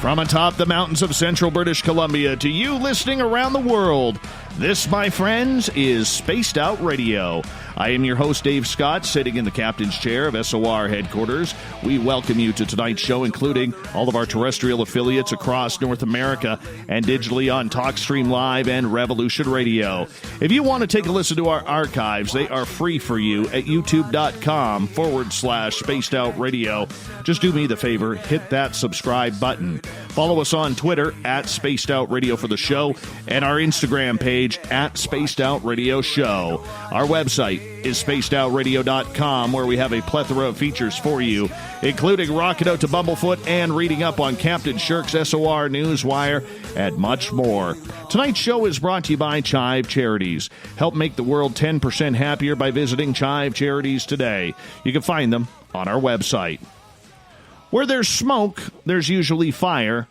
From atop the mountains of central British Columbia to you listening around the world, this, my friends, is Spaced Out Radio. I am your host, Dave Scott, sitting in the captain's chair of SOR headquarters. We welcome you to tonight's show, including all of our terrestrial affiliates across North America and digitally on TalkStream Live and Revolution Radio. If you want to take a listen to our archives, they are free for you at youtube.com/Spaced Out Radio. Just do me the favor, hit that subscribe button. Follow us on Twitter at Spaced Out Radio for the show and our Instagram page at Spaced Out Radio Show. Our website is spacedoutradio.com, where we have a plethora of features for you, including rocking out to Bumblefoot and reading up on Captain Shirk's SOR Newswire and much more. Tonight's show is brought to you by Chive Charities. Help make the world 10% happier by visiting Chive Charities today. You can find them on our website. Where there's smoke, there's usually fire.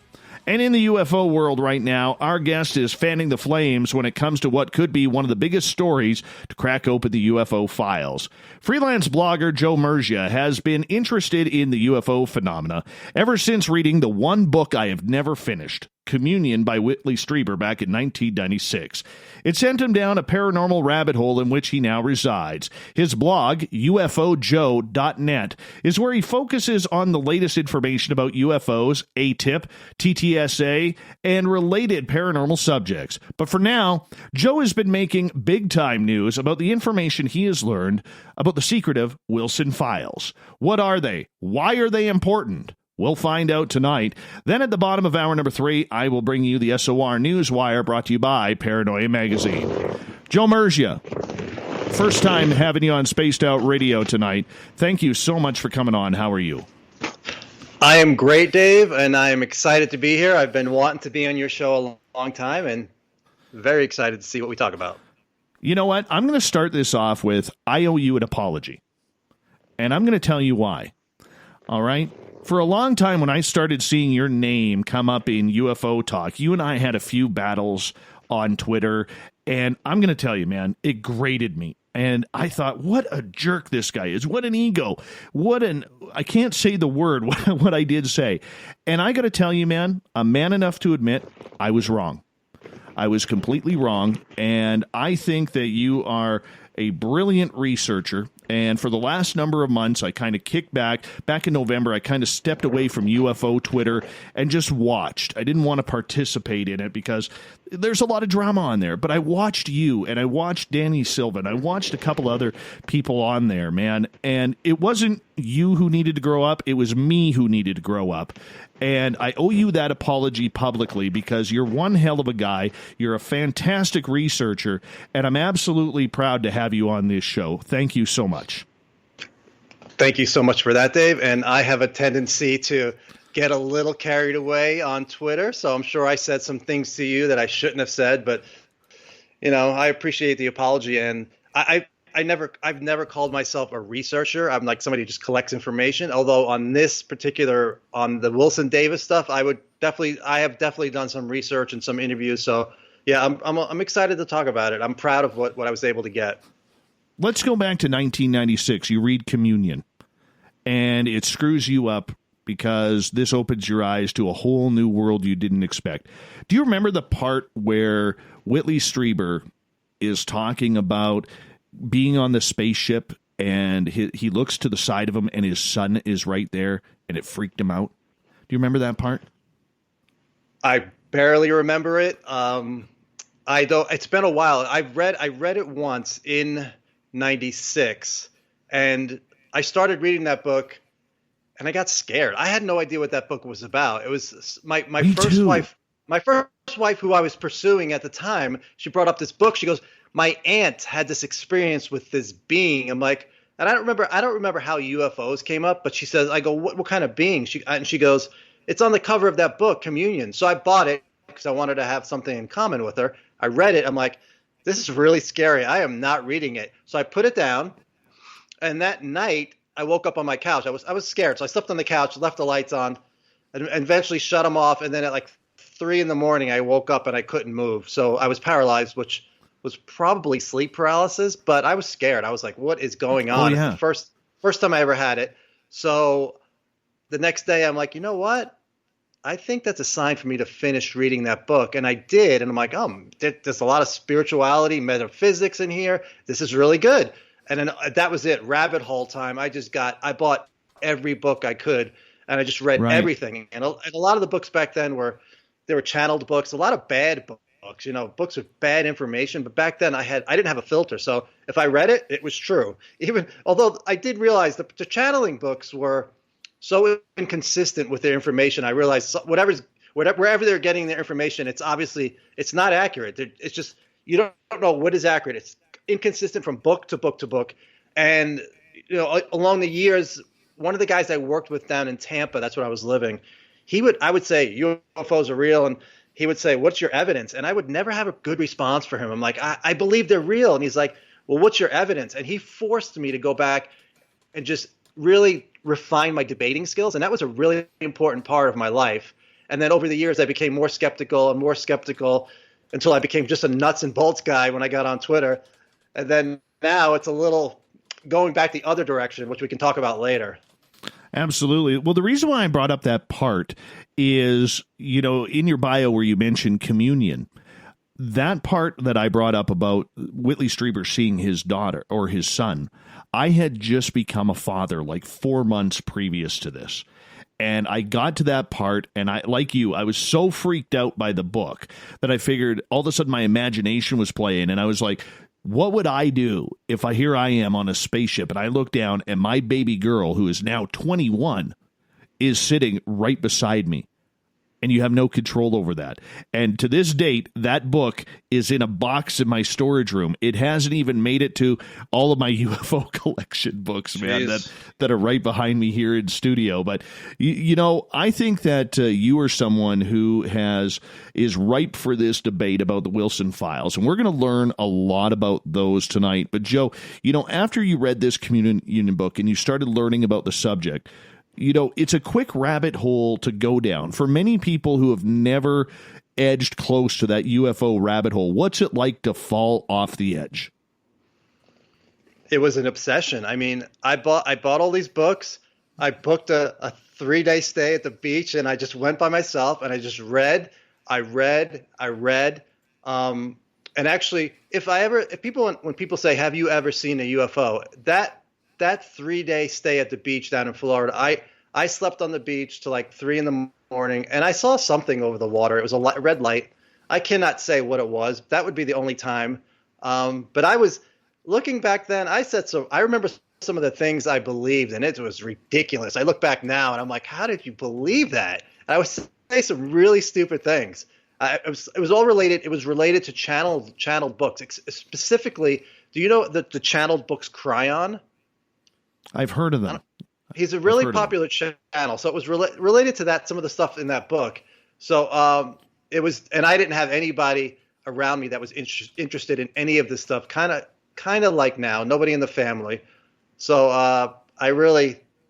And in the UFO world right now, our guest is fanning the flames when it comes to what could be one of the biggest stories to crack open the UFO files. Freelance blogger Joe Murgia has been interested in the UFO phenomena ever since reading the one book I have never finished, Communion by Whitley Strieber, back in 1996. It sent him down a paranormal rabbit hole in which he now resides. His blog, ufojoe.net, is where he focuses on the latest information about UFOs, ATIP, TTSA, and related paranormal subjects. But for now, Joe has been making big-time news about the information he has learned about the secretive Wilson files. What are they? Why are they important? We'll find out tonight. Then at the bottom of hour number 3, I will bring you the SOR Newswire, brought to you by Paranoia Magazine. Joe Murgia, first time having you on Spaced Out Radio tonight. Thank you so much for coming on. How are you? I am great, Dave, and I am excited to be here. I've been wanting to be on your show a long time, and very excited to see what we talk about. You know what? I'm going to start this off with, I owe you an apology. And I'm going to tell you why. All right? For a long time, when I started seeing your name come up in UFO talk, you and I had a few battles on Twitter, and I'm going to tell you, man, it grated me. And I thought, what a jerk this guy is. What an ego. I can't say the word, what I did say. And I got to tell you, man, I'm man enough to admit I was wrong. I was completely wrong, and I think that you are a brilliant researcher. And for the last number of months, I kind of kicked back. Back in November, I kind of stepped away from UFO Twitter and just watched. I didn't want to participate in it because there's a lot of drama on there. But I watched you, and I watched Danny Sylvan. I watched a couple other people on there, man. And it wasn't you who needed to grow up. It was me who needed to grow up. And I owe you that apology publicly because you're one hell of a guy. You're a fantastic researcher, and I'm absolutely proud to have you on this show. Thank you so much. Thank you so much for that, Dave. And I have a tendency to get a little carried away on Twitter, so I'm sure I said some things to you that I shouldn't have said. But, you know, I appreciate the apology, and I've never called myself a researcher. I'm like somebody who just collects information. Although on this particular, on the Wilson Davis stuff, I have definitely done some research and some interviews. So yeah, I'm excited to talk about it. I'm proud of what I was able to get. Let's go back to 1996. You read Communion, and it screws you up because this opens your eyes to a whole new world you didn't expect. Do you remember the part where Whitley Strieber is talking about being on the spaceship and he looks to the side of him and his son is right there and it freaked him out? Do you remember that part? I barely remember it. I don't. It's been a while. I read it once in '96, and I started reading that book, and I got scared. I had no idea what that book was about. It was my first wife. My first wife, who I was pursuing at the time, she brought up this book. She goes, "My aunt had this experience with this being." I'm like, and I don't remember how UFOs came up, but she says, I go, what kind of being? She goes, "It's on the cover of that book, Communion." So I bought it because I wanted to have something in common with her. I read it. I'm like, this is really scary. I am not reading it. So I put it down. And that night I woke up on my couch. I was scared. So I slept on the couch, left the lights on, and eventually shut them off. And then at like 3 a.m, I woke up and I couldn't move. So I was paralyzed, which was probably sleep paralysis, but I was scared. I was like, what is going on? Oh, yeah. It's the first time I ever had it. So the next day I'm like, you know what? I think that's a sign for me to finish reading that book. And I did. And I'm like, oh, there's a lot of spirituality, metaphysics in here. This is really good. And then that was it. Rabbit hole time. I bought every book I could, and I just read everything. And a lot of the books back then were channeled books, a lot of bad books, books with bad information. But back then I didn't have a filter. So if I read it, it was true. Although I did realize that the channeling books were so inconsistent with their information. I realized wherever they're getting their information, it's not accurate. It's just, you don't know what is accurate. It's inconsistent from book to book to book. And, along the years, one of the guys I worked with down in Tampa, that's where I was living, I would say UFOs are real. And he would say, what's your evidence? And I would never have a good response for him. I'm like, I believe they're real. And he's like, well, what's your evidence? And he forced me to go back and just really refine my debating skills. And that was a really important part of my life. And then over the years, I became more skeptical and more skeptical until I became just a nuts and bolts guy when I got on Twitter. And then now it's a little going back the other direction, which we can talk about later. Absolutely. Well, the reason why I brought up that part is, in your bio where you mentioned communion, that part that I brought up about Whitley Strieber seeing his daughter or his son, I had just become a father like 4 months previous to this. And I got to that part, and I was so freaked out by the book that I figured all of a sudden my imagination was playing, and I was like, what would I do if here I am on a spaceship and I look down and my baby girl, who is now 21, is sitting right beside me? And you have no control over that. And to this date, that book is in a box in my storage room. It hasn't even made it to all of my UFO collection books, man, that are right behind me here in studio. But, I think that you are someone who is ripe for this debate about the Wilson Files. And we're going to learn a lot about those tonight. But, Joe, after you read this communion book and you started learning about the subject, it's a quick rabbit hole to go down. For many people who have never edged close to that UFO rabbit hole, what's it like to fall off the edge? It was an obsession. I mean, I bought all these books. I booked a 3-day stay at the beach, and I just went by myself, and I just read. I read. And actually, when people say, "Have you ever seen a UFO?" That 3-day stay at the beach down in Florida, I slept on the beach till like 3 a.m, and I saw something over the water. It was a red light. I cannot say what it was. That would be the only time. But I was looking back then. I remember some of the things I believed, and it was ridiculous. I look back now, and I'm like, how did you believe that? And I was saying some really stupid things. It was all related. It was related to channeled books. Specifically, do you know the channeled books Cryon? I've heard of them. He's a really popular channel. So it was related to that, some of the stuff in that book. So it was, and I didn't have anybody around me that was interested in any of this stuff. Kind of like now, nobody in the family. So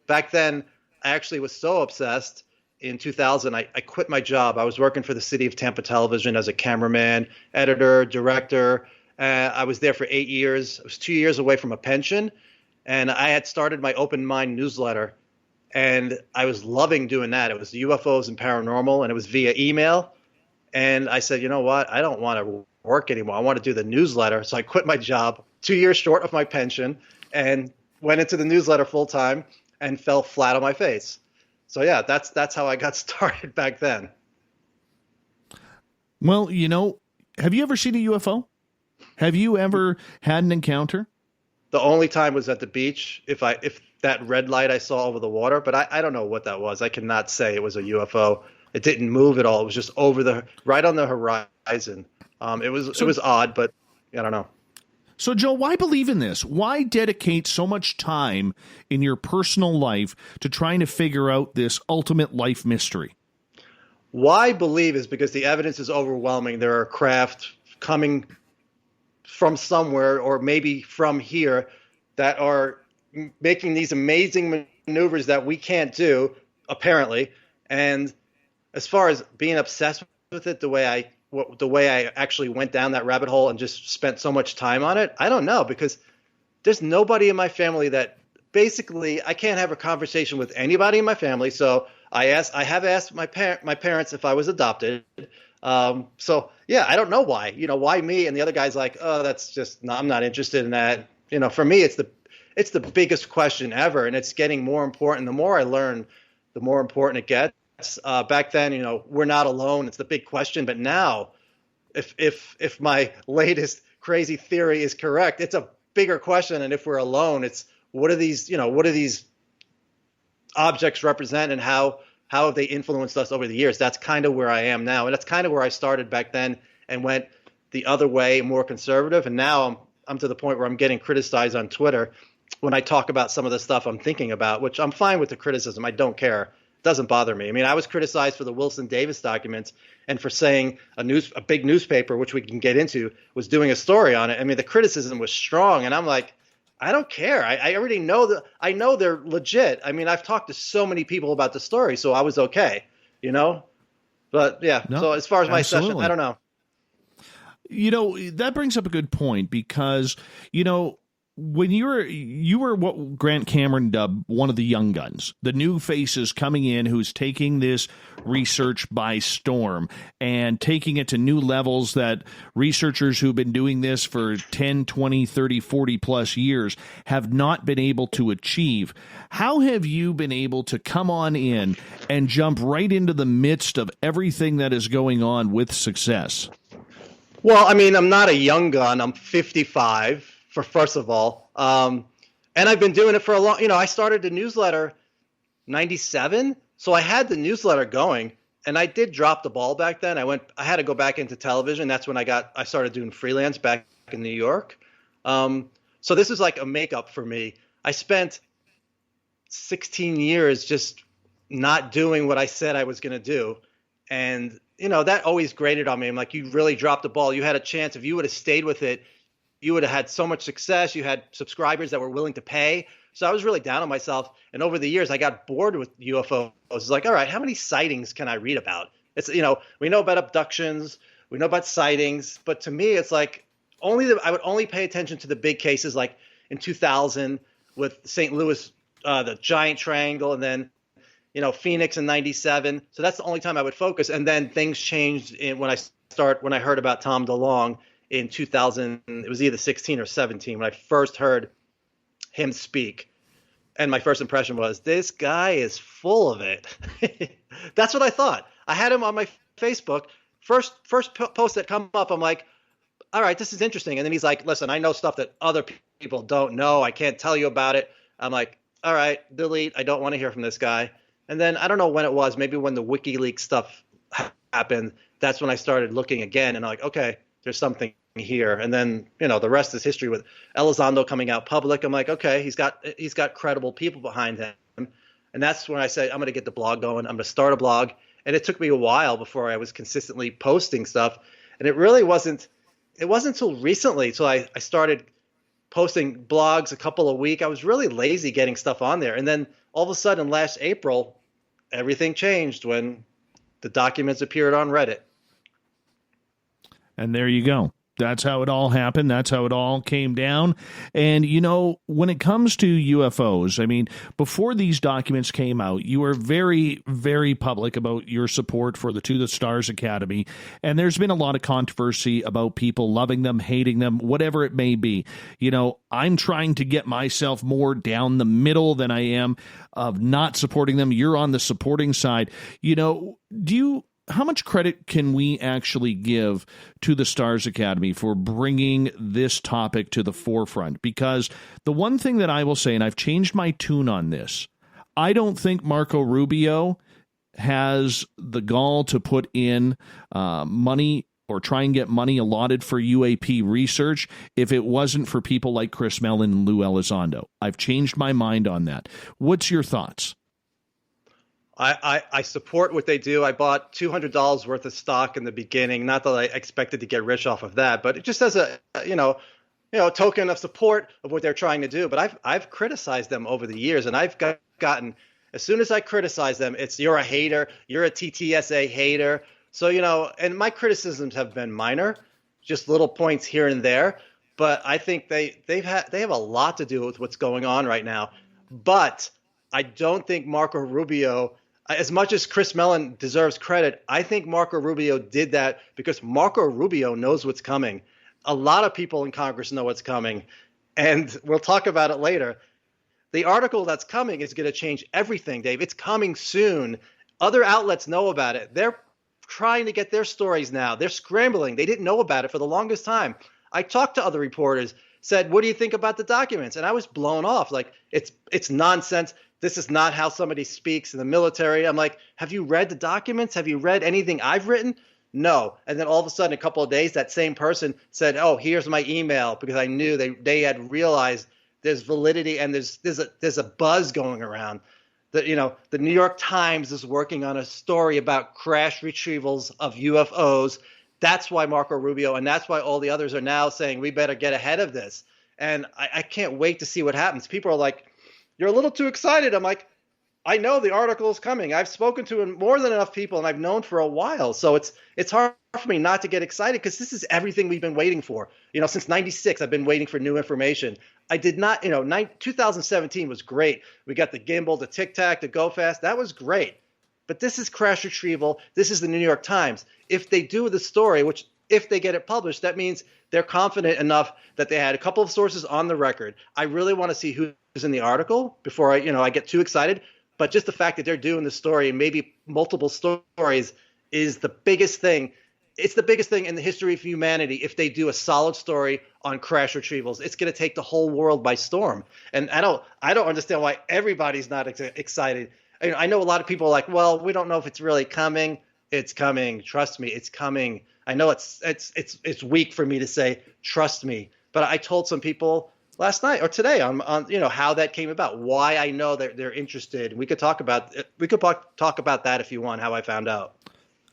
back then, I actually was so obsessed. In 2000, I quit my job. I was working for the city of Tampa Television as a cameraman, editor, director. I was there for 8 years. I was 2 years away from a pension. And I had started my Open Mind newsletter, and I was loving doing that. It was UFOs and paranormal, and it was via email. And I said, you know what? I don't want to work anymore. I want to do the newsletter. So I quit my job 2 years short of my pension and went into the newsletter full time and fell flat on my face. So, yeah, that's how I got started back then. Well, have you ever seen a UFO? Have you ever had an encounter? The only time was at the beach, if that red light I saw over the water, but I don't know what that was. I cannot say it was a UFO. It didn't move at all. It was just right on the horizon. It was odd, but I don't know. So, Joe, why believe in this? Why dedicate so much time in your personal life to trying to figure out this ultimate life mystery? Why believe is because the evidence is overwhelming. There are craft coming from somewhere, or maybe from here, that are making these amazing maneuvers that we can't do, apparently. And as far as being obsessed with it, the way I actually went down that rabbit hole and just spent so much time on it, I don't know, because there's nobody in my family that basically I can't have a conversation with anybody in my family. So I have asked my parents if I was adopted. So yeah, I don't know why. Why me? And the other guy's like, oh, that's just no, I'm not interested in that. For me, it's the biggest question ever, and it's getting more important. The more I learn, the more important it gets. Back then, we're not alone. It's the big question. But now, if my latest crazy theory is correct, it's a bigger question. And if we're alone, it's what do these objects represent, and how have they influenced us over the years? That's kind of where I am now, and that's kind of where I started back then and went the other way, more conservative. And now I'm to the point where I'm getting criticized on Twitter when I talk about some of the stuff I'm thinking about, which I'm fine with the criticism. I don't care. It doesn't bother me. I mean, I was criticized for the Wilson Davis documents and for saying a big newspaper, which we can get into, was doing a story on it. I mean, the criticism was strong, and I'm like, I don't care. I already know I know they're legit. I mean, I've talked to so many people about the story, so I was okay, But yeah, no, so as far as my absolutely. session, I don't know. That brings up a good point because, when you were what Grant Cameron dubbed one of the young guns, the new faces coming in who's taking this research by storm and taking it to new levels that researchers who've been doing this for 10, 20, 30, 40 plus years have not been able to achieve. How have you been able to come on in and jump right into the midst of everything that is going on with success? Well, I mean, I'm not a young gun. I'm 55. First of all, and I've been doing it for a long. I started the newsletter 97, so I had the newsletter going, and I did drop the ball back then. I had to go back into television. That's when I started doing freelance back in New York. So this is like a makeup for me. I spent 16 years just not doing what I said I was going to do, and that always grated on me. I'm like, you really dropped the ball. You had a chance. If you would have stayed with it, you would have had so much success. You had subscribers that were willing to pay. So I was really down on myself. And over the years, I got bored with UFOs. It's like, all right, how many sightings can I read about? It's, we know about abductions, we know about sightings, but to me, it's like I would only pay attention to the big cases, like in 2000 with St. Louis, the Giant Triangle, and then, Phoenix in 97. So that's the only time I would focus. And then things changed when I heard about Tom DeLonge in 2000, it was either 16 or 17 when I first heard him speak. And my first impression was, this guy is full of it. That's what I thought. I had him on my Facebook. First post that come up, I'm like, all right, this is interesting. And then he's like, listen, I know stuff that other people don't know. I can't tell you about it. I'm like, all right, delete. I don't want to hear from this guy. And then I don't know when it was, maybe when the WikiLeaks stuff happened, that's when I started looking again. And I'm like, okay, there's something here. And then, the rest is history with Elizondo coming out public. I'm like, okay, he's got credible people behind him. And that's when I said, I'm going to get the blog going. I'm going to start a blog. And it took me a while before I was consistently posting stuff. And it really wasn't until recently, till I started posting blogs a couple a week. I was really lazy getting stuff on there. And then all of a sudden last April, everything changed when the documents appeared on Reddit. And there you go. That's how it all happened. That's how it all came down. And, when it comes to UFOs, I mean, before these documents came out, you were very, very public about your support for the To the Stars Academy. And there's been a lot of controversy about people loving them, hating them, whatever it may be. I'm trying to get myself more down the middle than I am of not supporting them. You're on the supporting side. How much credit can we actually give to the Stars Academy for bringing this topic to the forefront? Because the one thing that I will say, and I've changed my tune on this, I don't think Marco Rubio has the gall to put in money or try and get money allotted for UAP research if it wasn't for people like Chris Mellon and Lou Elizondo. I've changed my mind on that. What's your thoughts? I support what they do. I bought $200 worth of stock in the beginning. Not that I expected to get rich off of that, but it just as a token of support of what they're trying to do. But I've criticized them over the years, and I've gotten, as soon as I criticize them, it's you're a hater, you're a TTSA hater. So and my criticisms have been minor, just little points here and there. But I think they have a lot to do with what's going on right now. But I don't think Marco Rubio, as much as Chris Mellon deserves credit, I think Marco Rubio did that because Marco Rubio knows what's coming. A lot of people in Congress know what's coming, and we'll talk about it later. The article that's coming is going to change everything, Dave. It's coming soon. Other outlets know about it. They're trying to get their stories now. They're scrambling. They didn't know about it for the longest time. I talked to other reporters, said, what do you think about the documents? And I was blown off. Like, it's nonsense. This is not how somebody speaks in the military. I'm like, have you read the documents? Have you read anything I've written? No. And then all of a sudden, a couple of days, that same person said, oh, here's my email, because I knew they had realized there's validity and there's a buzz going around. That, the New York Times is working on a story about crash retrievals of UFOs. That's why Marco Rubio, and that's why all the others are now saying we better get ahead of this. And I can't wait to see what happens. People are like, you're a little too excited. I'm like, I know the article is coming. I've spoken to more than enough people, and I've known for a while. So it's hard for me not to get excited, because this is everything we've been waiting for. Since '96, I've been waiting for new information. I did not, 2017 was great. We got the gimbal, the Tic Tac, the Go Fast. That was great. But this is crash retrieval. This is the New York Times. If they do the story, which if they get it published, that means they're confident enough that they had a couple of sources on the record. I really want to see who's in the article before I get too excited. But just the fact that they're doing the story, and maybe multiple stories, is the biggest thing. It's the biggest thing in the history of humanity. If they do a solid story on crash retrievals, it's going to take the whole world by storm. And I don't understand why everybody's not excited. I know a lot of people are like, well, we don't know if it's really coming. It's coming. Trust me, it's coming. I know it's weak for me to say, trust me. But I told some people last night or today on how that came about, why I know that they're interested. We could talk about that if you want, how I found out.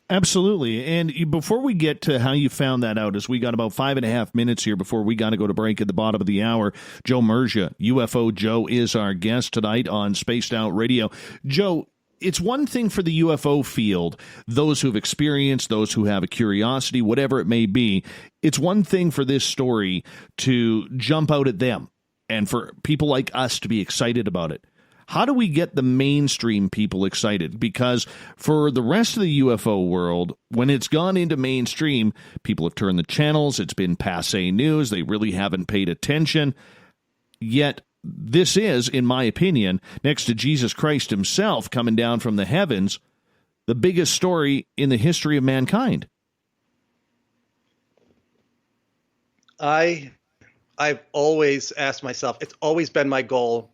Absolutely. And before we get to how you found that out, as we got about 5.5 minutes here before we got to go to break at the bottom of the hour, Joe Murgia, UFO Joe, is our guest tonight on Spaced Out Radio. Joe, it's one thing for the UFO field, those who've experienced, those who have a curiosity, whatever it may be. It's one thing for this story to jump out at them and for people like us to be excited about it. How do we get the mainstream people excited? Because for the rest of the UFO world, when it's gone into mainstream, people have turned the channels. It's been passé news. They really haven't paid attention. Yet this is, in my opinion, next to Jesus Christ himself coming down from the heavens, the biggest story in the history of mankind. I've always asked myself, it's always been my goal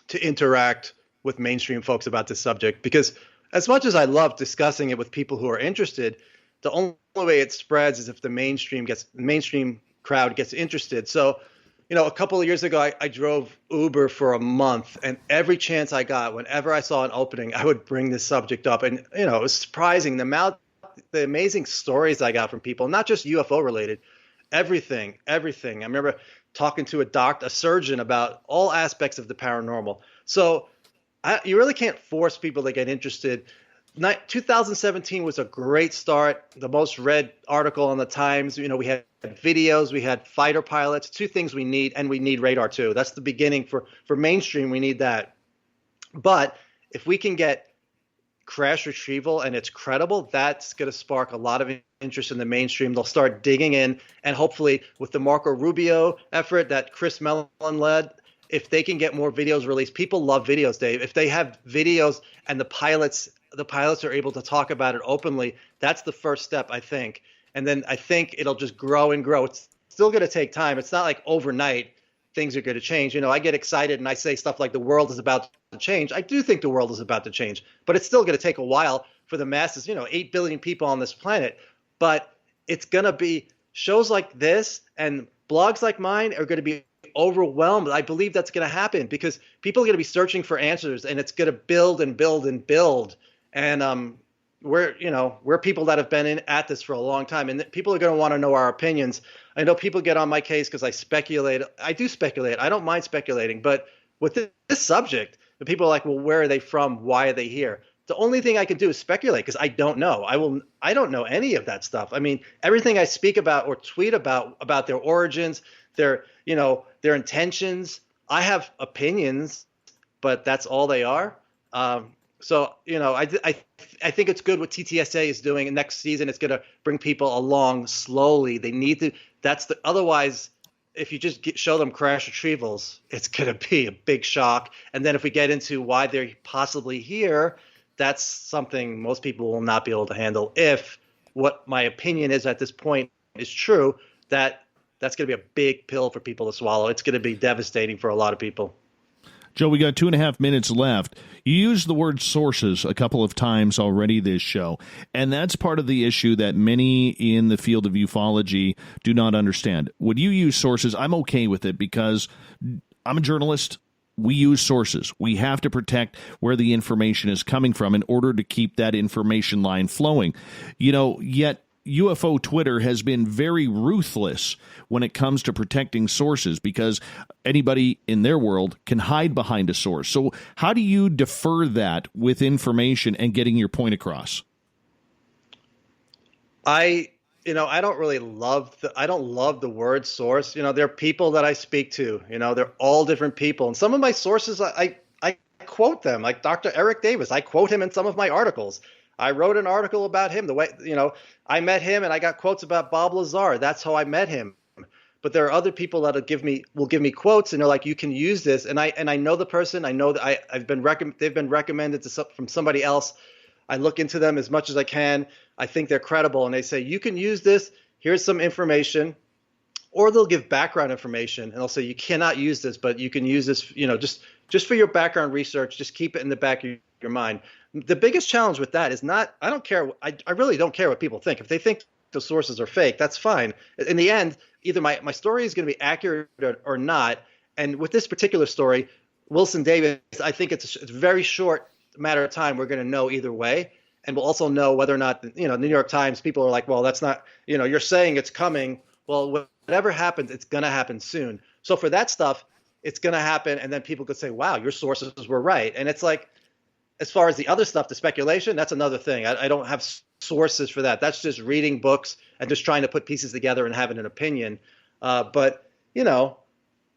to interact with mainstream folks about this subject, because as much as I love discussing it with people who are interested, the only way it spreads is if the mainstream crowd gets interested. So, a couple of years ago, I drove Uber for a month, and every chance I got, whenever I saw an opening, I would bring this subject up. And, it was surprising the amazing stories I got from people, not just UFO related, everything. I remember talking to a surgeon about all aspects of the paranormal. So you really can't force people to get interested. 2017 was a great start. The most read article on the Times. We had videos, we had fighter pilots, two things we need, and we need radar too. That's the beginning for mainstream. We need that. But if we can get crash retrieval and it's credible, that's going to spark a lot of interest in the mainstream. They'll start digging in, and hopefully with the Marco Rubio effort that Chris Mellon led, if they can get more videos released. People love videos, Dave. If they have videos and the pilots are able to talk about it openly, that's the first step, I think. And then I think it'll just grow and grow. It's still going to take time. It's not like overnight things are going to change. I get excited and I say stuff like the world is about to change. I do think the world is about to change, but it's still going to take a while for the masses, 8 billion people on this planet. But it's going to be shows like this and blogs like mine are going to be overwhelmed. I believe that's going to happen because people are going to be searching for answers, and it's going to build and build and build. And we're people that have been at this for a long time, and people are going to want to know our opinions. I know people get on my case because I speculate. I do speculate. I don't mind speculating. But with this subject, the people are like, well, where are they from? Why are they here? The only thing I can do is speculate because I don't know. I don't know any of that stuff. I mean, everything I speak about or tweet about their origins, their intentions, I have opinions, but that's all they are. So, I think it's good what TTSA is doing. And next season, it's going to bring people along slowly. They need to. Otherwise, if you just show them crash retrievals, it's going to be a big shock. And then if we get into why they're possibly here, that's something most people will not be able to handle. If what my opinion is at this point is true, that's going to be a big pill for people to swallow. It's going to be devastating for a lot of people. Joe, we got 2.5 minutes left. You used the word sources a couple of times already this show, and that's part of the issue that many in the field of ufology do not understand. When you use sources, I'm okay with it because I'm a journalist. We use sources. We have to protect where the information is coming from in order to keep that information line flowing. Yet UFO Twitter has been very ruthless when it comes to protecting sources because anybody in their world can hide behind a source. So how do you defer that with information and getting your point across? I don't really love the word source. There are people that I speak to, they're all different people. And some of my sources, I quote them, like Dr. Eric Davis. I quote him in some of my articles. I wrote an article about him. The way, I met him and I got quotes about Bob Lazar. That's how I met him. But there are other people that will give me quotes and they're like, you can use this. And I know the person. I know that they've been recommended from somebody else. I look into them as much as I can. I think they're credible. And they say, you can use this. Here's some information. Or they'll give background information and they'll say, you cannot use this, but you can use this, just for your background research. Just keep it in the back of your mind. The biggest challenge with that is not, I don't care. I really don't care what people think. If they think the sources are fake, that's fine. In the end, either my story is going to be accurate or not. And with this particular story, Wilson Davis, I think it's a very short matter of time. We're going to know either way. And we'll also know whether or not, the New York Times, people are like, well, that's not, you're saying it's coming. Well, whatever happens, it's going to happen soon. So for that stuff, it's going to happen. And then people could say, wow, your sources were right. And it's like, as far as the other stuff, the speculation, that's another thing. I don't have sources for that. That's just reading books and just trying to put pieces together and having an opinion. But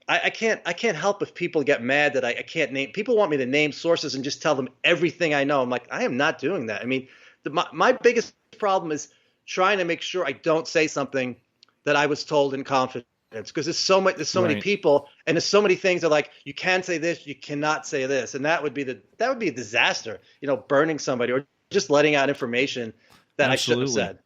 I can't help if people get mad that I can't name. People want me to name sources and just tell them everything I know. I'm like, I am not doing that. I mean, my biggest problem is trying to make sure I don't say something that I was told in confidence. Because there's so many people and there's so many things that like you can say this, you cannot say this, and that would be a disaster. Burning somebody or just letting out information that Absolutely. I shouldn't have said.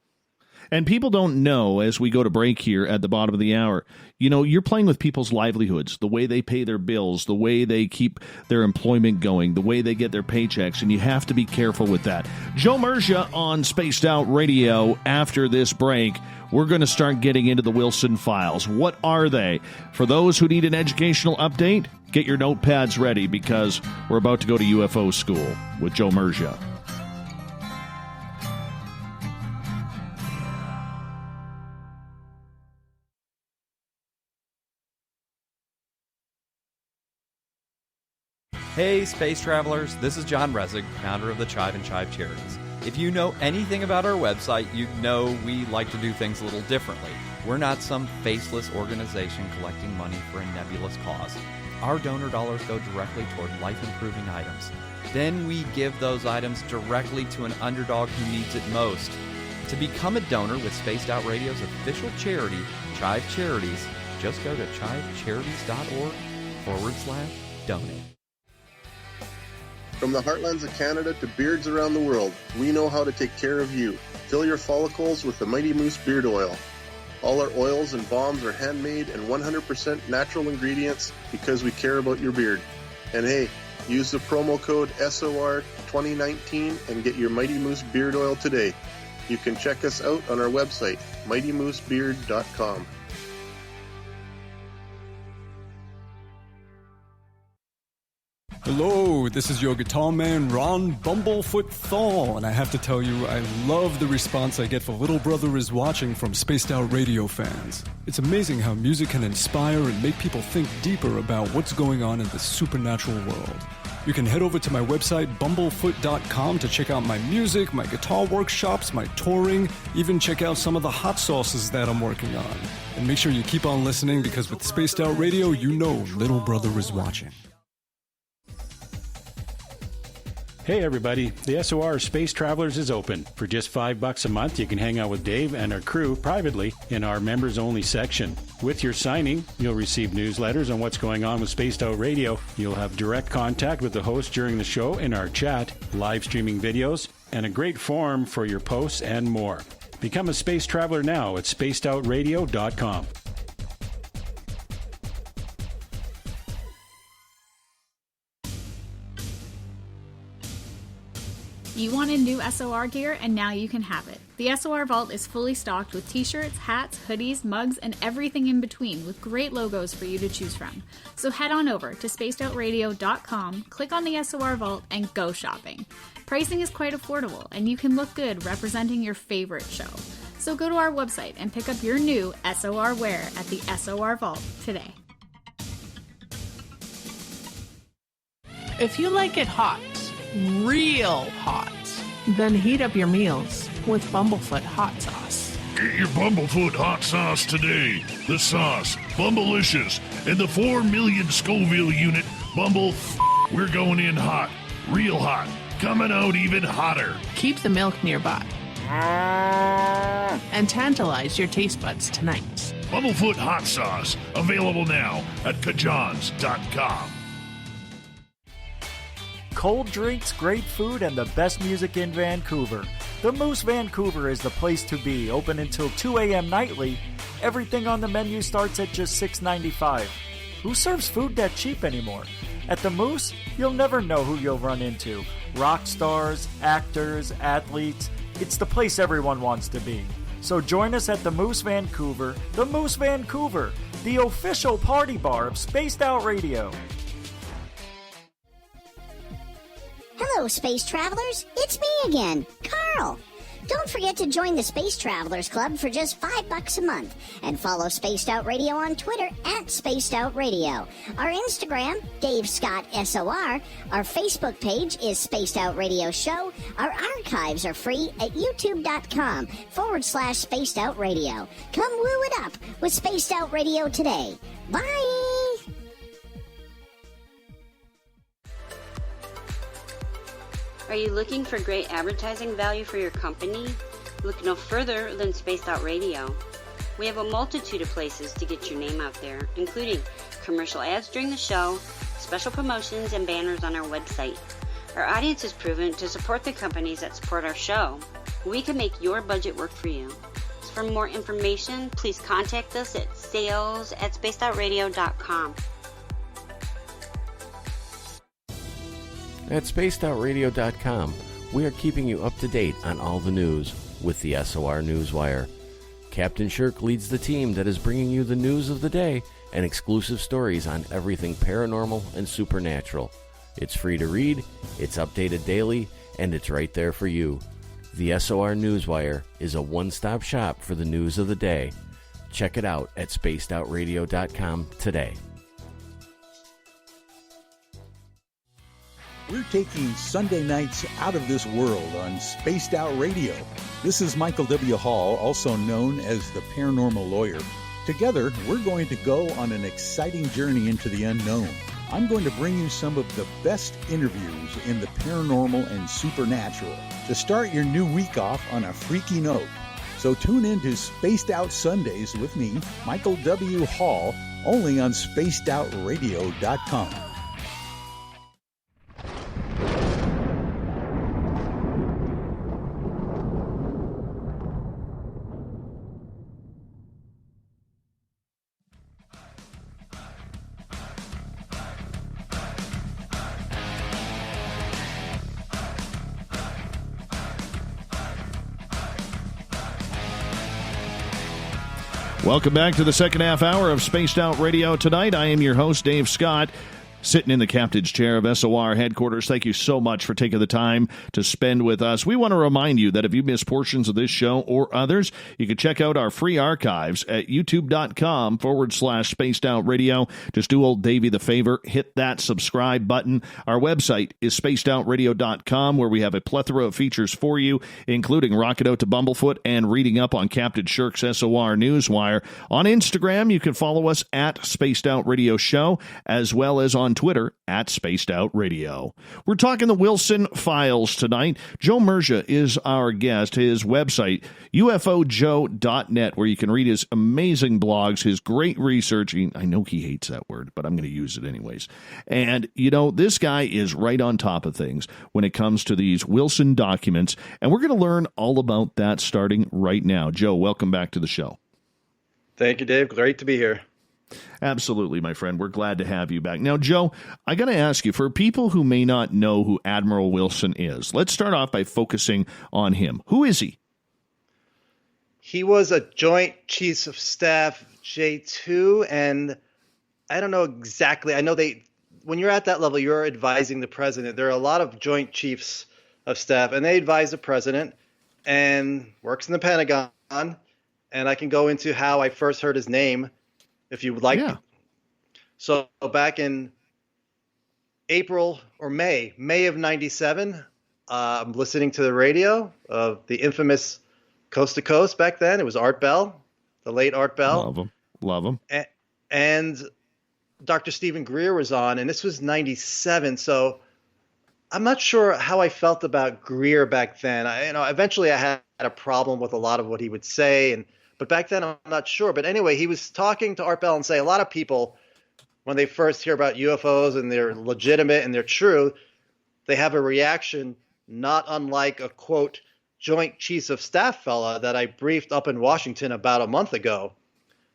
And people don't know, as we go to break here at the bottom of the hour, you're playing with people's livelihoods, the way they pay their bills, the way they keep their employment going, the way they get their paychecks, and you have to be careful with that. Joe Murgia on Spaced Out Radio. After this break, we're going to start getting into the Wilson files. What are they? For those who need an educational update, get your notepads ready because we're about to go to UFO school with Joe Murgia. Hey, space travelers, this is John Resig, founder of the Chive and Chive Charities. If you know anything about our website, you know we like to do things a little differently. We're not some faceless organization collecting money for a nebulous cause. Our donor dollars go directly toward life-improving items. Then we give those items directly to an underdog who needs it most. To become a donor with Spaced Out Radio's official charity, Chive Charities, just go to chivecharities.org/donate. From the heartlands of Canada to beards around the world, we know how to take care of you. Fill your follicles with the Mighty Moose Beard Oil. All our oils and balms are handmade and 100% natural ingredients because we care about your beard. And hey, use the promo code SOR2019 and get your Mighty Moose Beard Oil today. You can check us out on our website, mightymoosebeard.com. Hello, this is your guitar man, Ron Bumblefoot Thal, and I have to tell you, I love the response I get for Little Brother is Watching from Spaced Out Radio fans. It's amazing how music can inspire and make people think deeper about what's going on in the supernatural world. You can head over to my website, bumblefoot.com, to check out my music, my guitar workshops, my touring, even check out some of the hot sauces that I'm working on. And make sure you keep on listening, because with Spaced Out Radio, you know little brother is watching. Hey everybody, the SOR Space Travelers is open. For just $5 a month, you can hang out with Dave and our crew privately in our members-only section. With your signing, you'll receive newsletters on what's going on with Spaced Out Radio. You'll have direct contact with the host during the show in our chat, live streaming videos, and a great forum for your posts and more. Become a space traveler now at spacedoutradio.com. You wanted new SOR gear, and now you can have it. The SOR Vault is fully stocked with t-shirts, hats, hoodies, mugs, and everything in between, with great logos for you to choose from. So head on over to spacedoutradio.com, click on the SOR Vault, and go shopping. Pricing is quite affordable, and you can look good representing your favorite show. So go to our website and pick up your new SOR wear at the SOR Vault today. If you like it hot, real hot, then heat up your meals with Bumblefoot hot sauce. Get your Bumblefoot hot sauce today. The sauce, Bumblicious, and the 4 million Scoville unit Bumble. We're going in hot, real hot, coming out even hotter. Keep the milk nearby and tantalize your taste buds tonight. Bumblefoot hot sauce, available now at kajans.com. Cold drinks, great food, and the best music in Vancouver. The Moose Vancouver is the place to be, open until 2 a.m. nightly. Everything on the menu starts at just $6.95. Who serves food that cheap anymore? At the Moose, you'll never know who you'll run into. Rock stars, actors, athletes. It's the place everyone wants to be. So join us at the Moose Vancouver, the official party bar of Spaced Out Radio. Hello, Space Travelers. It's me again, Carl. Don't forget to join the Space Travelers Club for just $5 a month, and follow Spaced Out Radio on Twitter at Spaced Out Radio. Our Instagram, Dave Scott SOR. Our Facebook page is Spaced Out Radio Show. Our archives are free at youtube.com/Spaced Out Radio. Come woo it up with Spaced Out Radio today. Bye! Are you looking for great advertising value for your company? Look no further than Spaced Out Radio. We have a multitude of places to get your name out there, including commercial ads during the show, special promotions, and banners on our website. Our audience is proven to support the companies that support our show. We can make your budget work for you. So for more information, please contact us at sales@spacedoutradio.com. At spacedoutradio.com, we are keeping you up to date on all the news with the SOR Newswire. Captain Shirk leads the team that is bringing you the news of the day and exclusive stories on everything paranormal and supernatural. It's free to read, it's updated daily, and it's right there for you. The SOR Newswire is a one-stop shop for the news of the day. Check it out at spacedoutradio.com today. We're taking Sunday nights out of this world on Spaced Out Radio. This is Michael W. Hall, also known as the Paranormal Lawyer. Together, we're going to go on an exciting journey into the unknown. I'm going to bring you some of the best interviews in the paranormal and supernatural to start your new week off on a freaky note. So tune in to Spaced Out Sundays with me, Michael W. Hall, only on spacedoutradio.com. Welcome back to the second half hour of Spaced Out Radio tonight. I am your host, Dave Scott. Sitting in the captain's chair of SOR headquarters, thank you so much for taking the time to spend with us. We want to remind you that if you miss portions of this show or others, you can check out our free archives at youtube.com/spaced out radio. Just do old Davey the favor, hit that subscribe button. Our website is spacedoutradio.com, where we have a plethora of features for you, including Rocket Out to Bumblefoot and reading up on Captain Shirk's SOR Newswire. On Instagram, you can follow us at Spaced Out Radio Show, as well as on Twitter at Spaced Out Radio. We're talking the Wilson Files tonight. Joe Murgia is our guest. His website, ufojoe.net, where you can read his amazing blogs, his great research. I know he hates that word, but I'm going to use it anyways. And, this guy is right on top of things when it comes to these Wilson documents, and we're going to learn all about that starting right now. Joe, welcome back to the show. Thank you, Dave. Great to be here. Absolutely, my friend. We're glad to have you back. Now, Joe, I got to ask you, for people who may not know who Admiral Wilson is, let's start off by focusing on him. Who is he? He was a Joint Chiefs of Staff J2, and I don't know exactly. I know when you're at that level, you're advising the president. There are a lot of Joint Chiefs of Staff, and they advise the president and works in the Pentagon. And I can go into how I first heard his name if you would like. Yeah. So back in April or May of 97, I'm listening to the radio of the infamous Coast to Coast back then. It was Art Bell, the late Art Bell. Love him. And Dr. Stephen Greer was on, and this was 97. So I'm not sure how I felt about Greer back then. Eventually I had a problem with a lot of what he would say, but back then I'm not sure. But anyway, he was talking to Art Bell and saying a lot of people, when they first hear about UFOs and they're legitimate and they're true, they have a reaction not unlike a, quote, Joint Chiefs of Staff fella that I briefed up in Washington about a month ago.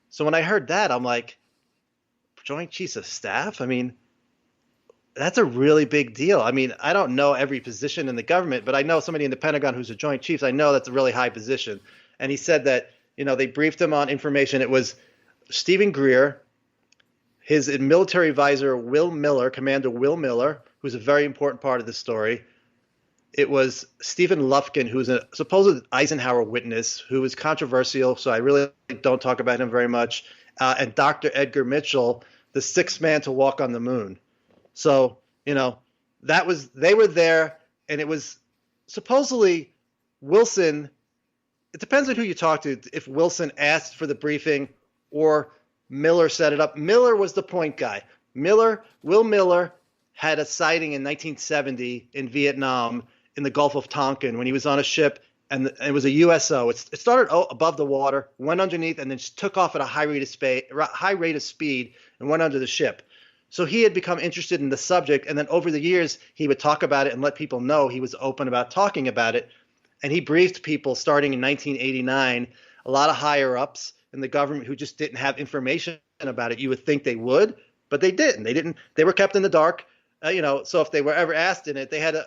So when I heard that, I'm like, Joint Chiefs of Staff? I mean, that's a really big deal. I mean, I don't know every position in the government, but I know somebody in the Pentagon who's a Joint Chiefs. I know that's a really high position. And he said that, they briefed him on information. It was Stephen Greer, his military advisor, Will Miller, Commander Will Miller, who's a very important part of the story. It was Stephen Lufkin, who's a supposed Eisenhower witness, who was controversial, so I really don't talk about him very much, and Dr. Edgar Mitchell, the sixth man to walk on the moon. So, they were there, and it was supposedly Wilson. It depends on who you talk to, if Wilson asked for the briefing or Miller set it up. Miller was the point guy. Will Miller had a sighting in 1970 in Vietnam in the Gulf of Tonkin when he was on a ship, and it was a USO. It started above the water, went underneath, and then just took off at a high rate of speed and went under the ship. So he had become interested in the subject, and then over the years, he would talk about it and let people know he was open about talking about it. And he briefed people starting in 1989, a lot of higher-ups in the government who just didn't have information about it. You would think they would, but they didn't. They were kept in the dark. So if they were ever asked in it, they had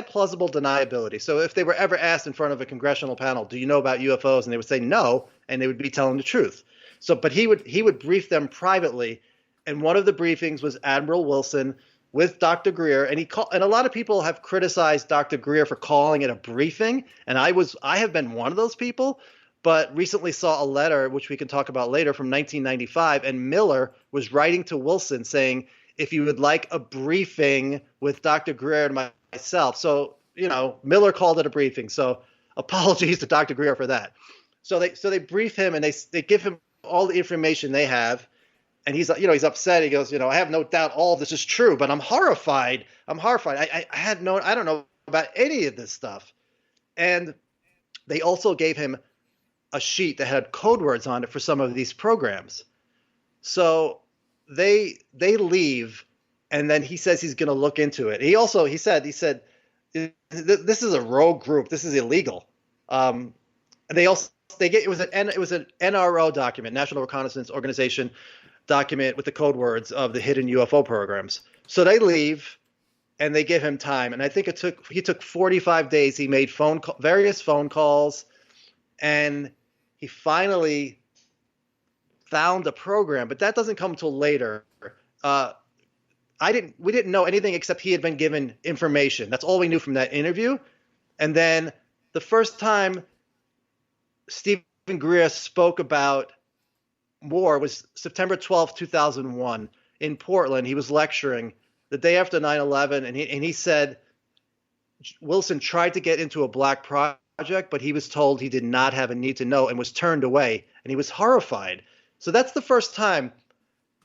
plausible deniability. So if they were ever asked in front of a congressional panel, do you know about UFOs? And they would say no, and they would be telling the truth. But he would brief them privately. And one of the briefings was Admiral Wilson with Dr. Greer, and a lot of people have criticized Dr. Greer for calling it a briefing, and I have been one of those people, but recently saw a letter, which we can talk about later, from 1995, and Miller was writing to Wilson saying, if you would like a briefing with Dr. Greer and myself. So, Miller called it a briefing, so apologies to Dr. Greer for that. So they brief him, and they give him all the information they have. And he's upset. He goes, I have no doubt all of this is true, but I'm horrified. I don't know about any of this stuff. And they also gave him a sheet that had code words on it for some of these programs. So they leave, and then he says he's going to look into it. He said, this is a rogue group. This is illegal. And it was an NRO document, National Reconnaissance Organization document with the code words of the hidden UFO programs. So they leave, and they give him time. And I think he took 45 days. He made various phone calls, and he finally found a program. But that doesn't come until later. we didn't know anything except he had been given information. That's all we knew from that interview. And then the first time Stephen Greer spoke about war was September 12th, 2001 in Portland. He was lecturing the day after 9/11, and he said Wilson tried to get into a black project, but he was told he did not have a need to know and was turned away, and he was horrified. So that's the first time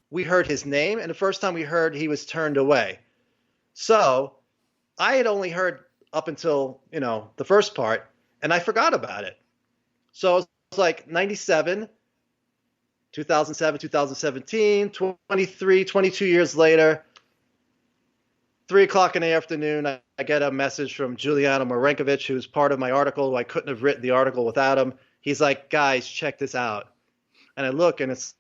we heard his name, and the first time we heard he was turned away. So I had only heard up until, the first part, and I forgot about it. So it was like 97, 2007, 2017, 22 years later, 3 o'clock in the afternoon, I get a message from Giuliano Marenkovich, who's part of my article. I couldn't have written the article without him. He's like, guys, check this out. And I look, and it's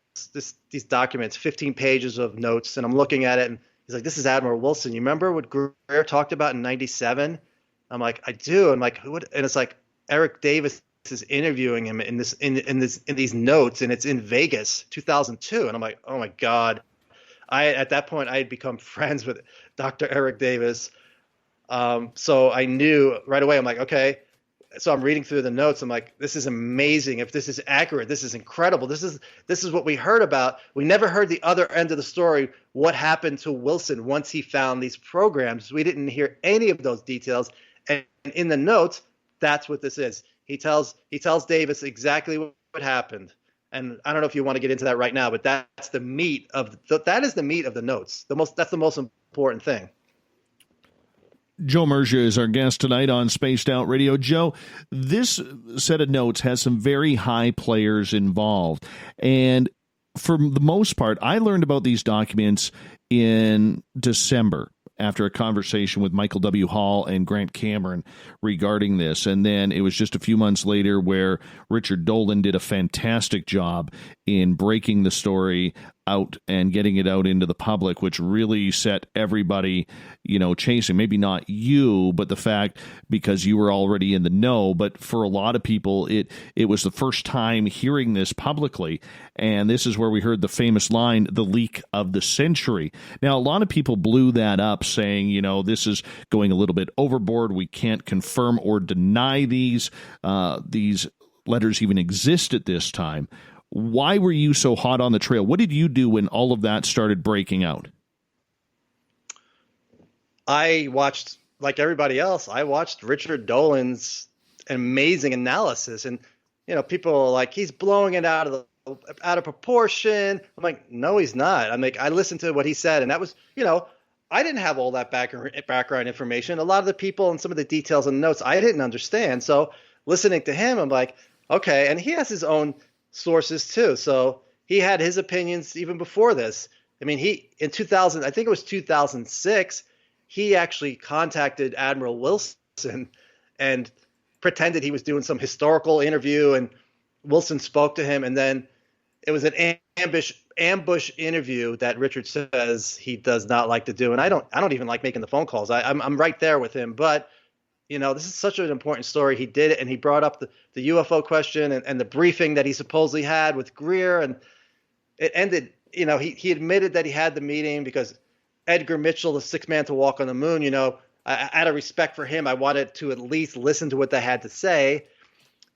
these documents, 15 pages of notes, and I'm looking at it, and he's like, this is Admiral Wilson. You remember what Greer talked about in 97? I'm like, I do. I'm like, who would? And it's like Eric Davis is interviewing him in these notes, and it's in Vegas, 2002. And I'm like, oh my God. At that point, I had become friends with Dr. Eric Davis. So I knew right away, I'm like, okay. So I'm reading through the notes. I'm like, this is amazing. If this is accurate, this is incredible. This is what we heard about. We never heard the other end of the story. What happened to Wilson once he found these programs? We didn't hear any of those details. And in the notes, that's what this is. He tells Davis exactly what happened. And I don't know if you want to get into that right now, but that's the meat of the notes. That's the most important thing. Joe Murgia is our guest tonight on Spaced Out Radio. Joe, this set of notes has some very high players involved. And for the most part, I learned about these documents in December after a conversation with Michael W. Hall and Grant Cameron regarding this. And then it was just a few months later where Richard Dolan did a fantastic job in breaking the story out and getting it out into the public, which really set everybody, chasing. Maybe not you, but the fact, because you were already in the know, but for a lot of people, it was the first time hearing this publicly. And this is where we heard the famous line, the leak of the century. Now, a lot of people blew that up saying, this is going a little bit overboard. We can't confirm or deny these letters even exist at this time. Why were you so hot on the trail? What did you do when all of that started breaking out? I watched, like everybody else, I watched Richard Dolan's amazing analysis. And, people are like, he's blowing it out of proportion. I'm like, no, he's not. I'm like, I listened to what he said, and that was, I didn't have all that background information. A lot of the people and some of the details and notes I didn't understand. So listening to him, I'm like, okay. And he has his own sources too. So he had his opinions even before this. I mean, in 2000, I think it was 2006, he actually contacted Admiral Wilson and pretended he was doing some historical interview, and Wilson spoke to him. And then it was an ambush interview that Richard says he does not like to do. And I don't even like making the phone calls. I'm right there with him, but this is such an important story. He did it, and he brought up the UFO question and the briefing that he supposedly had with Greer, and it ended, he admitted that he had the meeting because Edgar Mitchell, the sixth man to walk on the moon, out of respect for him, I wanted to at least listen to what they had to say,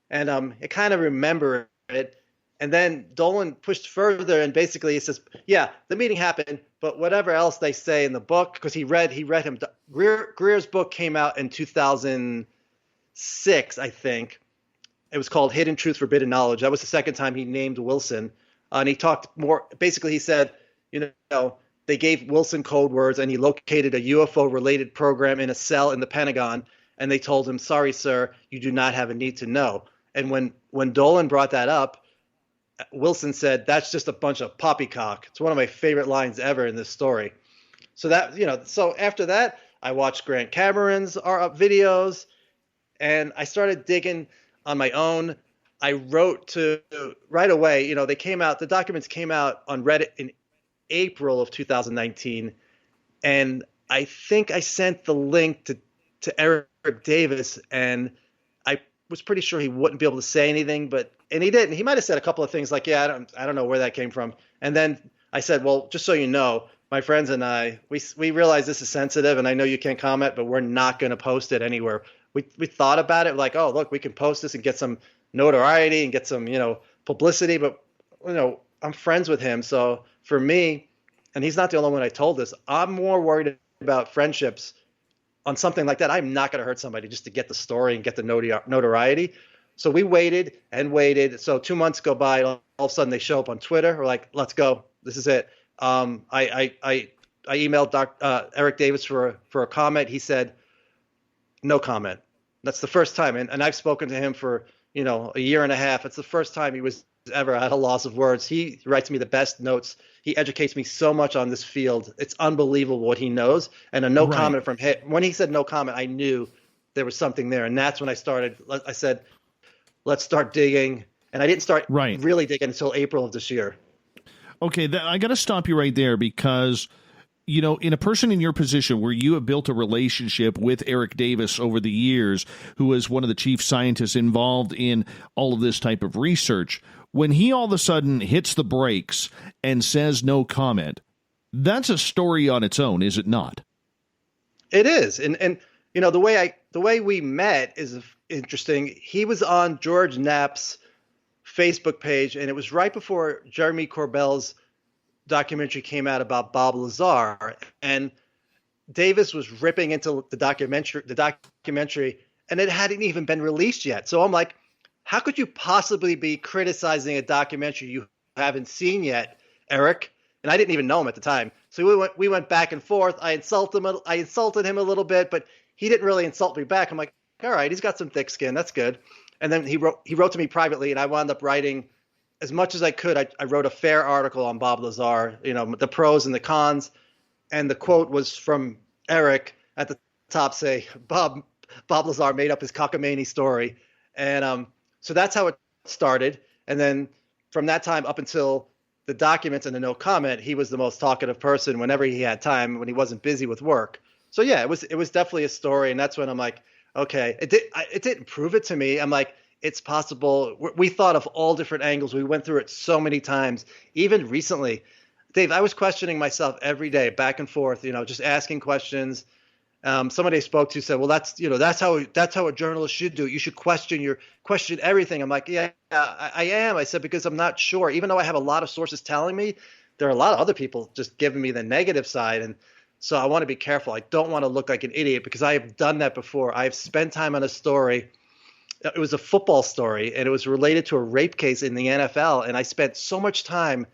and I kind of remember it. And then Dolan pushed further, and basically he says, yeah, the meeting happened, but whatever else they say in the book, because he read him. Greer's book came out in 2006, I think. It was called Hidden Truth, Forbidden Knowledge. That was the second time he named Wilson. And he talked more, basically he said, they gave Wilson code words, and he located a UFO-related program in a cell in the Pentagon, and they told him, sorry, sir, you do not have a need to know. And when Dolan brought that up, Wilson said, that's just a bunch of poppycock. It's one of my favorite lines ever in this story. So so after that, I watched Grant Cameron's videos, and I started digging on my own. I wrote right away, the documents came out on Reddit in April of 2019. And I think I sent the link to Eric Davis, and I was pretty sure he wouldn't be able to say anything, and he didn't. He might have said a couple of things like, yeah, I don't know where that came from. And then I said, well, just so you know, my friends and I, we realize this is sensitive, and I know you can't comment, but we're not going to post it anywhere. We thought about it, like, oh, look, we can post this and get some notoriety and get some, publicity, but, I'm friends with him. So for me, and he's not the only one I told this, I'm more worried about friendships on something like that. I'm not going to hurt somebody just to get the story and get the notoriety. So we waited and waited. So 2 months go by. All of a sudden they show up on Twitter. We're like, let's go. This is it. I emailed Eric Davis for a comment. He said, no comment. That's the first time. And I've spoken to him for, a year and a half. It's the first time he was ever at a loss of words. He writes me the best notes. He educates me so much on this field. It's unbelievable what he knows. And a no comment from him. When he said no comment, I knew there was something there. And that's when I said, let's start digging. And I didn't start really digging until April of this year. Okay, I got to stop you right there because, in a person in your position where you have built a relationship with Eric Davis over the years, who is one of the chief scientists involved in all of this type of research, when he all of a sudden hits the brakes and says no comment, that's a story on its own, is it not? It is. And the way we met is interesting. He was on George Knapp's Facebook page, and it was right before Jeremy Corbell's documentary came out about Bob Lazar, and Davis was ripping into the documentary, and it hadn't even been released yet. So I'm like, how could you possibly be criticizing a documentary you haven't seen yet, Eric? And I didn't even know him at the time. So we went back and forth. I insulted him a little bit, but he didn't really insult me back. I'm like, all right, he's got some thick skin. That's good. And then he wrote to me privately, and I wound up writing as much as I could. I wrote a fair article on Bob Lazar, the pros and the cons. And the quote was from Eric at the top, say, Bob Lazar made up his cockamamie story. And so that's how it started. And then from that time up until the documents and the no comment, he was the most talkative person whenever he had time, when he wasn't busy with work. So yeah, it was definitely a story. And that's when I'm like, okay, it didn't prove it to me. I'm like, it's possible. We thought of all different angles. We went through it so many times. Even recently, Dave, I was questioning myself every day, back and forth, just asking questions. Somebody I spoke to said, well, that's how a journalist should do it. You should question everything. I'm like, yeah, I am. I said, because I'm not sure. Even though I have a lot of sources telling me, there are a lot of other people just giving me the negative side. And so I want to be careful. I don't want to look like an idiot, because I have done that before. I've spent time on a story. It was a football story, and it was related to a rape case in the NFL. And I spent so much time,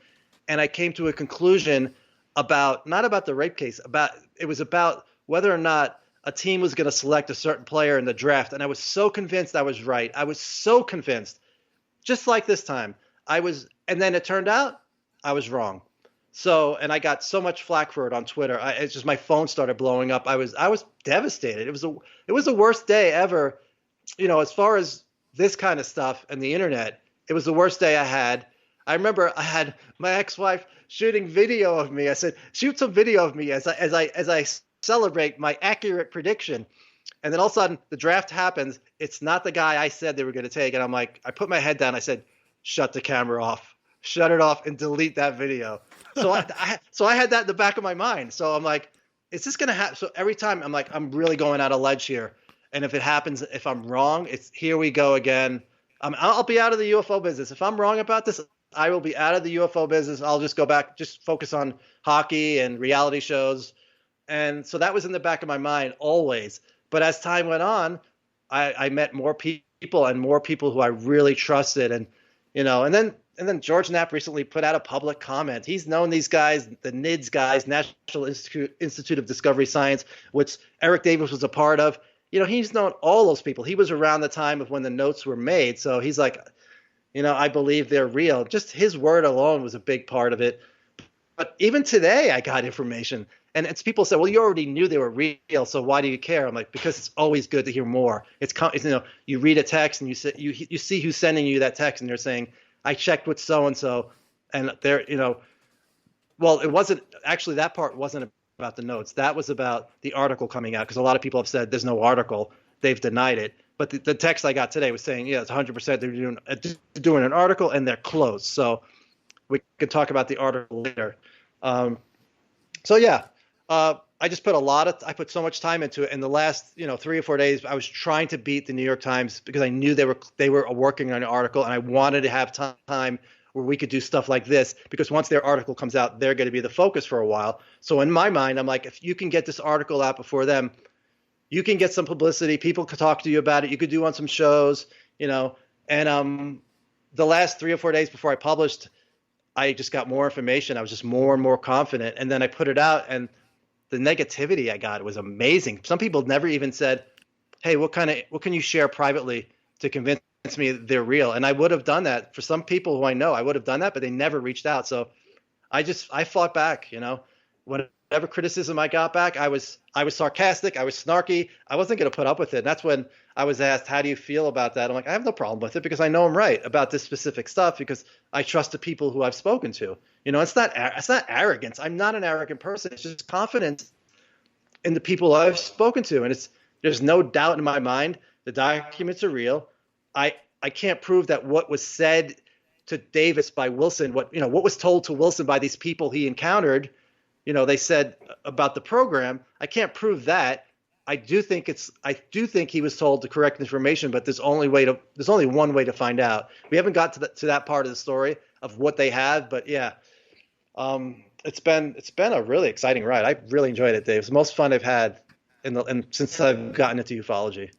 and I came to a conclusion not about the rape case, it was about whether or not a team was going to select a certain player in the draft. And I was so convinced I was right. I was so convinced, just like this time. And then it turned out I was wrong. So, and I got so much flack for it on Twitter. It's just, my phone started blowing up. I was devastated. It was the worst day ever. As far as this kind of stuff and the internet, it was the worst day I had. I remember I had my ex-wife shooting video of me. I said, shoot some video of me as I celebrate my accurate prediction. And then all of a sudden the draft happens. It's not the guy I said they were going to take. And I'm like, I put my head down. I said, shut the camera off, shut it off, and delete that video. So I had that in the back of my mind. So I'm like, is this going to happen? So every time I'm like, I'm really going out of ledge here. And if it happens, if I'm wrong, it's here we go again. I'll be out of the UFO business. If I'm wrong about this, I will be out of the UFO business. I'll just go back, just focus on hockey and reality shows. And so that was in the back of my mind always. But as time went on, I met more people and more people who I really trusted. And, and then George Knapp recently put out a public comment. He's known these guys, the NIDS guys, National Institute of Discovery Science, which Eric Davis was a part of. He's known all those people. He was around the time of when the notes were made. So he's like, I believe they're real. Just his word alone was a big part of it. But even today, I got information. And it's people say, well, you already knew they were real, so why do you care? I'm like, because it's always good to hear more. It's you read a text and you see who's sending you that text, and they're saying, I checked with so-and-so, and they're, well, it wasn't actually, that part wasn't about the notes. That was about the article coming out, because a lot of people have said there's no article. They've denied it. But the text I got today was saying, yeah, it's 100%. They're doing an article, and they're close. So we could talk about the article later. So yeah, I just I put so much time into it. In the last, 3 or 4 days, I was trying to beat the New York Times because I knew they were working on an article, and I wanted to have time where we could do stuff like this, because once their article comes out, they're going to be the focus for a while. So in my mind, I'm like, if you can get this article out before them, you can get some publicity. People could talk to you about it. You could do on some shows, and the last 3 or 4 days before I published, I just got more information. I was just more and more confident. And then I put it out, and the negativity I got was amazing. Some people never even said, hey, what can you share privately to convince me they're real? And I would have done that for some people who I know. I would have done that, but they never reached out. So I fought back, whatever criticism I got back, I was sarcastic. I was snarky. I wasn't going to put up with it. And that's when I was asked, how do you feel about that? I'm like, I have no problem with it because I know I'm right about this specific stuff because I trust the people who I've spoken to. It's not arrogance. I'm not an arrogant person. It's just confidence in the people I've spoken to. And there's no doubt in my mind the documents are real. I can't prove that what was said to Davis by Wilson, what was told to Wilson by these people he encountered, they said about the program. I can't prove that. I do think he was told the correct information, but there's only one way to find out. We haven't got to that part of the story of what they have, but yeah, it's been a really exciting ride. I really enjoyed it, Dave. It's the most fun I've had since I've gotten into ufology.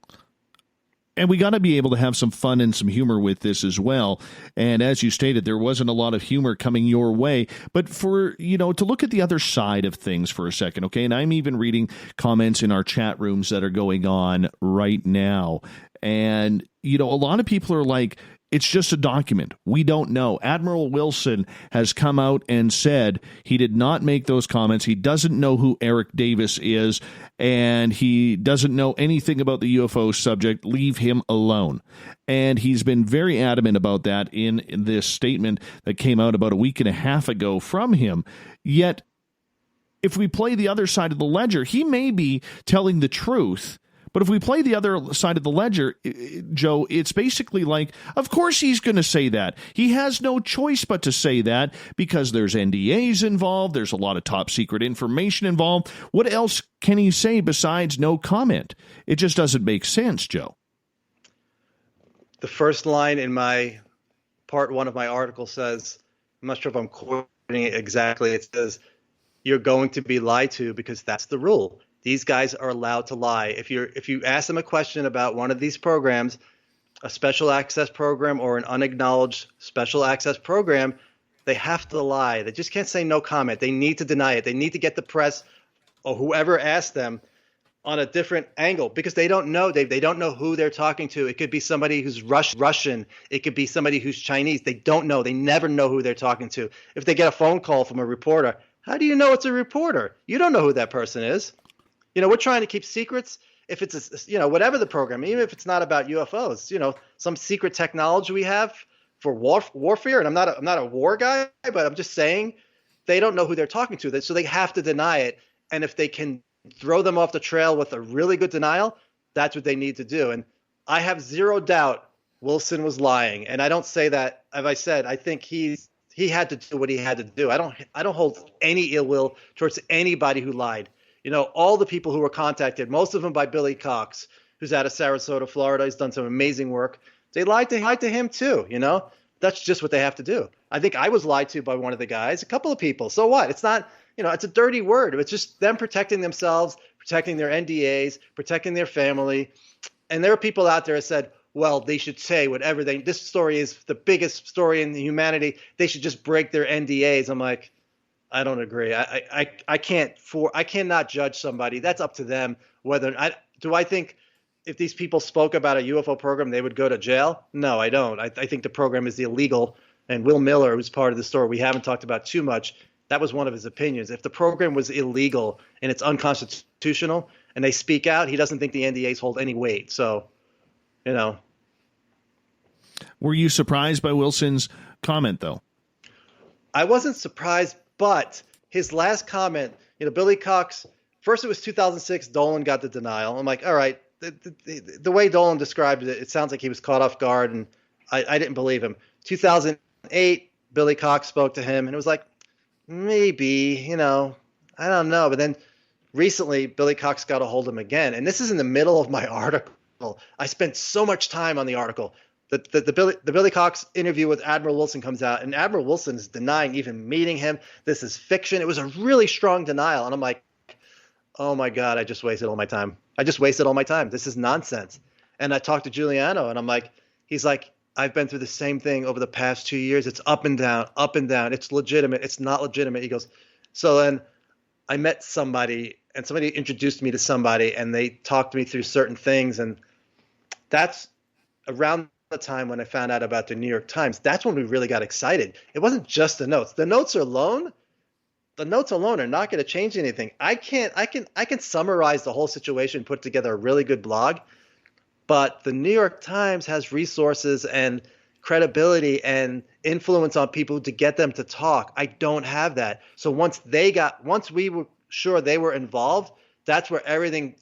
And we got to be able to have some fun and some humor with this as well. And as you stated, there wasn't a lot of humor coming your way. But to look at the other side of things for a second, okay? And I'm even reading comments in our chat rooms that are going on right now. And, a lot of people are like, it's just a document. We don't know. Admiral Wilson has come out and said he did not make those comments. He doesn't know who Eric Davis is, and he doesn't know anything about the UFO subject. Leave him alone. And he's been very adamant about that in this statement that came out about a week and a half ago from him. Yet, if we play the other side of the ledger, he may be telling the truth. But if we play the other side of the ledger, Joe, it's basically like, of course he's going to say that. He has no choice but to say that because there's NDAs involved. There's a lot of top secret information involved. What else can he say besides no comment? It just doesn't make sense, Joe. The first line in my part 1 of my article says, I'm not sure if I'm quoting it exactly. It says, you're going to be lied to because that's the rule. These guys are allowed to lie. If you ask them a question about one of these programs, a special access program or an unacknowledged special access program, they have to lie. They just can't say no comment. They need to deny it. They need to get the press or whoever asked them on a different angle because they don't know. They don't know who they're talking to. It could be somebody who's Russian. It could be somebody who's Chinese. They don't know. They never know who they're talking to. If they get a phone call from a reporter, how do you know it's a reporter? You don't know who that person is. We're trying to keep secrets. If it's whatever the program, even if it's not about UFOs, some secret technology we have for warfare. And I'm not a war guy, but I'm just saying they don't know who they're talking to, so they have to deny it. And if they can throw them off the trail with a really good denial, that's what they need to do. And I have zero doubt Wilson was lying. And I don't say that, as I said, I think he had to do what he had to do. I don't hold any ill will towards anybody who lied. All the people who were contacted, most of them by Billy Cox, who's out of Sarasota, Florida. He's done some amazing work. They lied to him too. That's just what they have to do. I think I was lied to by one of the guys, a couple of people. So what? It's not, it's a dirty word. It's just them protecting themselves, protecting their NDAs, protecting their family. And there are people out there that said, well, they should say whatever this story is the biggest story in humanity. They should just break their NDAs. I'm like, I don't agree. I cannot judge somebody. That's up to them. Do I think if these people spoke about a UFO program, they would go to jail? No, I don't. I think the program is illegal. And Will Miller, who's part of the story we haven't talked about too much, that was one of his opinions. If the program was illegal and it's unconstitutional and they speak out, he doesn't think the NDAs hold any weight. So, Were you surprised by Wilson's comment, though? I wasn't surprised. But his last comment, Billy Cox, first it was 2006, Dolan got the denial. I'm like, all right, the way Dolan described it, it sounds like he was caught off guard, and I didn't believe him. 2008, Billy Cox spoke to him, and it was like, maybe, I don't know. But then recently, Billy Cox got a hold of him again. And this is in the middle of my article. I spent so much time on the article. The Billy Cox interview with Admiral Wilson comes out, and Admiral Wilson is denying even meeting him. This is fiction. It was a really strong denial. And I'm like, oh, my God, I just wasted all my time. This is nonsense. And I talked to Giuliano, and I'm like, he's like, I've been through the same thing over the past 2 years. It's up and down, up and down. It's legitimate. It's not legitimate. He goes, so then I met somebody, and somebody introduced me to somebody, and they talked to me through certain things. And that's around the time when I found out about the New York Times. That's when we really got excited. It wasn't just the notes. The notes alone are not going to change anything. I can summarize the whole situation, put together a really good blog, but the New York Times has resources and credibility and influence on people to get them to talk. I don't have that. So once we were sure they were involved, that's where everything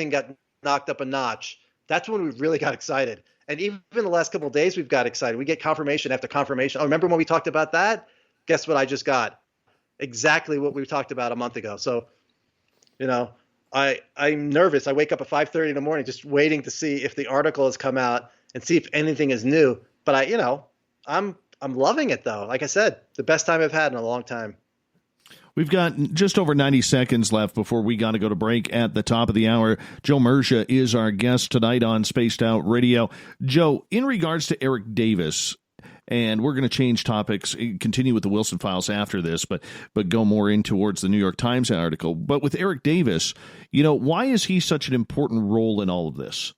got knocked up a notch. That's when we really got excited. And even in the last couple of days, we've got excited. We get confirmation after confirmation. Oh, remember when we talked about that? Guess what I just got? Exactly what we talked about a month ago. So, I'm nervous. I wake up at 5:30 in the morning just waiting to see if the article has come out and see if anything is new. But I'm loving it, though. Like I said, the best time I've had in a long time. We've got just over 90 seconds left before we got to go to break at the top of the hour. Joe Murgia is our guest tonight on Spaced Out Radio. Joe, in regards to Eric Davis, and we're going to change topics, continue with the Wilson files after this, but go more in towards the New York Times article. But with Eric Davis, why is he such an important role in all of this?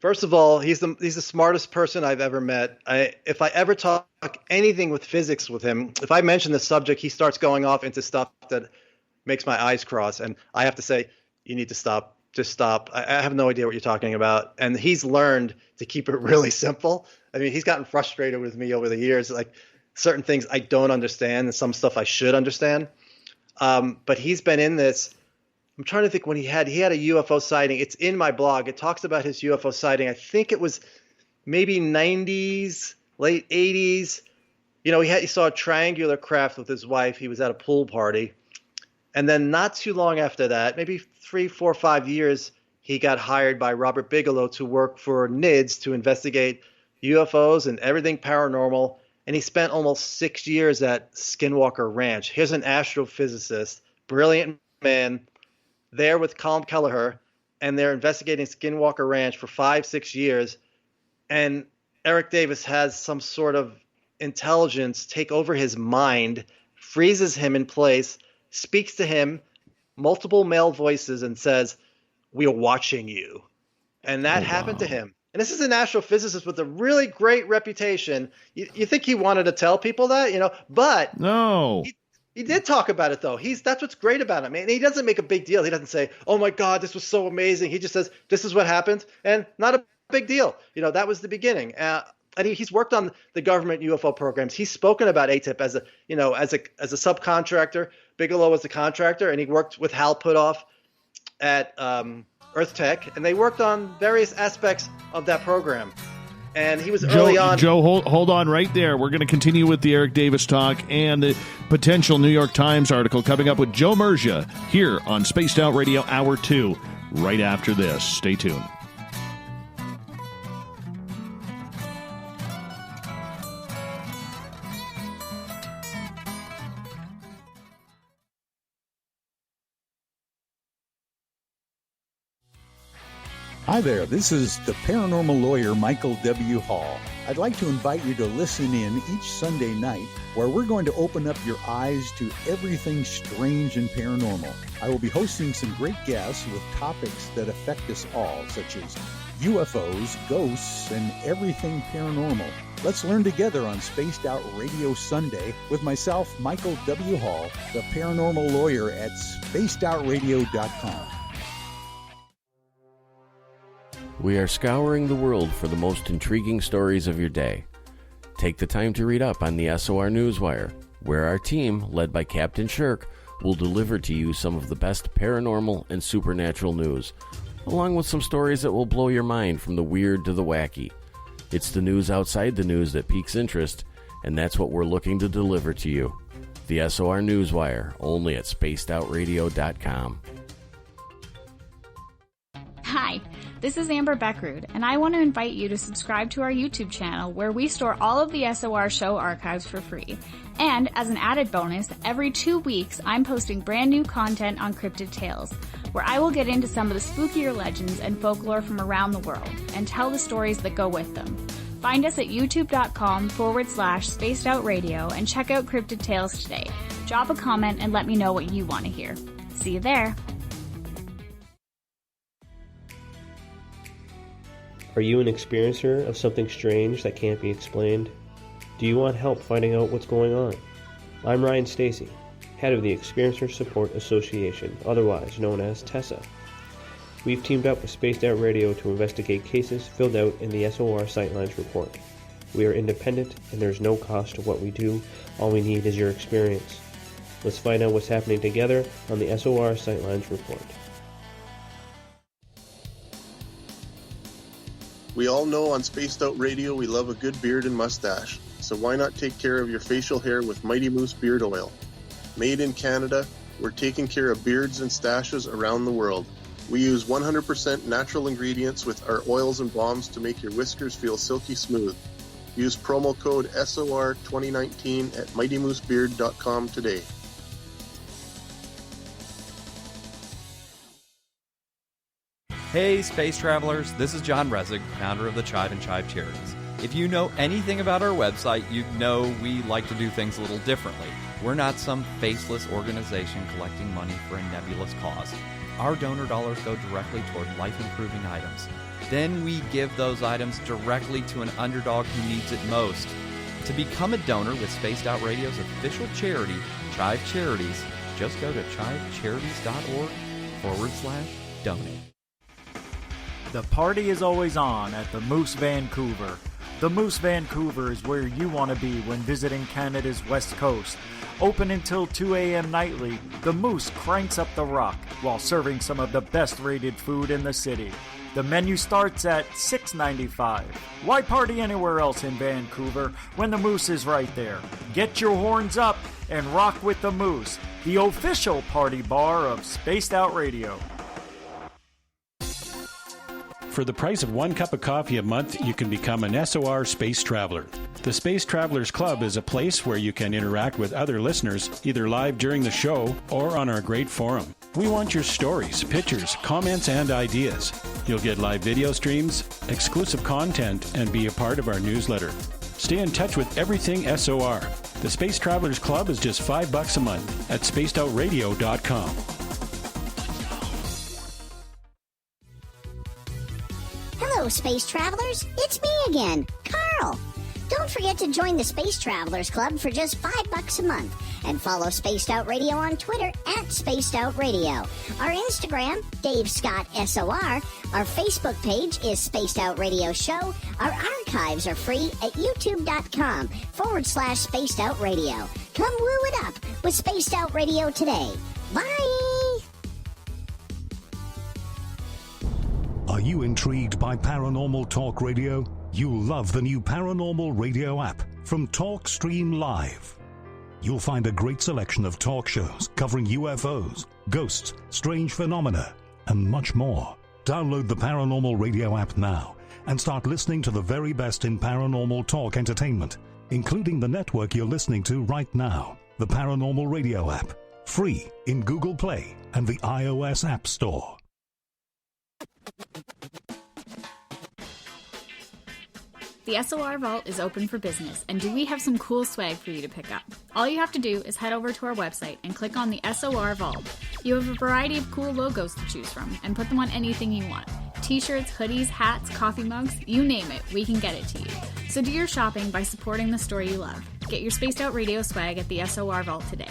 First of all, he's the smartest person I've ever met. If I ever talk anything with physics with him, if I mention the subject, he starts going off into stuff that makes my eyes cross. And I have to say, you need to stop. Just stop. I have no idea what you're talking about. And he's learned to keep it really simple. I mean, he's gotten frustrated with me over the years. Like certain things I don't understand and some stuff I should understand. But he's been in this. I'm trying to think when he had a UFO sighting. It's in my blog. It talks about his UFO sighting. I think it was maybe 90s, late 80s. He saw a triangular craft with his wife. He was at a pool party. And then not too long after that, maybe 3, 4, 5 years, he got hired by Robert Bigelow to work for NIDS to investigate UFOs and everything paranormal. And he spent almost 6 years at Skinwalker Ranch. Here's an astrophysicist, brilliant man, there with Colm Kelleher, and they're investigating Skinwalker Ranch for 5-6 years. And Eric Davis has some sort of intelligence take over his mind, freezes him in place, speaks to him, multiple male voices, and says, "We are watching you." And that happened to him. And this is an astrophysicist with a really great reputation. You think he wanted to tell people that, but no. He did talk about it, though. That's what's great about him. And he doesn't make a big deal. He doesn't say, "Oh, my God, this was so amazing." He just says, "This is what happened," and not a big deal. That was the beginning. And he's worked on the government UFO programs. He's spoken about ATIP as a subcontractor. Bigelow was the contractor, and he worked with Hal Puthoff at Earth Tech, and they worked on various aspects of that program. And he was early on. Joe, hold on right there. We're going to continue with the Eric Davis talk and the potential New York Times article coming up with Joe Murgia here on Spaced Out Radio Hour 2 right after this. Stay tuned. Hi there, this is the paranormal lawyer Michael W. Hall. I'd like to invite you to listen in each Sunday night where we're going to open up your eyes to everything strange and paranormal. I will be hosting some great guests with topics that affect us all, such as UFOs, ghosts, and everything paranormal. Let's learn together on Spaced Out Radio Sunday with myself, Michael W. Hall, the paranormal lawyer at spacedoutradio.com. We are scouring the world for the most intriguing stories of your day. Take the time to read up on the SOR Newswire, where our team, led by Captain Shirk, will deliver to you some of the best paranormal and supernatural news, along with some stories that will blow your mind from the weird to the wacky. It's the news outside the news that piques interest, and that's what we're looking to deliver to you. The SOR Newswire, only at spacedoutradio.com. Hi, this is Amber Beckrud, and I want to invite you to subscribe to our YouTube channel where we store all of the SOR show archives for free. And as an added bonus, every 2 weeks I'm posting brand new content on Cryptid Tales, where I will get into some of the spookier legends and folklore from around the world and tell the stories that go with them. Find us at youtube.com/spacedoutradio and check out Cryptid Tales today. Drop a comment and let me know what you want to hear. See you there. Are you an experiencer of something strange that can't be explained? Do you want help finding out what's going on? I'm Ryan Stacy, head of the Experiencer Support Association, otherwise known as TESSA. We've teamed up with Spaced Out Radio to investigate cases filled out in the SOR Sightlines report. We are independent and there's no cost to what we do. All we need is your experience. Let's find out what's happening together on the SOR Sightlines report. We all know on Spaced Out Radio we love a good beard and mustache, so why not take care of your facial hair with Mighty Moose Beard Oil? Made in Canada, we're taking care of beards and stashes around the world. We use 100% natural ingredients with our oils and balms to make your whiskers feel silky smooth. Use promo code SOR2019 at mightymoosebeard.com today. Hey, space travelers, this is John Resig, founder of the Chive and Chive Charities. If you know anything about our website, you know we like to do things a little differently. We're not some faceless organization collecting money for a nebulous cause. Our donor dollars go directly toward life-improving items. Then we give those items directly to an underdog who needs it most. To become a donor with Spaced Out Radio's official charity, Chive Charities, just go to chivecharities.org/donate. The party is always on at the Moose Vancouver. The Moose Vancouver is where you want to be when visiting Canada's West Coast. Open until 2 a.m. nightly, the Moose cranks up the rock while serving some of the best rated food in the city. The menu starts at $6.95. Why party anywhere else in Vancouver when the Moose is right there? Get your horns up and rock with the Moose, the official party bar of Spaced Out Radio. For the price of 1 cup of coffee a month, you can become an SOR Space Traveler. The Space Travelers Club is a place where you can interact with other listeners, either live during the show or on our great forum. We want your stories, pictures, comments, and ideas. You'll get live video streams, exclusive content, and be a part of our newsletter. Stay in touch with everything SOR. The Space Travelers Club is just $5 a month at spacedoutradio.com. Hello, Space Travelers. It's me again, Carl. Don't forget to join the Space Travelers Club for just $5 a month and follow Spaced Out Radio on Twitter at Spaced Out Radio. Our Instagram, Dave Scott SOR. Our Facebook page is Spaced Out Radio Show. Our archives are free at youtube.com/Spaced Out Radio. Come woo it up with Spaced Out Radio today. Bye! Are you intrigued by Paranormal Talk Radio? You'll love the new Paranormal Radio app from TalkStream Live. You'll find a great selection of talk shows covering UFOs, ghosts, strange phenomena, and much more. Download the Paranormal Radio app now and start listening to the very best in paranormal talk entertainment, including the network you're listening to right now, the Paranormal Radio app, free in Google Play and the iOS App Store. The SOR Vault is open for business, and do we have some cool swag for you to pick up? All you have to do is head over to our website and click on the SOR Vault. You have a variety of cool logos to choose from, and put them on anything you want. T-shirts, hoodies, hats, coffee mugs, you name it, we can get it to you. So do your shopping by supporting the store you love. Get your Spaced Out Radio swag at the SOR Vault today.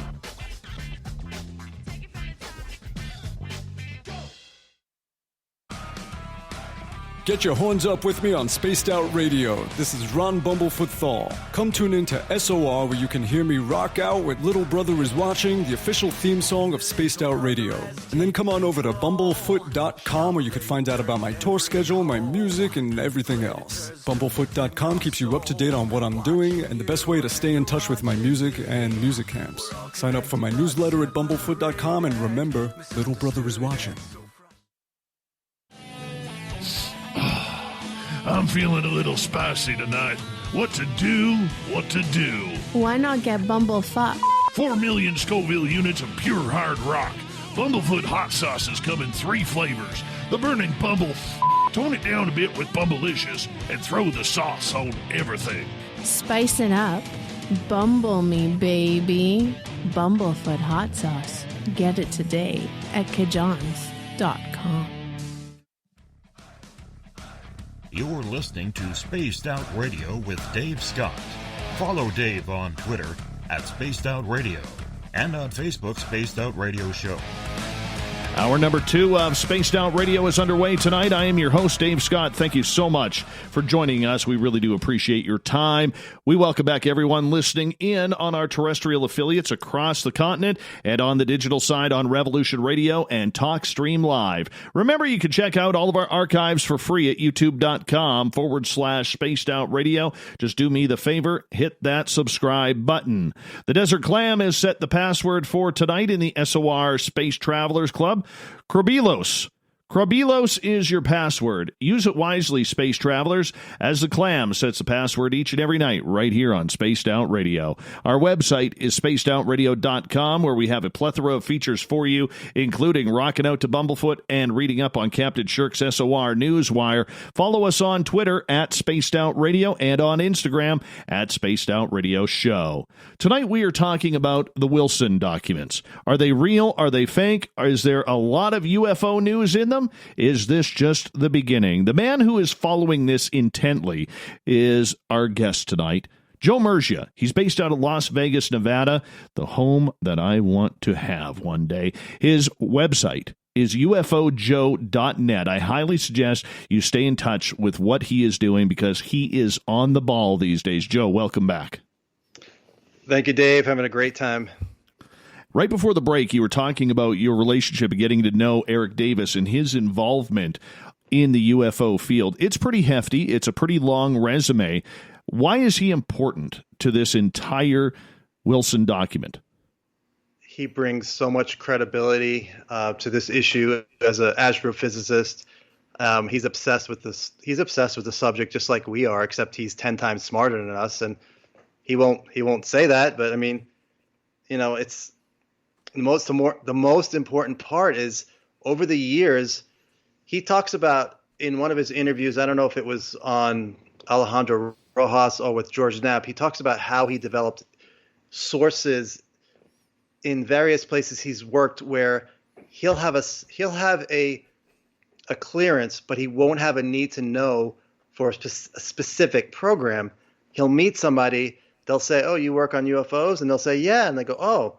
Get your horns up with me on Spaced Out Radio. This is Ron Bumblefoot Thal. Come tune in to SOR where you can hear me rock out with Little Brother Is Watching, the official theme song of Spaced Out Radio. And then come on over to bumblefoot.com where you can find out about my tour schedule, my music, and everything else. Bumblefoot.com keeps you up to date on what I'm doing and the best way to stay in touch with my music and music camps. Sign up for my newsletter at bumblefoot.com and remember, Little Brother Is Watching. I'm feeling a little spicy tonight. What to do? What to do? Why not get Bumblefuck? 4 million Scoville units of pure hard rock. Bumblefoot hot sauces come in 3 flavors. The burning Bumble. Tone it down a bit with Bumblicious and throw the sauce on everything. Spice it up. Bumble me, baby. Bumblefoot hot sauce. Get it today at kajans.com. You're listening to Spaced Out Radio with Dave Scott. Follow Dave on Twitter at Spaced Out Radio and on Facebook, Spaced Out Radio Show. Hour number 2 of Spaced Out Radio is underway tonight. I am your host, Dave Scott. Thank you so much for joining us. We really do appreciate your time. We welcome back everyone listening in on our terrestrial affiliates across the continent and on the digital side on Revolution Radio and TalkStream Live. Remember, you can check out all of our archives for free at youtube.com/Spaced Out Radio. Just do me the favor, hit that subscribe button. The Desert Clam has set the password for tonight in the SOR Space Travelers Club. Krabilos. Krabilos is your password. Use it wisely, space travelers, as the Clam sets the password each and every night right here on Spaced Out Radio. Our website is spacedoutradio.com, where we have a plethora of features for you, including rocking out to Bumblefoot and reading up on Captain Shirk's SOR Newswire. Follow us on Twitter at Spaced Out Radio and on Instagram at Spaced Out Radio Show. Tonight we are talking about the Wilson documents. Are they real? Are they fake? Is there a lot of UFO news in them? Is this just the beginning? The man who is following this intently is our guest tonight, Joe Murgia. He's based out of Las Vegas, Nevada, the home that I want to have one day. His website is ufojoe.net. I highly suggest you stay in touch with what he is doing because he is on the ball these days. Joe, welcome back. Thank you, Dave. Having a great time. Right before the break, you were talking about your relationship and getting to know Eric Davis and his involvement in the UFO field. It's pretty hefty. It's a pretty long resume. Why is he important to this entire Wilson document? He brings so much credibility to this issue as an astrophysicist. He's obsessed with this. He's obsessed with the subject just like we are, except he's 10 times smarter than us. And he won't say that. But I mean, you know, it's the most important part is over the years, he talks about in one of his interviews, I don't know if it was on Alejandro Rojas or with George Knapp, he talks about how he developed sources in various places he's worked where he'll have a clearance, but he won't have a need to know for a specific program. He'll meet somebody, they'll say, "Oh, you work on UFOs?" And they'll say, "Yeah." And they go, "Oh,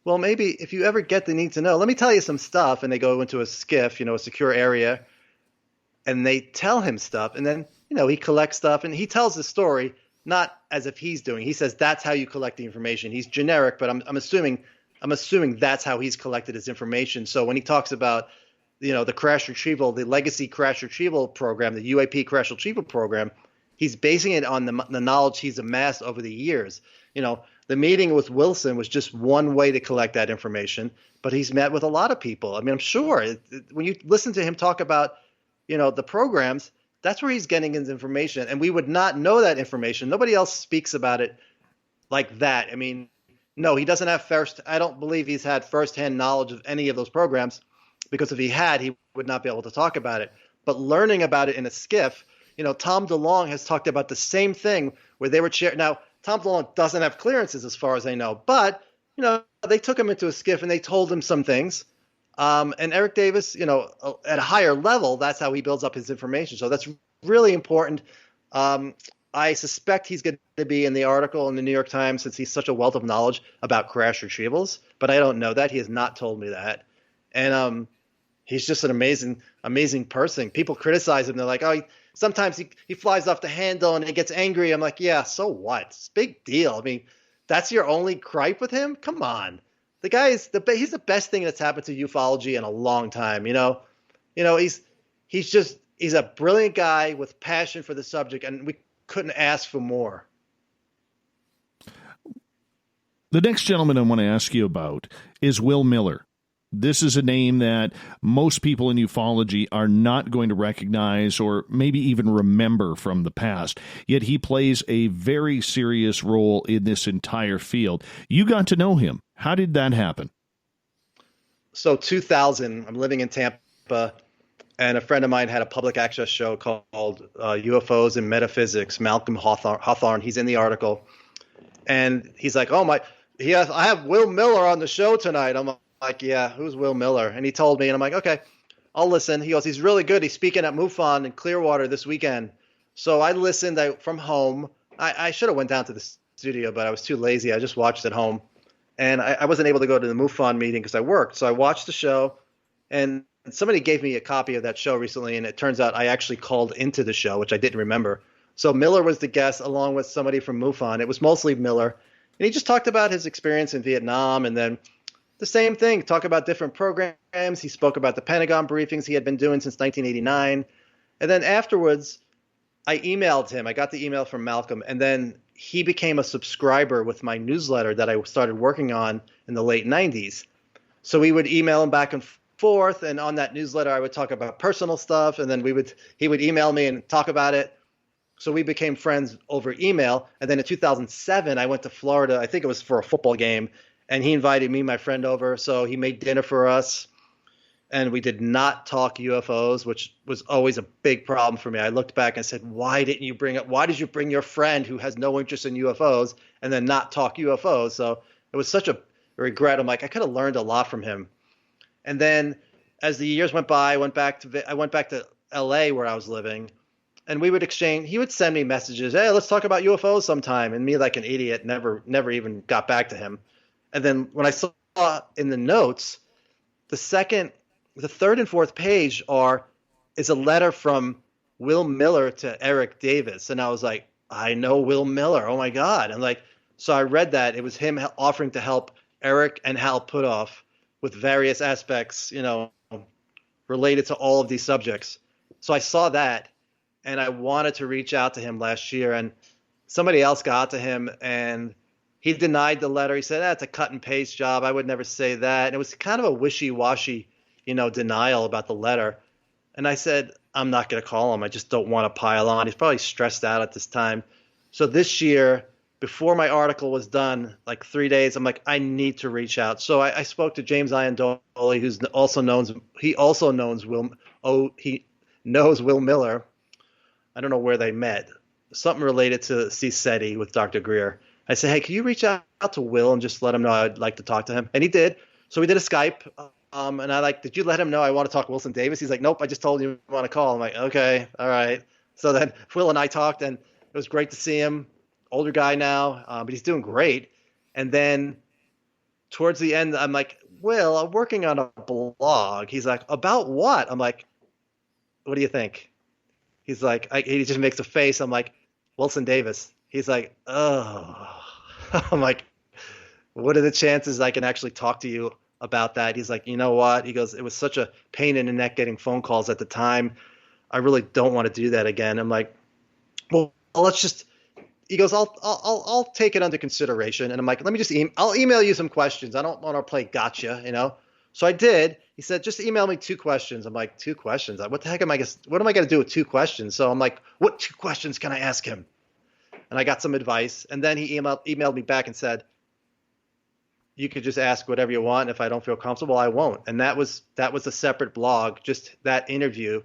well, maybe if you ever get the need to know, let me tell you some stuff." And they go into a skiff, a secure area, and they tell him stuff. And then, he collects stuff and he tells the story, not as if he's doing. He says that's how you collect the information. He's generic, but I'm assuming that's how he's collected his information. So when he talks about, the crash retrieval, the legacy crash retrieval program, the UAP crash retrieval program, he's basing it on the knowledge he's amassed over the years. The meeting with Wilson was just one way to collect that information, but he's met with a lot of people. I mean, I'm sure when you listen to him talk about, the programs, that's where he's getting his information. And we would not know that information. Nobody else speaks about it like that. I mean, no, he doesn't have I don't believe he's had firsthand knowledge of any of those programs, because if he had, he would not be able to talk about it. But learning about it in a skiff, Tom DeLonge has talked about the same thing where they were Now, Tom DeLonge doesn't have clearances as far as I know, but, they took him into a skiff and they told him some things. And Eric Davis, at a higher level, that's how he builds up his information. So that's really important. I suspect he's going to be in the article in the New York Times since he's such a wealth of knowledge about crash retrievals, but I don't know that. He has not told me that. And he's just an amazing person. People criticize him. They're like, oh, sometimes he flies off the handle and he gets angry. I'm like, yeah, so what? It's a big deal. I mean, that's your only gripe with him? Come on. The guy is he's the best thing that's happened to ufology in a long time. He's a brilliant guy with passion for the subject, and we couldn't ask for more. The next gentleman I want to ask you about is Will Miller. This is a name that most people in ufology are not going to recognize or maybe even remember from the past, yet he plays a very serious role in this entire field. You got to know him. How did that happen? So 2000, I'm living in Tampa, and a friend of mine had a public access show called UFOs and Metaphysics. Malcolm Hawthorne, he's in the article. And he's like, I have Will Miller on the show tonight. I'm like, yeah, who's Will Miller? And he told me, and I'm like, okay, I'll listen. He goes, he's really good. He's speaking at MUFON in Clearwater this weekend. So I listened from home. I should have went down to the studio, but I was too lazy. I just watched at home. And I wasn't able to go to the MUFON meeting because I worked. So I watched the show, and somebody gave me a copy of that show recently, and it turns out I actually called into the show, which I didn't remember. So Miller was the guest along with somebody from MUFON. It was mostly Miller. And he just talked about his experience in Vietnam, and then the same thing, talk about different programs. He spoke about the Pentagon briefings he had been doing since 1989. And then afterwards, I emailed him. I got the email from Malcolm, and then he became a subscriber with my newsletter that I started working on in the late 90s. So we would email him back and forth, and on that newsletter, I would talk about personal stuff, and then he would email me and talk about it. So we became friends over email. And then in 2007, I went to Florida. I think it was for a football game. And he invited me and my friend over. So he made dinner for us. And we did not talk UFOs, which was always a big problem for me. I looked back and said, why did you bring your friend who has no interest in UFOs and then not talk UFOs? So it was such a regret. I'm like, I could have learned a lot from him. And then as the years went by, I went back to LA where I was living. And we would exchange. He would send me messages. Hey, let's talk about UFOs sometime. And me, like an idiot, never even got back to him. And then when I saw in the notes, the third and fourth page is a letter from Will Miller to Eric Davis. And I was like, I know Will Miller. Oh my God! And so I read that it was him offering to help Eric and Hal Puthoff with various aspects, related to all of these subjects. So I saw that. And I wanted to reach out to him last year, and somebody else got to him, and he denied the letter. He said, that's a cut and paste job. I would never say that. And it was kind of a wishy-washy, denial about the letter. And I said, I'm not going to call him. I just don't want to pile on. He's probably stressed out at this time. So this year, before my article was done, like 3 days, I'm like, I need to reach out. So I spoke to James Iandoli, who's also knows Will Miller. I don't know where they met, something related to CSETI with Dr. Greer. I said, hey, can you reach out to Will and just let him know I'd like to talk to him? And he did. So we did a Skype. And did you let him know I want to talk to Wilson Davis? He's like, nope, I just told you I want to call. I'm like, okay, all right. So then Will and I talked, and it was great to see him. Older guy now, but he's doing great. And then towards the end, I'm like, Will, I'm working on a blog. He's like, about what? I'm like, what do you think? He's like, he just makes a face. I'm like, Wilson Davis. He's like, oh. I'm like, what are the chances I can actually talk to you about that? He's like, you know what? He goes, it was such a pain in the neck getting phone calls at the time. I really don't want to do that again. I'm like, well, let's just. He goes, I'll take it under consideration. And I'm like, let me just I'll email you some questions. I don't want to play gotcha, So I did. He said, just email me 2 questions. I'm like, 2 questions? What the heck what am I going to do with 2 questions? So I'm like, what 2 questions can I ask him? And I got some advice. And then he emailed me back and said, you could just ask whatever you want. If I don't feel comfortable, I won't. And that was a separate blog, just that interview.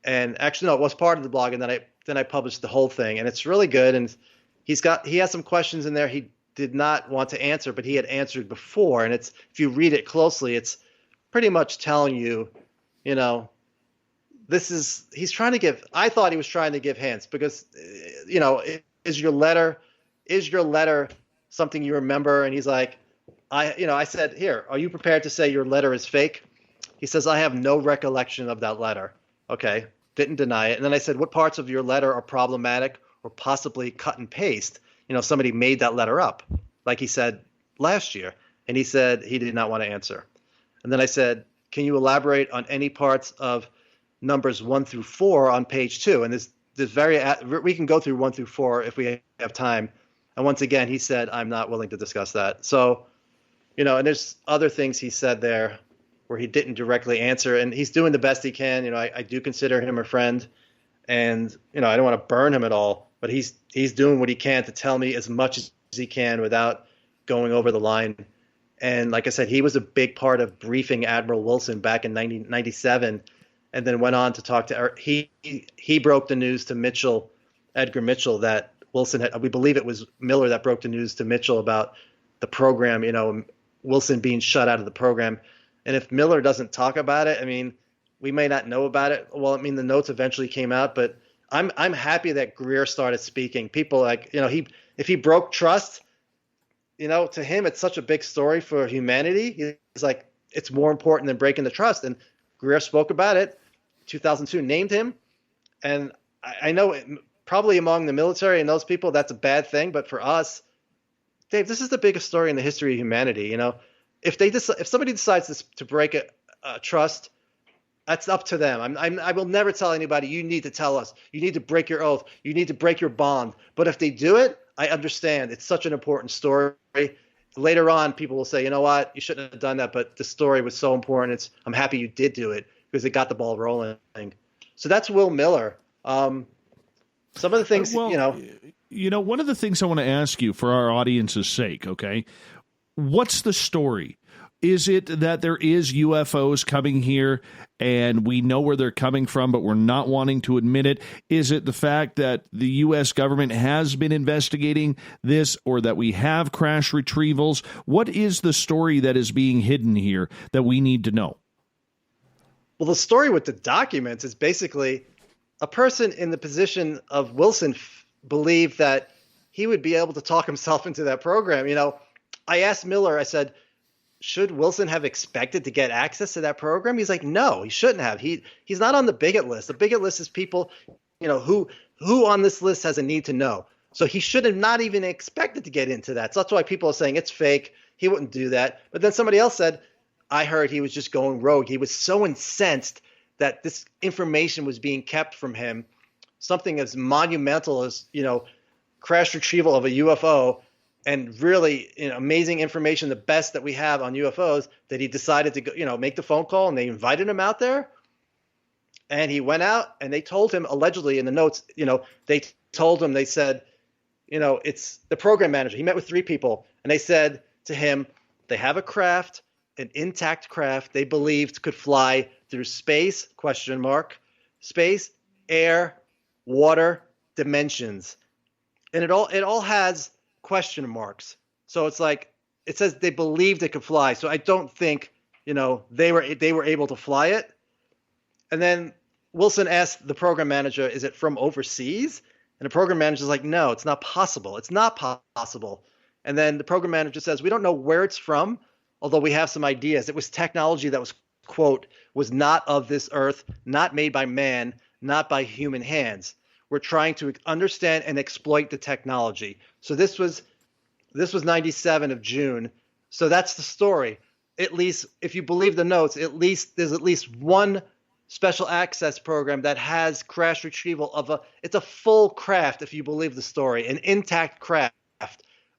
And actually, no, it was part of the blog. And then I published the whole thing. And it's really good. And he has some questions in there he did not want to answer, but he had answered before. And if you read it closely, it's pretty much telling you, he's trying to give, I thought he was trying to give hints because, is your letter something you remember? And he's like, I said, here, are you prepared to say your letter is fake? He says, I have no recollection of that letter. Okay, didn't deny it. And then I said, what parts of your letter are problematic or possibly cut and paste? Somebody made that letter up, like he said last year. And he said he did not want to answer. And then I said, can you elaborate on any parts of numbers 1 through 4 on page 2? And we can go through 1 through 4 if we have time. And once again, he said, I'm not willing to discuss that. So, and there's other things he said there where he didn't directly answer, and he's doing the best he can. I do consider him a friend, and, I don't want to burn him at all, but he's doing what he can to tell me as much as he can without going over the line. And like I said, he was a big part of briefing Admiral Wilson back in 1997, and then went on to talk to he broke the news to Edgar Mitchell, that Wilson had. We believe it was Miller that broke the news to Mitchell about the program, Wilson being shut out of the program. And if Miller doesn't talk about it, we may not know about it. Well, the notes eventually came out, but I'm happy that Greer started speaking. People if he broke trust, to him, it's such a big story for humanity. He's like, it's more important than breaking the trust. And Greer spoke about it. 2002 named him. And I know probably among the military and those people, that's a bad thing. But for us, Dave, this is the biggest story in the history of humanity. If somebody decides to break a trust, that's up to them. I will never tell anybody, you need to tell us. You need to break your oath. You need to break your bond. But if they do it, I understand. It's such an important story. Later on, people will say, you know what, you shouldn't have done that, but the story was so important. I'm happy you did do it because it got the ball rolling. So that's Will Miller. Some of the things, one of the things I want to ask you for our audience's sake, okay, what's the story? Is it that there is UFOs coming here and we know where they're coming from, but we're not wanting to admit it? Is it the fact that the U.S. government has been investigating this, or that we have crash retrievals? What is the story that is being hidden here that we need to know? Well, the story with the documents is basically a person in the position of Wilson believed that he would be able to talk himself into that program. I asked Miller, I said, should Wilson have expected to get access to that program? He's like, no, he shouldn't have. He's not on the bigot list. The bigot list is people, who on this list has a need to know. So he should have not even expected to get into that. So that's why people are saying it's fake. He wouldn't do that. But then somebody else said, I heard he was just going rogue. He was so incensed that this information was being kept from him. Something as monumental as, crash retrieval of a UFO, and really amazing information, the best that we have on UFOs, that he decided to go, make the phone call, and they invited him out there. And he went out, and they told him, allegedly in the notes, they told him, they said, it's the program manager. He met with 3 people, and they said to him, they have a craft, an intact craft they believed could fly through space, space, air, water, dimensions. And it all has question marks. So it's like, it says they believed it could fly. So I don't think, they were able to fly it. And then Wilson asked the program manager, is it from overseas? And the program manager is like, no, it's not possible. It's not possible. And then the program manager says, we don't know where it's from, although we have some ideas. It was technology that was, quote, was not of this earth, not made by man, not by human hands. We're trying to understand and exploit the technology. So this was 97 of June. So that's the story. At least, if you believe the notes, there's at least one special access program that has crash retrieval it's a full craft, if you believe the story, an intact craft,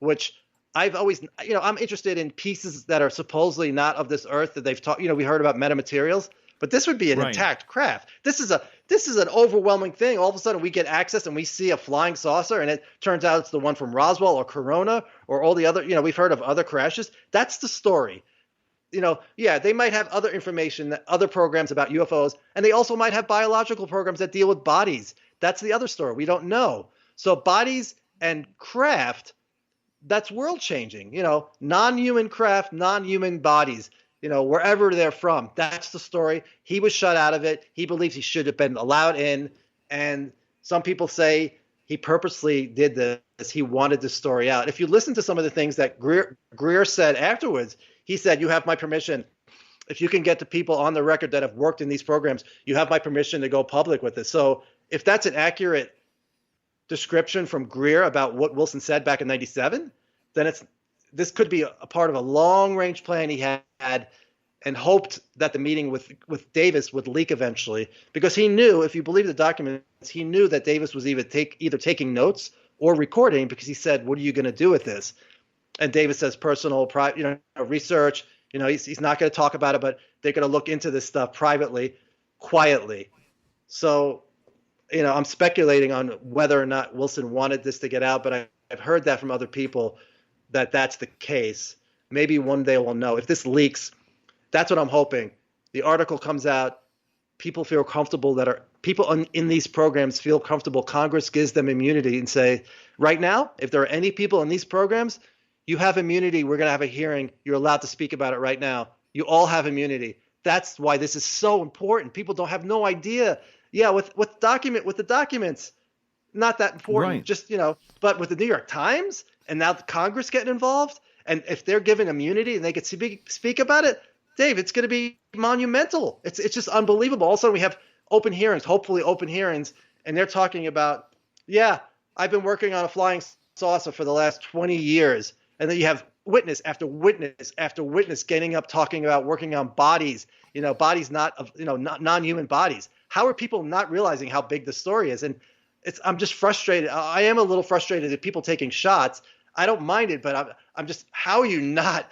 which I've always, I'm interested in pieces that are supposedly not of this earth that they've taught, we heard about metamaterials, but this would be an intact craft. This is an overwhelming thing. All of a sudden we get access and we see a flying saucer, and it turns out it's the one from Roswell or Corona or all the other, we've heard of other crashes. That's the story. They might have other information, other programs about UFOs, and they also might have biological programs that deal with bodies. That's the other story. We don't know. So bodies and craft, that's world changing, non-human craft, non-human bodies, wherever they're from. That's the story. He was shut out of it. He believes he should have been allowed in. And some people say he purposely did this. He wanted this story out. If you listen to some of the things that Greer said afterwards, he said, you have my permission. if you can get the people on the record that have worked in these programs, you have my permission to go public with this. So if that's an accurate description from Greer about what Wilson said back in 97, then this could be a part of a long-range plan he had and hoped that the meeting with Davis would leak eventually, because he knew, if you believe the documents, he knew that Davis was either taking notes or recording, because he said, what are you going to do with this? And Davis says personal, research, he's not going to talk about it, but they're going to look into this stuff privately, quietly. So, I'm speculating on whether or not Wilson wanted this to get out, but I've heard that from other people that that's the case. Maybe one day we'll know. If this leaks, that's what I'm hoping. The article comes out, people feel comfortable, people in these programs feel comfortable. Congress gives them immunity and say, right now, if there are any people in these programs, you have immunity. We're going to have a hearing. You're allowed to speak about it right now. You all have immunity. That's why this is so important. People don't have no idea. Yeah, with the documents, not that important. Right. Just, but with the New York Times and now the Congress getting involved, and if they're given immunity and they could speak about it, Dave, it's going to be monumental. It's just unbelievable. All of a sudden we have open hearings, hopefully open hearings, and they're talking about, I've been working on a flying saucer for the last 20 years. And then you have witness after witness after witness getting up, talking about working on bodies, bodies not non-human bodies. How are people not realizing how big the story is? And I'm just frustrated. I am a little frustrated at people taking shots. I don't mind it, but I'm just, how are you not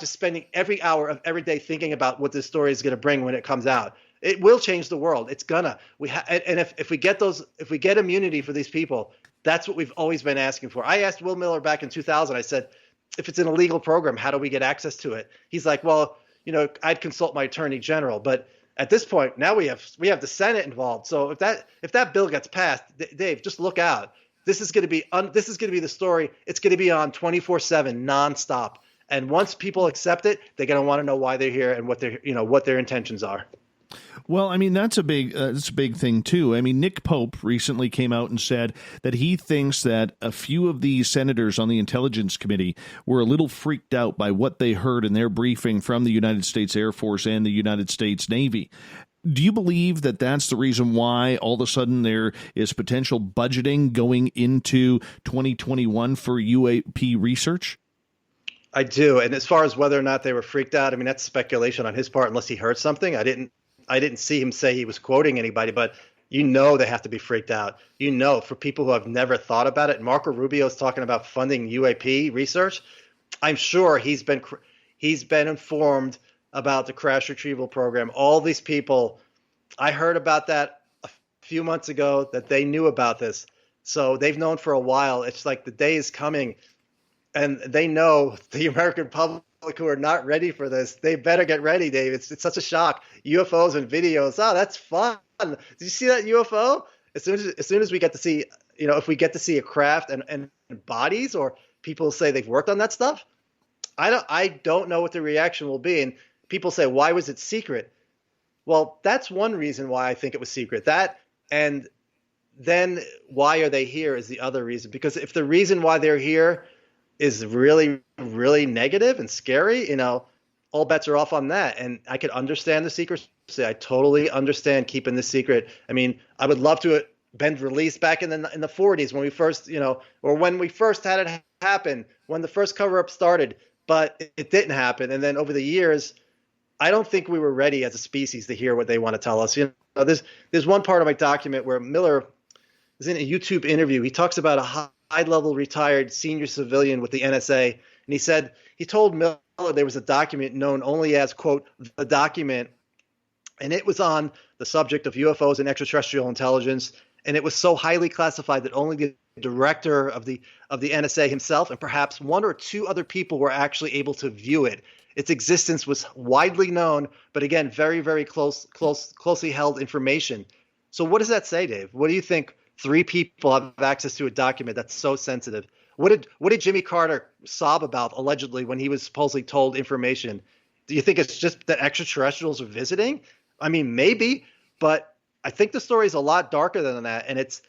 just spending every hour of every day thinking about what this story is going to bring when it comes out? It will change the world. It's gonna. And if we get immunity for these people, that's what we've always been asking for. I asked Will Miller back in 2000. I said, if it's an illegal program, how do we get access to it? He's like, well, I'd consult my attorney general. But at this point, now we have the Senate involved. So if that bill gets passed, Dave, just look out. This is going to be the story. It's going to be on 24/7, nonstop. And once people accept it, they're going to want to know why they're here and what their intentions are. Well, I mean, that's a big thing, too. I mean, Nick Pope recently came out and said that he thinks that a few of these senators on the Intelligence Committee were a little freaked out by what they heard in their briefing from the United States Air Force and the United States Navy. Do you believe that that's the reason why all of a sudden there is potential budgeting going into 2021 for UAP research? I do. And as far as whether or not they were freaked out, I mean, that's speculation on his part unless he heard something. I didn't see him say he was quoting anybody, but they have to be freaked out. For people who have never thought about it, Marco Rubio is talking about funding UAP research. I'm sure he's been informed about the crash retrieval program. All these people, I heard about that a few months ago, that they knew about this. So they've known for a while. It's like the day is coming, and they know the American public who are not ready for this. They better get ready, Dave. It's such a shock. UFOs and videos. Oh, that's fun. Did you see that UFO? As soon as we get to see, if we get to see a craft and bodies, or people say they've worked on that stuff, I don't know what the reaction will be. And people say, why was it secret? Well, that's one reason why I think it was secret. That, and then why are they here is the other reason. Because if the reason why they're here is really, really negative and scary, all bets are off on that. And I could understand the secrecy. I totally understand keeping the secret. I mean, I would love to have been released back in the 40s when we first, or when we first had it happen, when the first cover-up started, but it didn't happen. And then over the years, I don't think we were ready as a species to hear what they want to tell us. There's one part of my document where Miller is in a YouTube interview. He talks about a high-level retired senior civilian with the NSA, and he told Miller there was a document known only as, quote, the document, and it was on the subject of UFOs and extraterrestrial intelligence, and it was so highly classified that only the director of the NSA himself and perhaps one or two other people were actually able to view it. Its existence was widely known, but again, very, very closely held information. So what does that say, Dave? What do you think 3 people have access to a document that's so sensitive? What did Jimmy Carter sob about allegedly when he was supposedly told information? Do you think it's just that extraterrestrials are visiting? I mean, maybe, but I think the story is a lot darker than that, and it's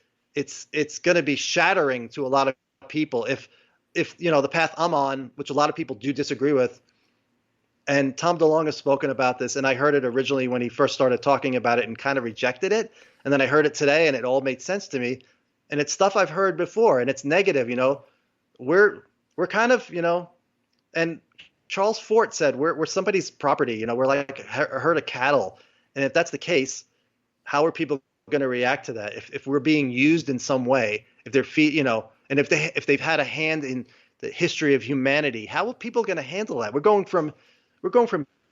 going to be shattering to a lot of people if the path I'm on, which a lot of people do disagree with, And Tom DeLonge has spoken about this, and I heard it originally when he first started talking about it and kind of rejected it. And then I heard it today, and it all made sense to me. And it's stuff I've heard before, and it's negative, We're kind of, and Charles Fort said we're somebody's property, we're like a herd of cattle. And if that's the case, how are people going to react to that? If we're being used in some way, if their feet, and if they've had a hand in the history of humanity, how are people going to handle that? We're going from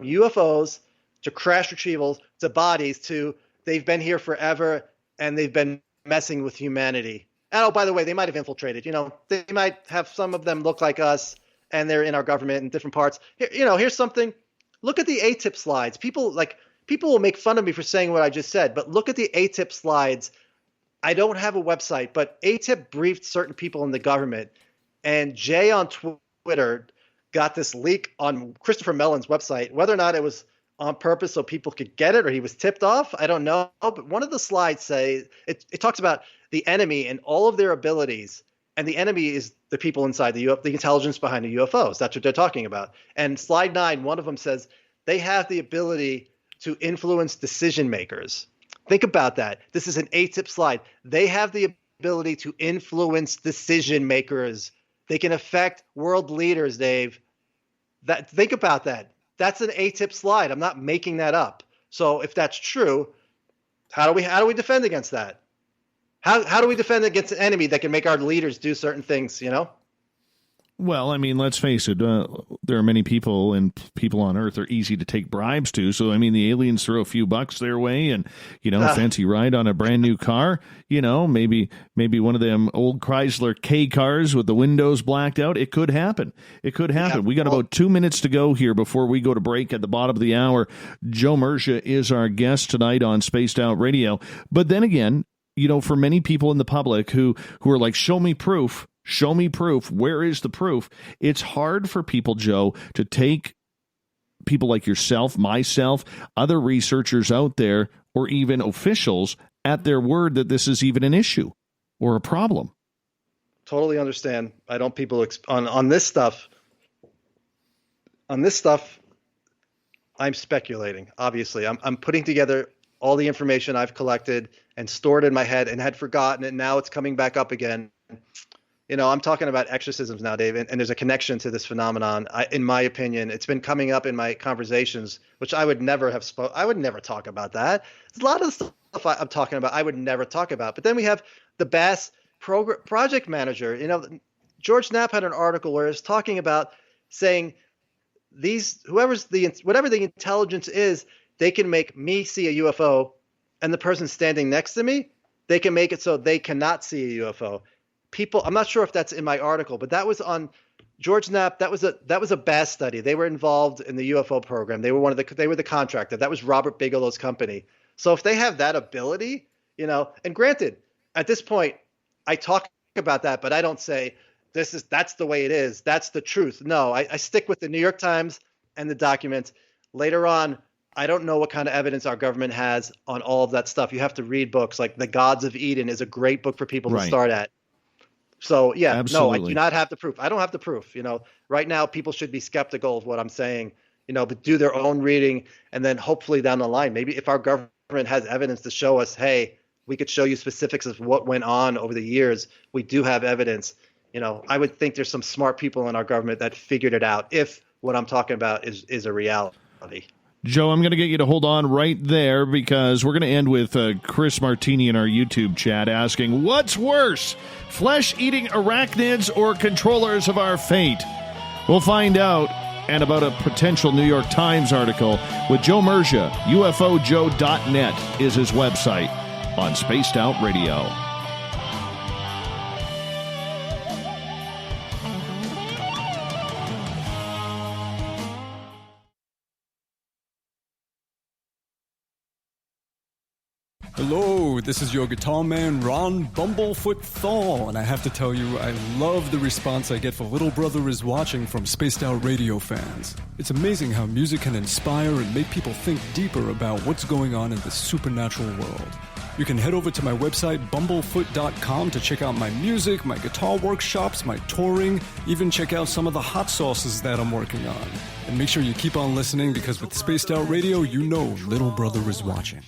UFOs to crash retrievals to bodies to they've been here forever and they've been messing with humanity. And oh, by the way, they might have infiltrated. They might have some of them look like us, and they're in our government in different parts. Here's something. Look at the ATIP slides. People will make fun of me for saying what I just said, but look at the ATIP slides. I don't have a website, but ATIP briefed certain people in the government, and Jay on Twitter got this leak on Christopher Mellon's website. Whether or not it was on purpose so people could get it or he was tipped off, I don't know. But one of the slides it talks about the enemy and all of their abilities. And the enemy is the people inside the intelligence behind the UFOs. That's what they're talking about. And slide 9, one of them says they have the ability to influence decision makers. Think about that. This is an ATIP slide. They have the ability to influence decision makers. They can affect world leaders, Dave. Think about that. That's an ATIP slide. I'm not making that up. So if that's true, how do we defend against that? How do we defend against an enemy that can make our leaders do certain things, Well, I mean, let's face it. There are many people, and people on Earth are easy to take bribes to. So, I mean, the aliens throw a few bucks their way, and fancy ride on a brand new car. Maybe one of them old Chrysler K cars with the windows blacked out. It could happen. Yeah, we got about 2 minutes to go here before we go to break at the bottom of the hour. Joe Murgia is our guest tonight on Spaced Out Radio. But then again, for many people in the public who are like, show me proof. Show me proof. Where is the proof? It's hard for people, Joe, to take people like yourself, myself, other researchers out there, or even officials at their word that this is even an issue or a problem. Totally understand. I don't people on this stuff. On this stuff, I'm speculating. Obviously, I'm putting together all the information I've collected and stored in my head and had forgotten it. Now it's coming back up again. I'm talking about exorcisms now, Dave, and there's a connection to this phenomenon. In my opinion, it's been coming up in my conversations, which I would never have I would never talk about that. There's a lot of stuff I'm talking about I would never talk about. But then we have the Bass project manager. George Knapp had an article where it's talking about saying whatever the intelligence is, they can make me see a UFO, and the person standing next to me, they can make it so they cannot see a UFO. People, I'm not sure if that's in my article, but that was on George Knapp. That was a Bass study. They were involved in the UFO program. They were the contractor. That was Robert Bigelow's company. So if they have that ability, and granted, at this point, I talk about that, but I don't say that's the way it is. That's the truth. No, I stick with the New York Times and the documents. Later on, I don't know what kind of evidence our government has on all of that stuff. You have to read books like The Gods of Eden is a great book for people to start at. So, yeah, absolutely. No, I do not have the proof. I don't have the proof. Right now, people should be skeptical of what I'm saying, but do their own reading. And then hopefully down the line, maybe if our government has evidence to show us, hey, we could show you specifics of what went on over the years. We do have evidence. I would think there's some smart people in our government that figured it out if what I'm talking about is a reality. Joe, I'm going to get you to hold on right there because we're going to end with Chris Martini in our YouTube chat asking, what's worse, flesh-eating arachnids or controllers of our fate? We'll find out, and about a potential New York Times article with Joe Murgia. UFOjoe.net is his website on Spaced Out Radio. Hello, this is your guitar man, Ron Bumblefoot Thal, and I have to tell you, I love the response I get for Little Brother is Watching from Spaced Out Radio fans. It's amazing how music can inspire and make people think deeper about what's going on in the supernatural world. You can head over to my website, bumblefoot.com, to check out my music, my guitar workshops, my touring, even check out some of the hot sauces that I'm working on. And make sure you keep on listening, because with Spaced Out Radio, you know little brother is watching.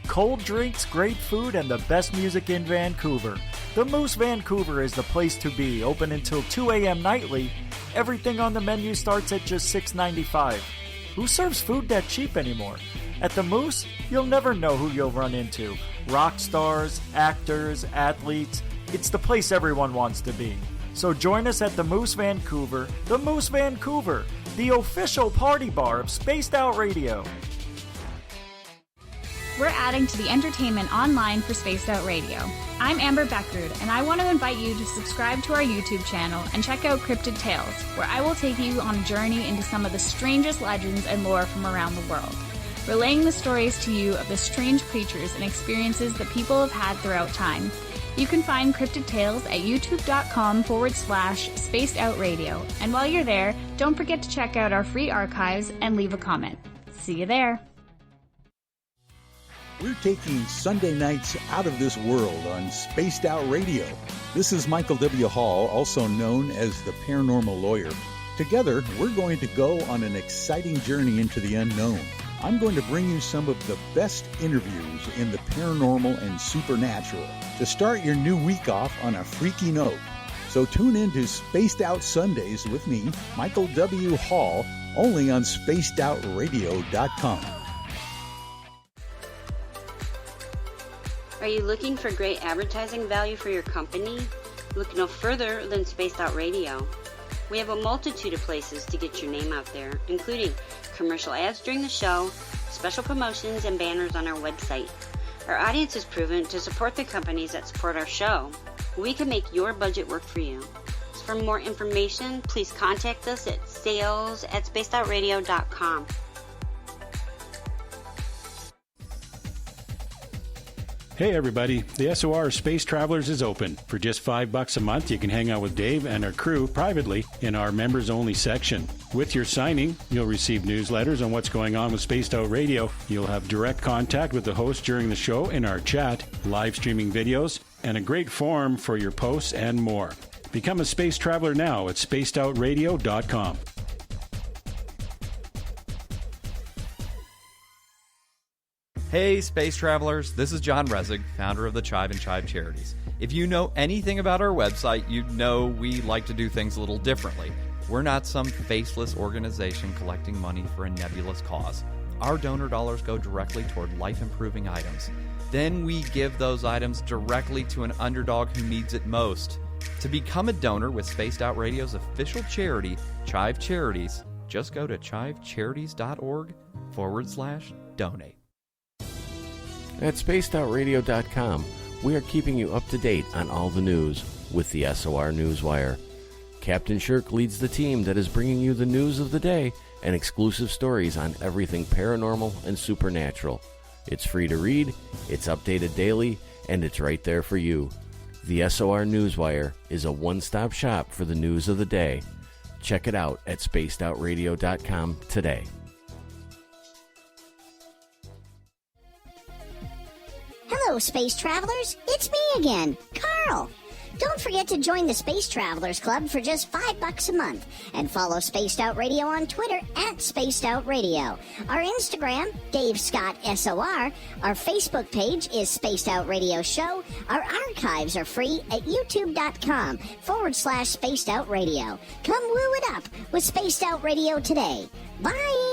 Cold drinks, great food, and the best music in Vancouver. The Moose Vancouver is the place to be, open until 2 a.m. nightly. Everything on the menu starts at just $6.95. Who serves food that cheap anymore? At the Moose, you'll never know who you'll run into. Rock stars, actors, athletes. It's the place everyone wants to be. So join us at the Moose Vancouver, the official party bar of Spaced Out Radio. We're adding to the entertainment online for Spaced Out Radio. I'm Amber Beckrud, and I want to invite you to subscribe to our YouTube channel and check out Cryptid Tales, where I will take you on a journey into some of the strangest legends and lore from around the world, relaying the stories to you of the strange creatures and experiences that people have had throughout time. You can find Cryptid Tales at youtube.com/Spaced Out Radio. And while you're there, don't forget to check out our free archives and leave a comment. See you there. We're taking Sunday nights out of this world on Spaced Out Radio. This is Michael W. Hall, also known as the Paranormal Lawyer. Together, we're going to go on an exciting journey into the unknown. I'm going to bring you some of the best interviews in the paranormal and supernatural to start your new week off on a freaky note. So tune in to Spaced Out Sundays with me, Michael W. Hall, only on spacedoutradio.com. Are you looking for great advertising value for your company? Look no further than Spaced Out Radio. We have a multitude of places to get your name out there, including commercial ads during the show, special promotions, and banners on our website. Our audience is proven to support the companies that support our show. We can make your budget work for you. So for more information, please contact us at sales@spacedoutradio.com. Hey everybody, the SOR Space Travelers is open. For just $5 a month, you can hang out with Dave and our crew privately in our members-only section. With your signing, you'll receive newsletters on what's going on with Spaced Out Radio. You'll have direct contact with the host during the show in our chat, live streaming videos, and a great forum for your posts and more. Become a space traveler now at spacedoutradio.com. Hey, space travelers, this is John Resig, founder of the Chive and Chive Charities. If you know anything about our website, you know we like to do things a little differently. We're not some faceless organization collecting money for a nebulous cause. Our donor dollars go directly toward life-improving items. Then we give those items directly to an underdog who needs it most. To become a donor with Spaced Out Radio's official charity, Chive Charities, just go to chivecharities.org/donate. At spacedoutradio.com, we are keeping you up to date on all the news with the SOR Newswire. Captain Shirk leads the team that is bringing you the news of the day and exclusive stories on everything paranormal and supernatural. It's free to read, it's updated daily, and it's right there for you. The SOR Newswire is a one-stop shop for the news of the day. Check it out at spacedoutradio.com today. Hello, space travelers. It's me again, Carl. Don't forget to join the Space Travelers Club for just $5 a month and follow Spaced Out Radio on Twitter at Spaced Out Radio. Our Instagram, Dave Scott SOR. Our Facebook page is Spaced Out Radio Show. Our archives are free at youtube.com/Spaced Out Radio. Come woo it up with Spaced Out Radio today. Bye!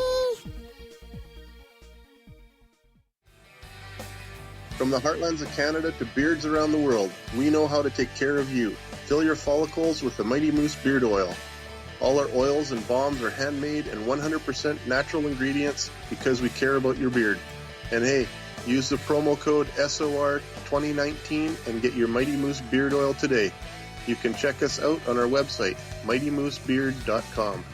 From the heartlands of Canada to beards around the world, we know how to take care of you. Fill your follicles with the Mighty Moose Beard Oil. All our oils and balms are handmade and 100% natural ingredients because we care about your beard. And hey, use the promo code SOR2019 and get your Mighty Moose Beard Oil today. You can check us out on our website, mightymoosebeard.com.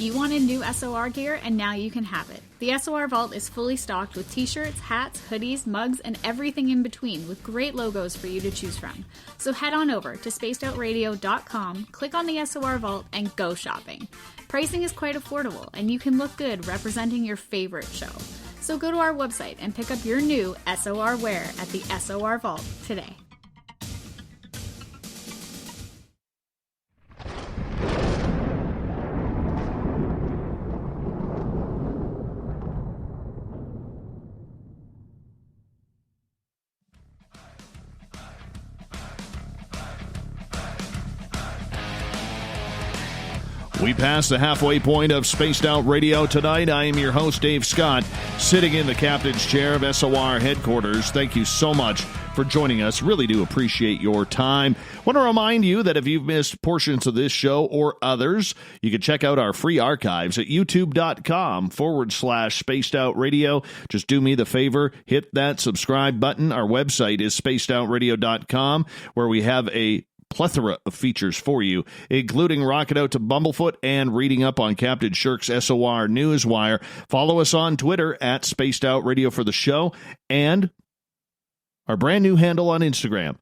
You wanted new SOR gear, and now you can have it. The SOR Vault is fully stocked with t-shirts, hats, hoodies, mugs, and everything in between with great logos for you to choose from. So head on over to spacedoutradio.com, click on the SOR Vault, and go shopping. Pricing is quite affordable, and you can look good representing your favorite show. So go to our website and pick up your new SOR wear at the SOR Vault today. We passed the halfway point of Spaced Out Radio tonight. I am your host, Dave Scott, sitting in the captain's chair of SOR headquarters. Thank you so much for joining us. Really do appreciate your time. Want to remind you that if you've missed portions of this show or others, you can check out our free archives at youtube.com/Spaced Out Radio. Just do me the favor, hit that subscribe button. Our website is spacedoutradio.com, where we have a plethora of features for you, including rocking out to Bumblefoot and reading up on Captain Shirk's SOR Newswire. Follow us on Twitter at Spaced Out Radio for the show, and our brand new handle on Instagram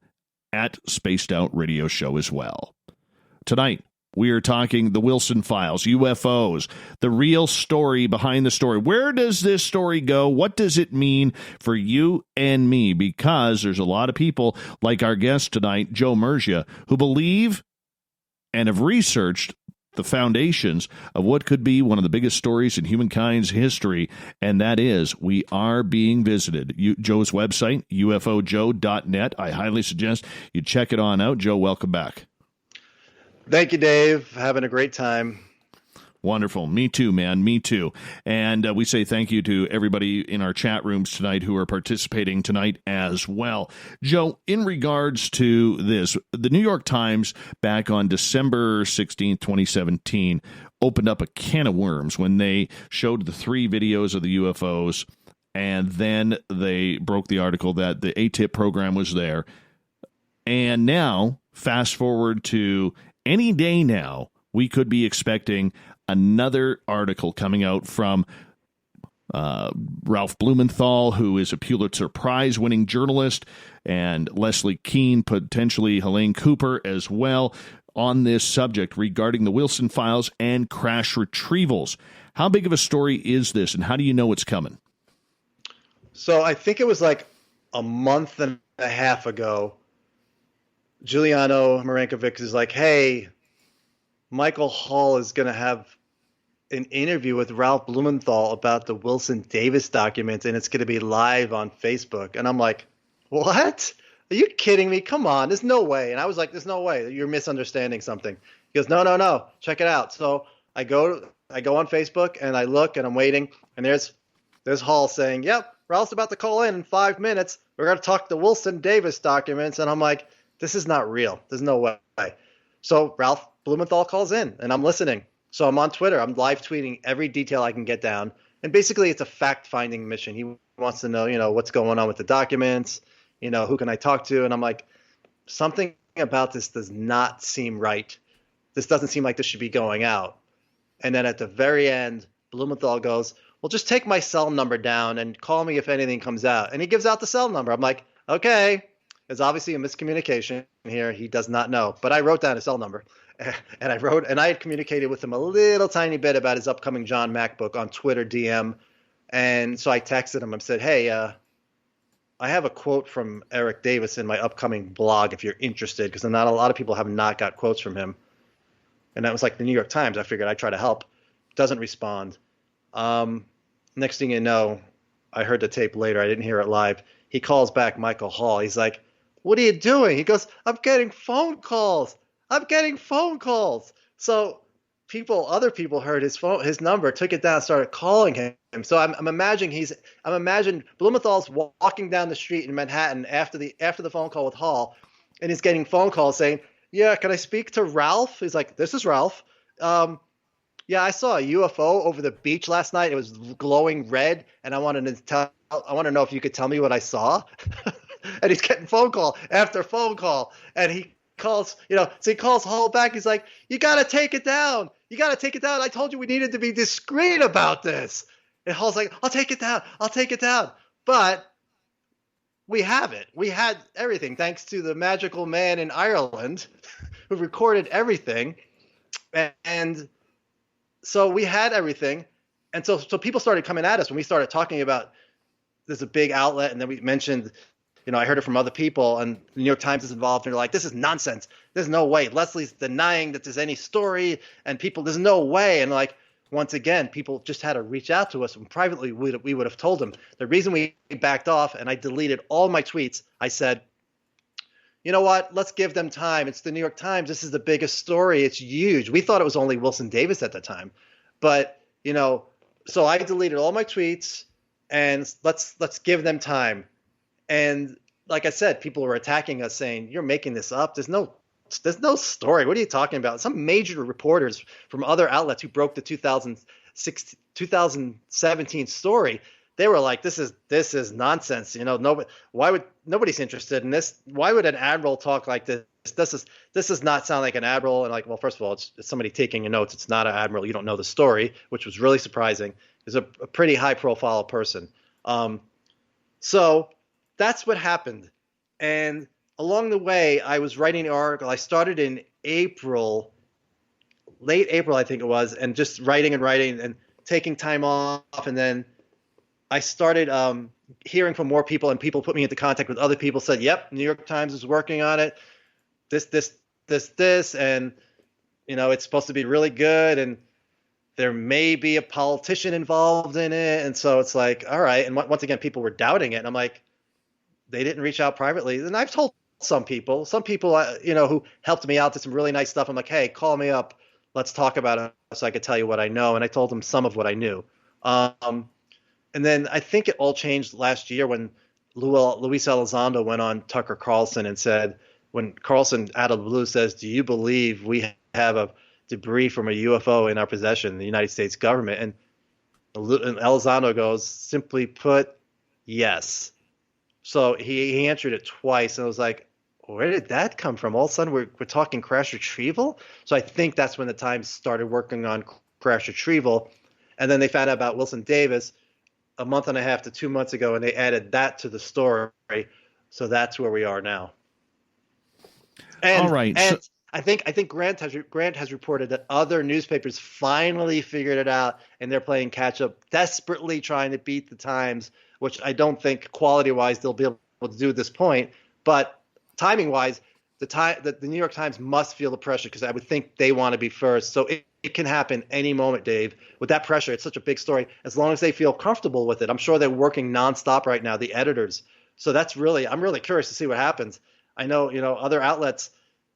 at Spaced Out Radio Show as well. Tonight, we are talking the Wilson Files, UFOs, the real story behind the story. Where does this story go? What does it mean for you and me? Because there's a lot of people, like our guest tonight, Joe Murgia, who believe and have researched the foundations of what could be one of the biggest stories in humankind's history, and that is we are being visited. Joe's website, ufojoe.net. I highly suggest you check it on out. Joe, welcome back. Thank you, Dave. Having a great time. Wonderful. Me too, man. Me too. And we say thank you to everybody in our chat rooms tonight who are participating tonight as well. Joe, in regards to this, the New York Times back on December 16th, 2017, opened up a can of worms when they showed the 3 videos of the UFOs, and then they broke the article that the ATIP program was there. And now, fast forward to any day now, we could be expecting another article coming out from Ralph Blumenthal, who is a Pulitzer Prize-winning journalist, and Leslie Kean, potentially Helene Cooper as well, on this subject regarding the Wilson Files and crash retrievals. How big of a story is this, and how do you know it's coming? So I think it was like a month and a half ago, Giuliano Marankovic is like, hey, Michael Hall is going to have an interview with Ralph Blumenthal about the Wilson Davis documents, and it's going to be live on Facebook. And I'm like, what? Are you kidding me? Come on. There's no way. And I was like, there's no way. You're misunderstanding something. He goes, no. Check it out. So I go on Facebook, and I look, and I'm waiting, and there's Hall saying, yep, Ralph's about to call in 5 minutes. We're going to talk the Wilson Davis documents. And I'm like, this is not real. There's no way. So Ralph Blumenthal calls in, and I'm listening. So I'm on Twitter. I'm live tweeting every detail I can get down. And basically, it's a fact-finding mission. He wants to know, what's going on with the documents, who can I talk to? And I'm like, something about this does not seem right. This doesn't seem like this should be going out. And then at the very end, Blumenthal goes, well, just take my cell number down and call me if anything comes out. And he gives out the cell number. I'm like, okay. There's obviously a miscommunication here. He does not know. But I wrote down his cell number. And I had communicated with him a little tiny bit about his upcoming John Mack book on Twitter DM. And so I texted him and said, hey, I have a quote from Eric Davis in my upcoming blog if you're interested, because not a lot of people have not got quotes from him. And that was like the New York Times. I figured I'd try to help. Doesn't respond. Next thing you know, I heard the tape later. I didn't hear it live. He calls back Michael Hall. He's like, what are you doing? He goes, I'm getting phone calls. So other people heard his number, took it down, started calling him. So I'm imagining Blumenthal's walking down the street in Manhattan after the phone call with Hall, and he's getting phone calls saying, yeah, can I speak to Ralph? He's like, this is Ralph. Yeah, I saw a UFO over the beach last night. It was glowing red, and I want to know if you could tell me what I saw. And he's getting phone call after phone call, and he calls Hall back. He's like, you got to take it down. You got to take it down. I told you we needed to be discreet about this. And Hall's like, I'll take it down. But we have it. We had everything thanks to the magical man in Ireland who recorded everything. And so we had everything. And so people started coming at us when we started talking about there's a big outlet. And then we mentioned, I heard it from other people, and the New York Times is involved. And they're like, this is nonsense. There's no way. Leslie's denying that there's any story, and there's no way. And like, once again, people just had to reach out to us, and privately we would have told them. The reason we backed off, and I deleted all my tweets, I said, you know what? Let's give them time. It's the New York Times. This is the biggest story. It's huge. We thought it was only Wilson Davis at the time. But, so I deleted all my tweets, and let's give them time. And like I said, people were attacking us saying, you're making this up. There's no story. What are you talking about? Some major reporters from other outlets who broke the 2017 story, they were like, this is nonsense. Nobody's interested in this. Why would an admiral talk like this? This does not sound like an admiral. And like, well, first of all, it's somebody taking your notes. It's not an admiral. You don't know the story, which was really surprising. It's a pretty high profile person. So that's what happened. And along the way, I was writing the article. I started in late April, I think it was, and just writing and taking time off. And then I started hearing from more people, and people put me into contact with other people, said, yep, New York Times is working on it. This, and, it's supposed to be really good. And there may be a politician involved in it. And so it's like, all right. And once again, people were doubting it. And I'm like, they didn't reach out privately. And I've told some people, who helped me out, did some really nice stuff. I'm like, hey, call me up. Let's talk about it so I could tell you what I know. And I told them some of what I knew. And then I think it all changed last year when Luis Elizondo went on Tucker Carlson and said, when Carlson out of the blue says, do you believe we have a debris from a UFO in our possession, the United States government? And Elizondo goes, simply put, yes. So he answered it twice, and I was like, where did that come from? All of a sudden, we're talking crash retrieval? So I think that's when the Times started working on crash retrieval. And then they found out about Wilson Davis a month and a half to 2 months ago, and they added that to the story. So that's where we are now. And, all right. And I think Grant has reported that other newspapers finally figured it out, and they're playing catch up, desperately trying to beat the Times, which I don't think quality-wise they'll be able to do at this point. But timing-wise, the New York Times must feel the pressure, because I would think they want to be first. So it can happen any moment, Dave. With that pressure, it's such a big story. As long as they feel comfortable with it, I'm sure they're working nonstop right now, the editors. So I'm really curious to see what happens. I know, other outlets,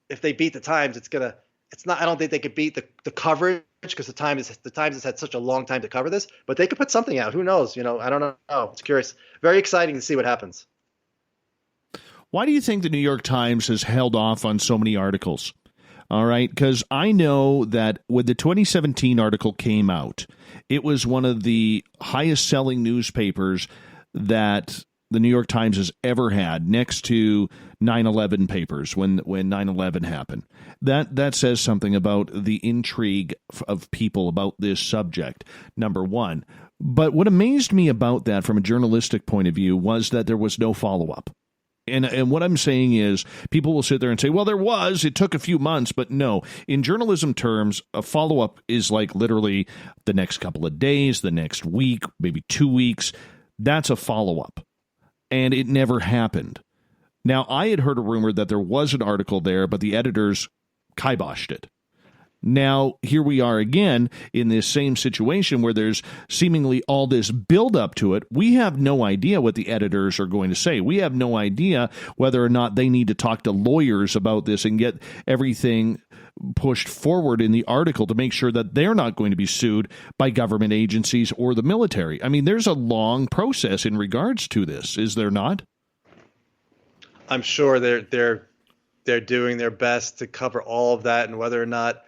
if they beat the Times, I don't think they could beat the coverage, because the Times has had such a long time to cover this, but they could put something out. Who knows? I don't know. It's curious. Very exciting to see what happens. Why do you think the New York Times has held off on so many articles? All right, because I know that when the 2017 article came out, it was one of the highest selling newspapers that the New York Times has ever had, next to 9/11 papers when 9/11 happened. That says something about the intrigue of people about this subject, number one. But what amazed me about that from a journalistic point of view was that there was no follow-up. And what I'm saying is, people will sit there and say, well, it took a few months, but no. In journalism terms, a follow-up is like literally the next couple of days, the next week, maybe 2 weeks. That's a follow-up. And it never happened. Now, I had heard a rumor that there was an article there, but the editors kiboshed it. Now, here we are again in this same situation where there's seemingly all this buildup to it. We have no idea what the editors are going to say. We have no idea whether or not they need to talk to lawyers about this and get everything pushed forward in the article to make sure that they're not going to be sued by government agencies or the military. I mean, there's a long process in regards to this, is there not? I'm sure they're doing their best to cover all of that, and whether or not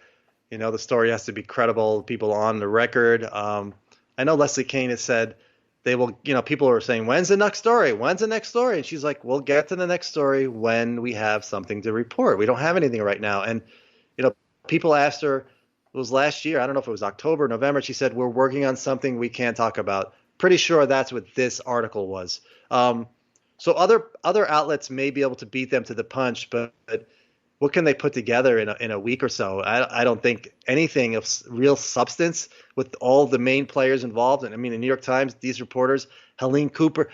the story has to be credible, people on the record. I know Leslie Kean has said they will, people are saying, when's the next story? When's the next story? And she's like, we'll get to the next story when we have something to report. We don't have anything right now. And, people asked her, it was last year, I don't know if it was October, November, she said, we're working on something we can't talk about. Pretty sure that's what this article was. So other outlets may be able to beat them to the punch, but what can they put together in a week or so? I don't think anything of real substance with all the main players involved. And I mean, the New York Times, these reporters, Helene Cooper,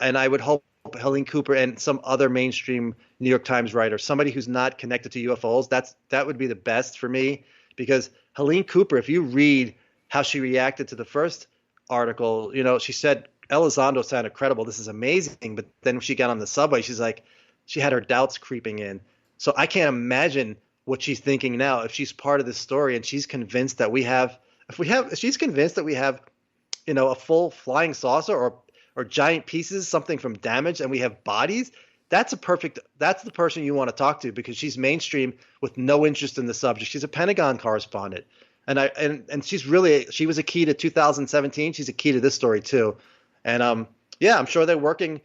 and I would hope Helene Cooper and some other mainstream New York Times writer, somebody who's not connected to UFOs, that would be the best for me, because Helene Cooper, if you read how she reacted to the first article, she said Elizondo sounded credible. This is amazing. But then when she got on the subway, she's like, she had her doubts creeping in. So I can't imagine what she's thinking now if she's part of this story and she's convinced that if she's convinced that we have, a full flying saucer or giant pieces, something from damage, and we have bodies, that's the person you want to talk to, because she's mainstream with no interest in the subject. She's a Pentagon correspondent. And she was a key to 2017. She's a key to this story too. And I'm sure they're working,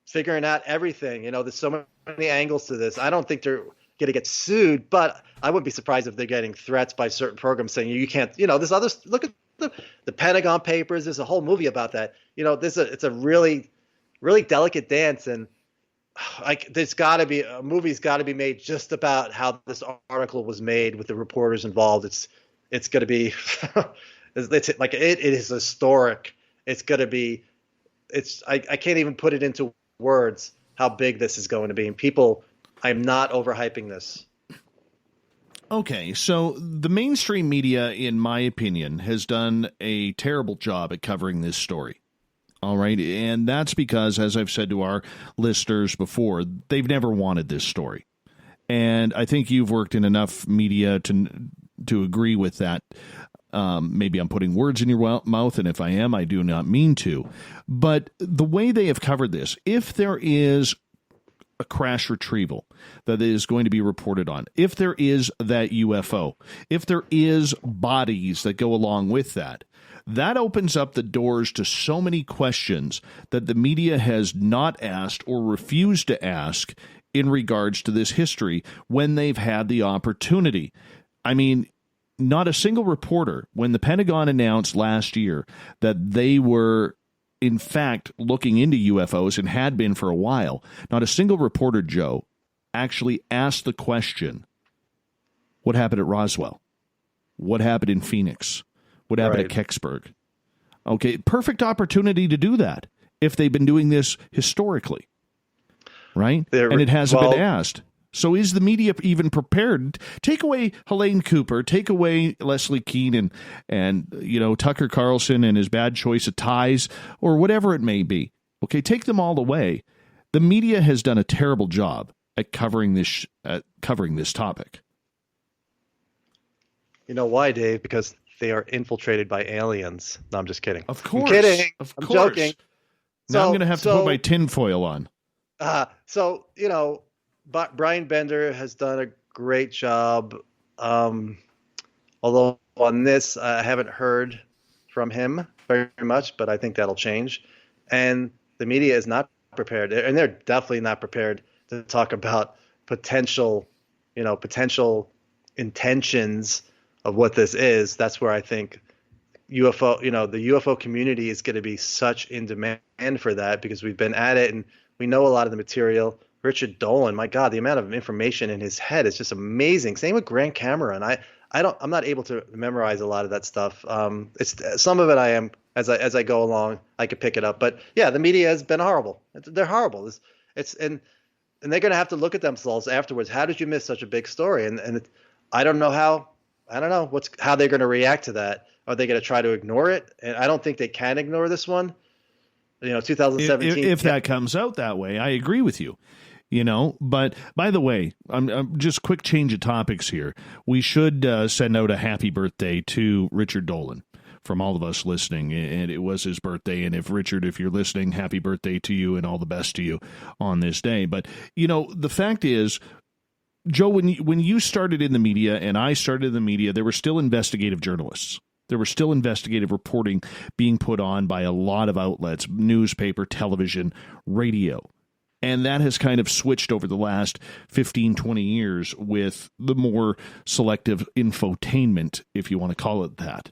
figuring out everything. There's so many angles to this. I don't think they're going to get sued, but I wouldn't be surprised if they're getting threats by certain programs saying you can't. There's other. Look at the Pentagon Papers. There's a whole movie about that. It's a really, really delicate dance, and there's got to be a movie's got to be made just about how this article was made with the reporters involved. It's going to be, it's like it is historic. It's going to be, I can't even put it into words how big this is going to be. And people, I'm not overhyping this. Okay, so the mainstream media, in my opinion, has done a terrible job at covering this story. All right, and that's because, as I've said to our listeners before, they've never wanted this story. And I think you've worked in enough media to agree with that. Maybe I'm putting words in your mouth, and if I am, I do not mean to. But the way they have covered this, if there is a crash retrieval that is going to be reported on, if there is that UFO, if there is bodies that go along with that, that opens up the doors to so many questions that the media has not asked or refused to ask in regards to this history when they've had the opportunity. I mean, not a single reporter, when the Pentagon announced last year that they were in fact looking into UFOs and had been for a while, not a single reporter, Joe, actually asked the question, what happened at Roswell? What happened in Phoenix? What happened at Kecksburg? Okay, perfect opportunity to do that if they've been doing this historically, right? And it hasn't been asked. So is the media even prepared? Take away Helene Cooper, take away Leslie Keane and Tucker Carlson and his bad choice of ties or whatever it may be. Okay, take them all away. The media has done a terrible job at covering this topic. You know why, Dave? Because they are infiltrated by aliens. No, I'm just kidding. Of course. I'm kidding. Of course. I'm joking. Now I'm going to have to put my tinfoil on. But Brian Bender has done a great job. Although on this, I haven't heard from him very much, but I think that'll change. And the media is not prepared, and they're definitely not prepared to talk about potential intentions of what this is. That's where I think the UFO community is going to be such in demand for that, because we've been at it and we know a lot of the material. Richard Dolan, my God, the amount of information in his head is just amazing. Same with Grant Cameron. I'm not able to memorize a lot of that stuff. It's some of it I am as I go along. I could pick it up, but yeah, the media has been horrible. They're horrible. And they're going to have to look at themselves afterwards. How did you miss such a big story? And I don't know how. I don't know how they're going to react to that. Are they going to try to ignore it? And I don't think they can ignore this one. 2017. If that comes out that way, I agree with you. But by the way, I'm just quick change of topics here. We should send out a happy birthday to Richard Dolan from all of us listening. And it was his birthday. And if you're listening, happy birthday to you and all the best to you on this day. But, the fact is, Joe, when you started in the media and I started in the media, there were still investigative journalists. there was still investigative reporting being put on by a lot of outlets, newspaper, television, radio. And that has kind of switched over the last 15, 20 years with the more selective infotainment, if you want to call it that.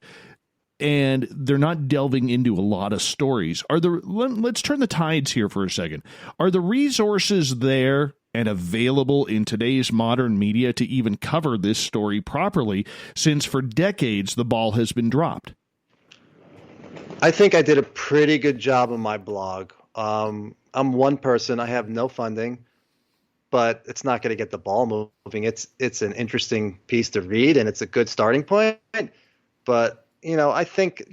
And they're not delving into a lot of stories. Let's turn the tides here for a second. Are the resources there and available in today's modern media to even cover this story properly, since for decades the ball has been dropped? I think I did a pretty good job on my blog. I'm one person. I have no funding, but it's not going to get the ball moving. It's an interesting piece to read, and it's a good starting point. But I think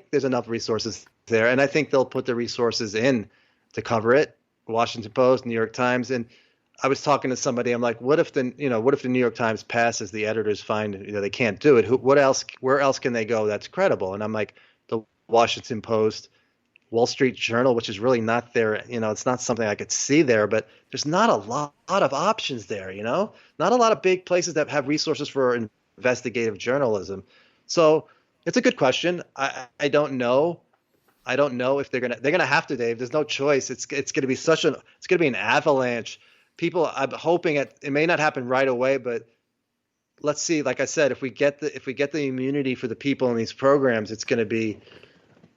there's enough resources there, and I think they'll put the resources in to cover it. Washington Post, New York Times, and I was talking to somebody. I'm like, what if the New York Times passes? The editors find they can't do it. Where else can they go that's credible? And I'm like, the Washington Post, Wall Street Journal, which is really not there. It's not something I could see there, but there's not a lot of options there. Not a lot of big places that have resources for investigative journalism. So it's a good question. I don't know. I don't know if they're gonna have to, Dave. There's no choice. It's gonna be an avalanche. People, I'm hoping it may not happen right away, but let's see. Like I said, if we get the immunity for the people in these programs, it's gonna be.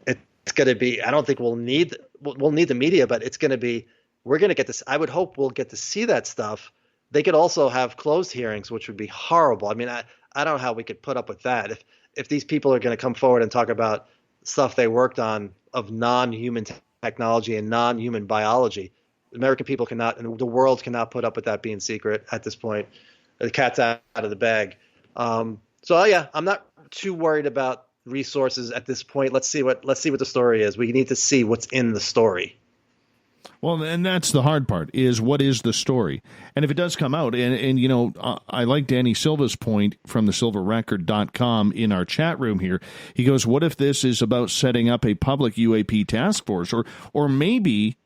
I don't think we'll need the media, but it's gonna be. We're gonna get this. I would hope we'll get to see that stuff. They could also have closed hearings, which would be horrible. I mean, I don't know how we could put up with that. If these people are going to come forward and talk about stuff they worked on of non-human technology and non-human biology, American people cannot, and the world cannot put up with that being secret at this point. The cat's out of the bag. So yeah, I'm not too worried about resources at this point. Let's see what the story is. We need to see what's in the story. Well, and that's the hard part, is what is the story? And if it does come out, and I like Danny Silva's point from the silverrecord.com in our chat room here. He goes, what if this is about setting up a public UAP task force? Or maybe,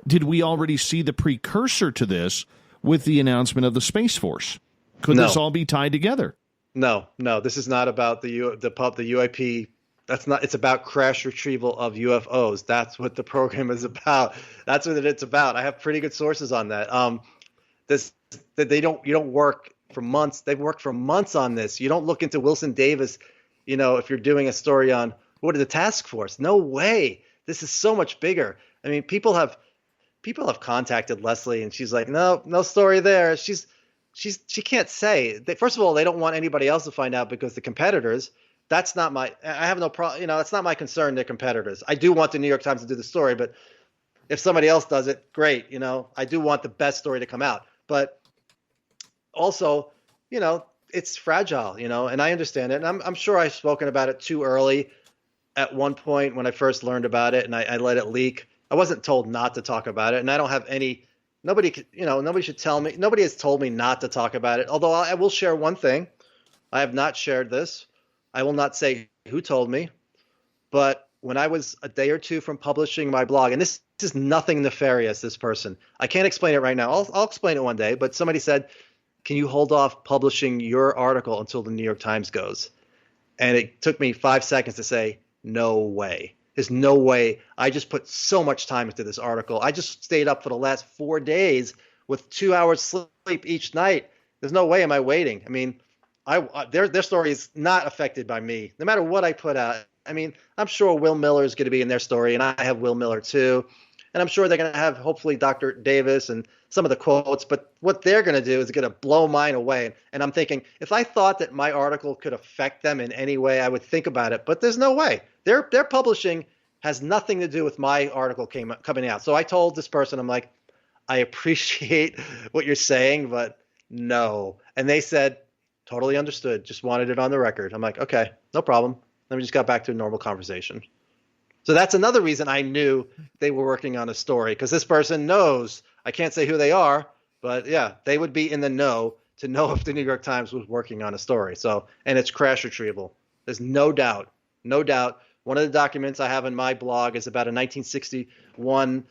did we already see the precursor to this with the announcement of the Space Force? Could this all be tied together? No, this is not about the UAP. That's not. It's about crash retrieval of UFOs. That's what the program is about. That's what it's about. I have pretty good sources on that. You don't work for months. They've worked for months on this. You don't look into Wilson Davis. If you're doing a story on what are the task force? No way. This is so much bigger. I mean, people have contacted Leslie, and she's like, no story there. She can't say. First of all, they don't want anybody else to find out because the competitors. That's not I have no problem. That's not my concern. They're competitors. I do want the New York Times to do the story, but if somebody else does it, great. I do want the best story to come out. But also, it's fragile, and I understand it. And I'm sure I've spoken about it too early at one point when I first learned about it, and I let it leak. I wasn't told not to talk about it, and I don't have nobody should tell me. Nobody has told me not to talk about it. Although I will share one thing. I have not shared this. I will not say who told me, but when I was a day or two from publishing my blog, and this is nothing nefarious, this person, I can't explain it right now. I'll explain it one day, but somebody said, can you hold off publishing your article until the New York Times goes? And it took me 5 seconds to say, no way. There's no way. I just put so much time into this article. I just stayed up for the last 4 days with 2 hours sleep each night. There's no way am I waiting. I mean, their story is not affected by me, no matter what I put out. I mean, I'm sure Will Miller is going to be in their story, and I have Will Miller too. And I'm sure they're going to have, hopefully, Dr. Davis and some of the quotes. But what they're going to do is going to blow mine away. And I'm thinking, if I thought that my article could affect them in any way, I would think about it. But there's no way. Their publishing has nothing to do with my article coming out. So I told this person, I'm like, I appreciate what you're saying, but no. And they said, totally understood. Just wanted it on the record. I'm like, okay, no problem. Then we just got back to a normal conversation. So that's another reason I knew they were working on a story, because this person knows. I can't say who they are, but yeah, they would be in the know to know if the New York Times was working on a story. So, and it's crash retrieval. There's no doubt. One of the documents I have in my blog is about a 1961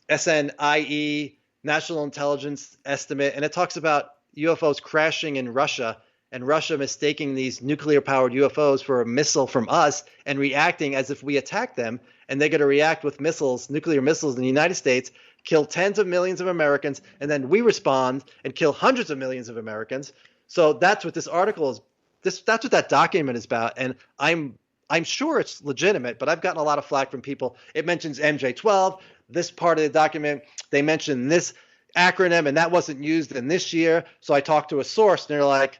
SNIE National Intelligence Estimate, and it talks about UFOs crashing in Russia, and Russia mistaking these nuclear-powered UFOs for a missile from us and reacting as if we attacked them, and they're going to react with missiles, nuclear missiles in the United States, kill tens of millions of Americans, and then we respond and kill hundreds of millions of Americans. So that's what this article is. That's what that document is about, and I'm sure it's legitimate, but I've gotten a lot of flack from people. It mentions MJ12, this part of the document. They mention this acronym, and that wasn't used in this year. So I talked to a source, and they're like,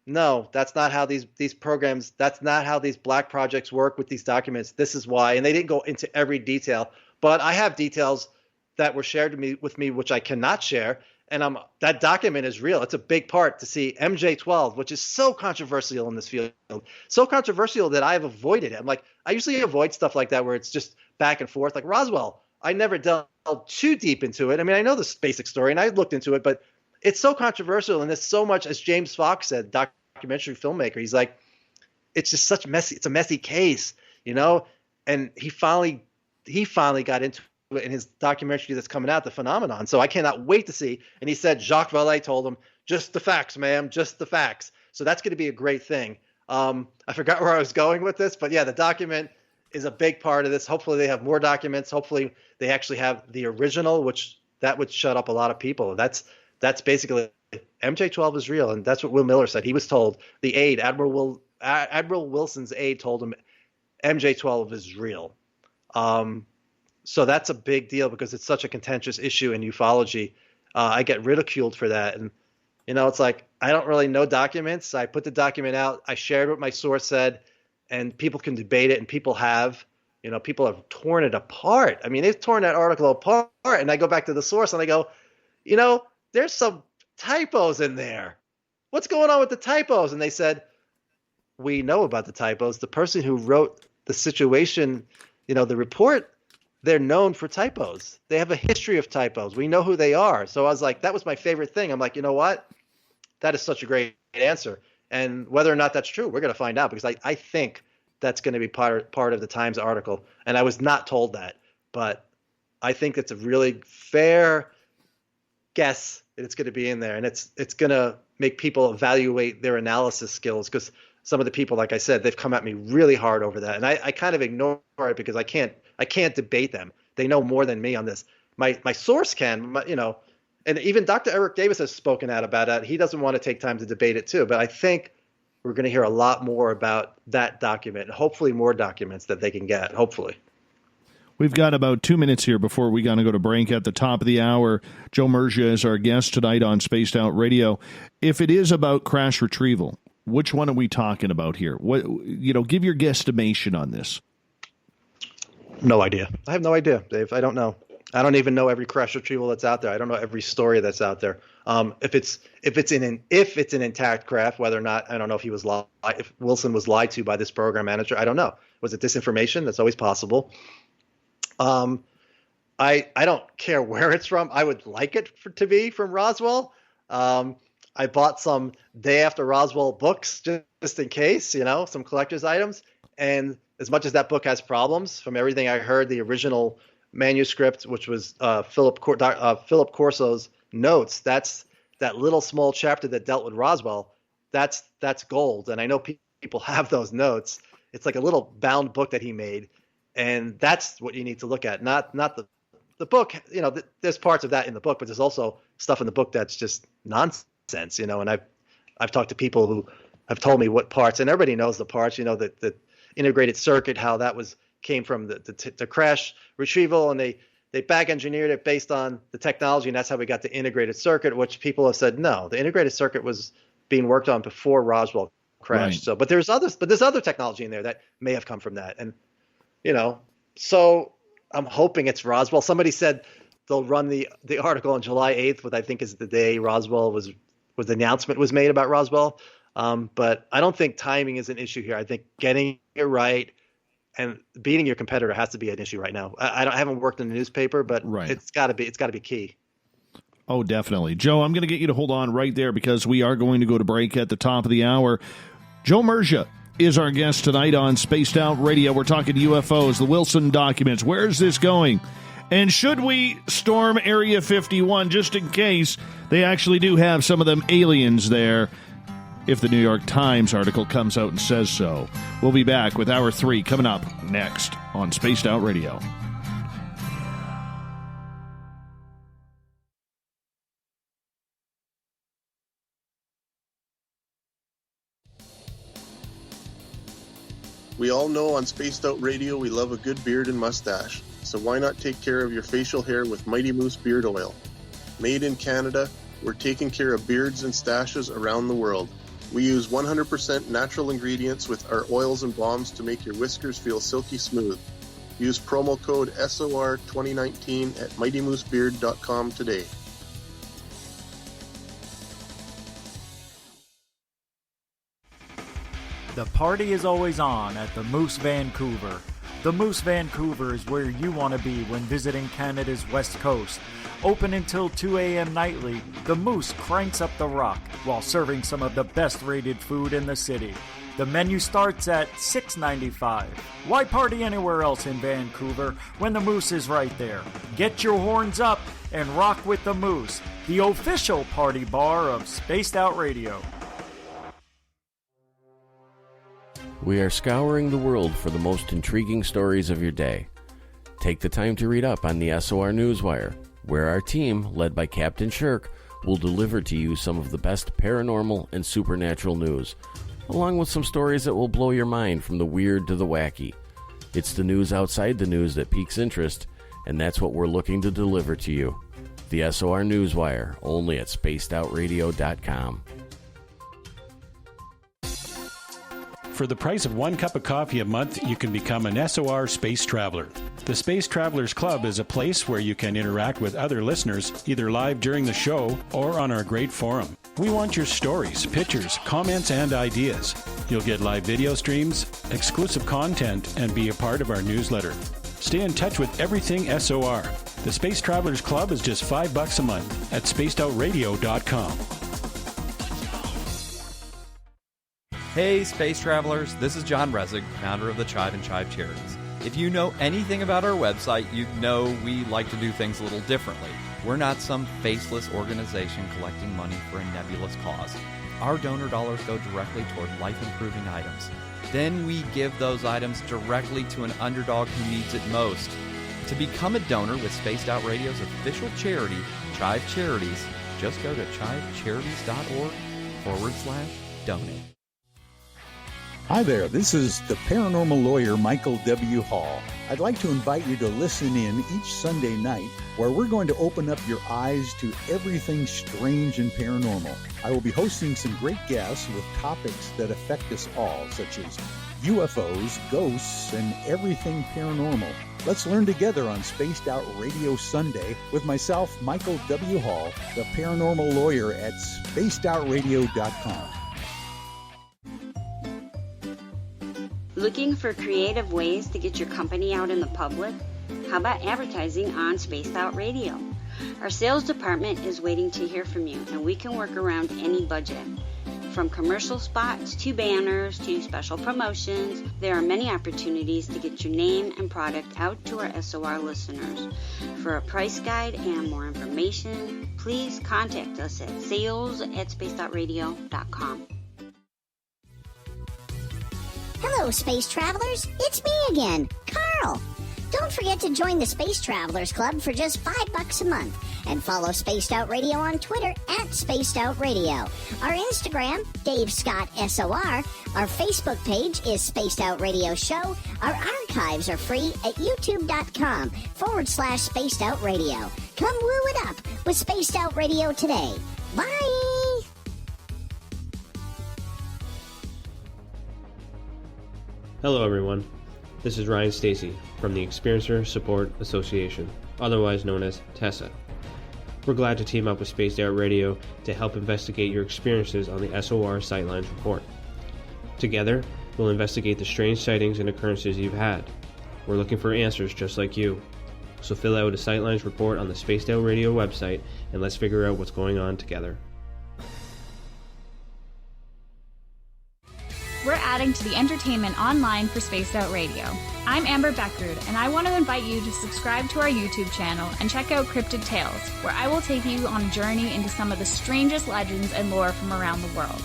no, that's not how these programs, that's not how these black projects work with these documents. This is why. And they didn't go into every detail, but I have details that were shared with me, which I cannot share. And that document is real. It's a big part to see MJ12, which is so controversial in this field, so controversial that I've avoided it. I'm like, I usually avoid stuff like that where it's just back and forth. Like Roswell, I never delved too deep into it. I mean, I know the basic story and I looked into it, but it's so controversial. And there's so much, as James Fox said, documentary filmmaker, he's like, it's just such it's a messy case, you know? And he finally got into in his documentary that's coming out, The Phenomenon. So I cannot wait to see. And he said Jacques Vallée told him, just the facts, ma'am, just the facts. So that's going to be a great thing. I forgot where I was going with this, but yeah, the document is a big part of this. Hopefully they have more documents. Hopefully they actually have the original, which that would shut up a lot of people. That's basically MJ12 is real. And that's what Will Miller said. He was told, the aide, Admiral Wilson's aide told him MJ12 is real. So that's a big deal because it's such a contentious issue in ufology. I get ridiculed for that. And, you know, it's like, I don't really know documents. I put the document out. I shared what my source said, and people can debate it, and people have. You know, people have torn it apart. I mean, they've torn that article apart, and I go back to the source, and I go, you know, there's some typos in there. What's going on with the typos? And they said, we know about the typos. The person who wrote the situation, you know, the report, they're known for typos. They have a history of typos. We know who they are. So I was like, that was my favorite thing. I'm like, you know what? That is such a great answer. And whether or not that's true, we're going to find out, because I think that's going to be part of the Times article. And I was not told that, but I think it's a really fair guess that it's going to be in there. And it's going to make people evaluate their analysis skills, because some of the people, like I said, they've come at me really hard over that. And I kind of ignore it because I can't debate them. They know more than me on this. My source can, you know, and even Dr. Eric Davis has spoken out about it. He doesn't want to take time to debate it too. But I think we're going to hear a lot more about that document, and hopefully more documents that they can get, hopefully. We've got about 2 minutes here before we're going to go to break. At the top of the hour, Joe Murgia is our guest tonight on Spaced Out Radio. If it is about crash retrieval, which one are we talking about here? What, you know, give your guesstimation on this. No idea. I have no idea, Dave. I don't know. I don't even know every crash retrieval that's out there. I don't know every story that's out there. If it's an intact craft, whether or not, I don't know if Wilson was lied to by this program manager. I don't know. Was it disinformation? That's always possible. I don't care where it's from. I would like it to be from Roswell. I bought some Day After Roswell books just in case, you know, some collector's items. And as much as that book has problems, from everything I heard, the original manuscript, which was Philip Corso's notes, that's that little small chapter that dealt with Roswell. That's gold. And I know people have those notes. It's like a little bound book that he made. And that's what you need to look at, not the book. You know, there's parts of that in the book, but there's also stuff in the book that's just nonsense, you know. And I've talked to people who have told me what parts, and everybody knows the parts, you know, the integrated circuit, how that came from the crash retrieval, and they back engineered it based on the technology, and that's how we got the integrated circuit, which people have said, no, the integrated circuit was being worked on before Roswell crashed. Right. So, but there's other technology in there that may have come from that. And, you know, so I'm hoping it's Roswell. Somebody said they'll run the article on July 8th, which I think is the day Roswell was the announcement was made about Roswell. But I don't think timing is an issue here. I think getting it right and beating your competitor has to be an issue right now. I haven't worked in the newspaper, but right. It's got to be key. Oh, definitely. Joe, I'm going to get you to hold on right there because we are going to go to break at the top of the hour. Joe Murgia is our guest tonight on Spaced Out Radio. We're talking UFOs, the Wilson documents. Where is this going? And should we storm Area 51 just in case they actually do have some of them aliens there? if the New York Times article comes out and says so. We'll be back with Hour 3 coming up next on Spaced Out Radio. We all know on Spaced Out Radio we love a good beard and mustache, so why not take care of your facial hair with Mighty Moose Beard Oil? Made in Canada, we're taking care of beards and stashes around the world. We use 100% natural ingredients with our oils and balms to make your whiskers feel silky smooth. Use promo code SOR2019 at MightyMooseBeard.com today. The party is always on at the Moose Vancouver. The Moose Vancouver is where you want to be when visiting Canada's West Coast. Open until 2 a.m. nightly, the Moose cranks up the rock while serving some of the best rated food in the city. The menu starts at $6.95. Why party anywhere else in Vancouver when the Moose is right there? Get your horns up and rock with the Moose, the official party bar of Spaced Out Radio. We are scouring the world for the most intriguing stories of your day. Take the time to read up on the SOR Newswire, where our team, led by Captain Shirk, will deliver to you some of the best paranormal and supernatural news, along with some stories that will blow your mind from the weird to the wacky. It's the news outside the news that piques interest, and that's what we're looking to deliver to you. The SOR Newswire, only at spacedoutradio.com. For the price of 1 cup of coffee a month, you can become an SOR Space Traveler. The Space Travelers Club is a place where you can interact with other listeners, either live during the show or on our great forum. We want your stories, pictures, comments, and ideas. You'll get live video streams, exclusive content, and be a part of our newsletter. Stay in touch with everything SOR. The Space Travelers Club is just $5 a month at spacedoutradio.com. Hey, Space Travelers, this is John Resig, founder of the Chive and Chive Charities. If you know anything about our website, you know we like to do things a little differently. We're not some faceless organization collecting money for a nebulous cause. Our donor dollars go directly toward life-improving items. Then we give those items directly to an underdog who needs it most. To become a donor with Spaced Out Radio's official charity, Chive Charities, just go to chivecharities.org/donate. Hi there, this is the paranormal lawyer Michael W. Hall. I'd like to invite you to listen in each Sunday night where we're going to open up your eyes to everything strange and paranormal. I will be hosting some great guests with topics that affect us all, such as UFOs, ghosts, and everything paranormal. Let's learn together on Spaced Out Radio Sunday with myself, Michael W. Hall, the paranormal lawyer at spacedoutradio.com. Looking for creative ways to get your company out in the public? How about advertising on Spaced Out Radio? Our sales department is waiting to hear from you, and we can work around any budget. From commercial spots to banners to special promotions, there are many opportunities to get your name and product out to our SOR listeners. For a price guide and more information, please contact us at sales@spacedoutradio.com. Hello, Space Travelers. It's me again, Carl. Don't forget to join the Space Travelers Club for just $5 a month and follow Spaced Out Radio on Twitter at Spaced Out Radio. Our Instagram, Dave Scott SOR. Our Facebook page is Spaced Out Radio Show. Our archives are free at youtube.com/Spaced Out Radio. Come woo it up with Spaced Out Radio today. Bye! Hello everyone, this is Ryan Stacy from the Experiencer Support Association, otherwise known as TESSA. We're glad to team up with Spaced Out Radio to help investigate your experiences on the SOR Sightlines Report. Together, we'll investigate the strange sightings and occurrences you've had. We're looking for answers just like you. So fill out a Sightlines report on the Spaced Out Radio website and let's figure out what's going on together. We're adding to the entertainment online for Spaced Out Radio. I'm Amber Beckrud, and I want to invite you to subscribe to our YouTube channel and check out Cryptid Tales, where I will take you on a journey into some of the strangest legends and lore from around the world.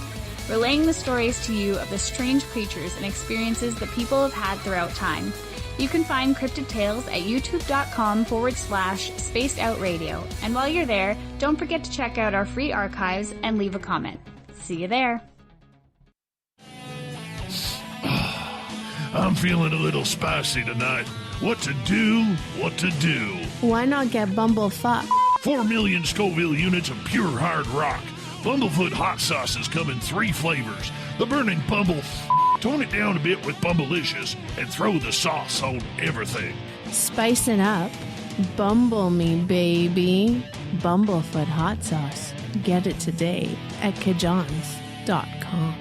relaying the stories to you of the strange creatures and experiences that people have had throughout time. You can find Cryptid Tales at youtube.com/spacedoutradio. And while you're there, don't forget to check out our free archives and leave a comment. See you there. I'm feeling a little spicy tonight. What to do? What to do? Why not get bumblefuck? 4 million Scoville units of pure hard rock. Bumblefoot hot sauces come in 3 flavors. The burning bumble. Tone it down a bit with Bumblicious and throw the sauce on everything. Spice it up. Bumble me, baby. Bumblefoot hot sauce. Get it today at kajans.com.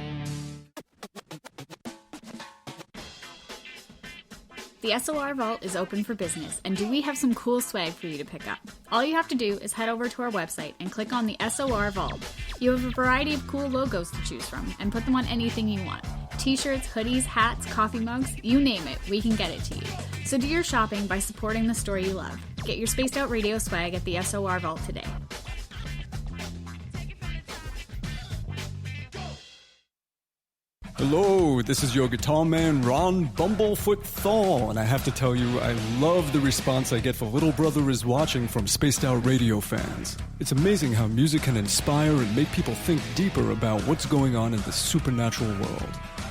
The SOR Vault is open for business, and do we have some cool swag for you to pick up? All you have to do is head over to our website and click on the SOR Vault. You have a variety of cool logos to choose from, and put them on anything you want. T-shirts, hoodies, hats, coffee mugs, you name it, we can get it to you. So do your shopping by supporting the store you love. Get your Spaced Out Radio swag at the SOR Vault today. Hello, this is your guitar man, Ron Bumblefoot Thal, and I have to tell you, I love the response I get for Little Brother is Watching from Spaced Out Radio fans. It's amazing how music can inspire and make people think deeper about what's going on in the supernatural world.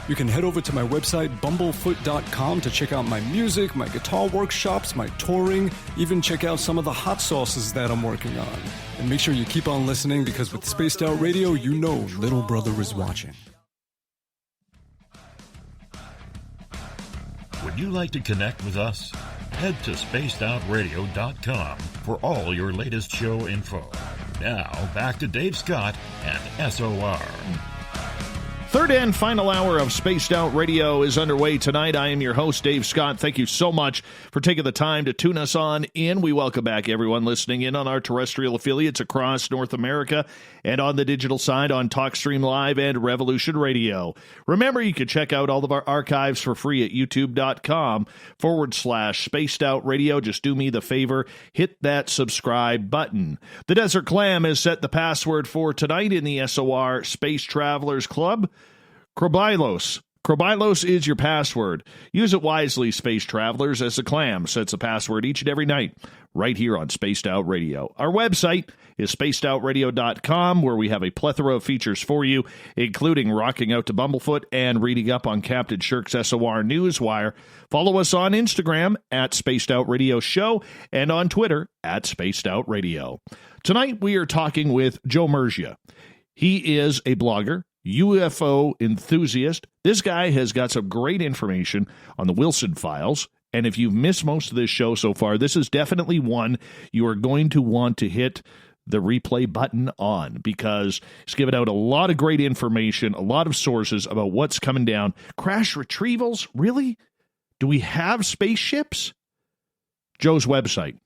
You can head over to my website, bumblefoot.com, to check out my music, my guitar workshops, my touring, even check out some of the hot sauces that I'm working on. And make sure you keep on listening, because with Spaced Out Radio, you know Little Brother is watching. Would you like to connect with us? Head to spacedoutradio.com for all your latest show info. Now, back to Dave Scott and SOR. Third and final hour of Spaced Out Radio is underway tonight. I am your host, Dave Scott. Thank you so much for taking the time to tune us on in. We welcome back everyone listening in on our terrestrial affiliates across North America and on the digital side on TalkStream Live and Revolution Radio. Remember, you can check out all of our archives for free at youtube.com/Spaced Out Radio. Just do me the favor, hit that subscribe button. The Desert Clam has set the password for tonight in the SOR Space Travelers Club. Krobylos. Krobylos is your password. Use it wisely, space travelers, as the clam sets a password each and every night right here on Spaced Out Radio. Our website is spacedoutradio.com, where we have a plethora of features for you, including rocking out to Bumblefoot and reading up on Captain Shirk's SOR Newswire. Follow us on Instagram at Spaced Out Radio Show and on Twitter at Spaced Out Radio. Tonight we are talking with Joe Murgia. He is a blogger, UFO enthusiast. This guy has got some great information on the Wilson files, and if you've missed most of this show so far, this is definitely one you are going to want to hit the replay button on, because he's given out a lot of great information, a lot of sources about what's coming down. Crash retrievals? Really? Do we have spaceships? Joe's website,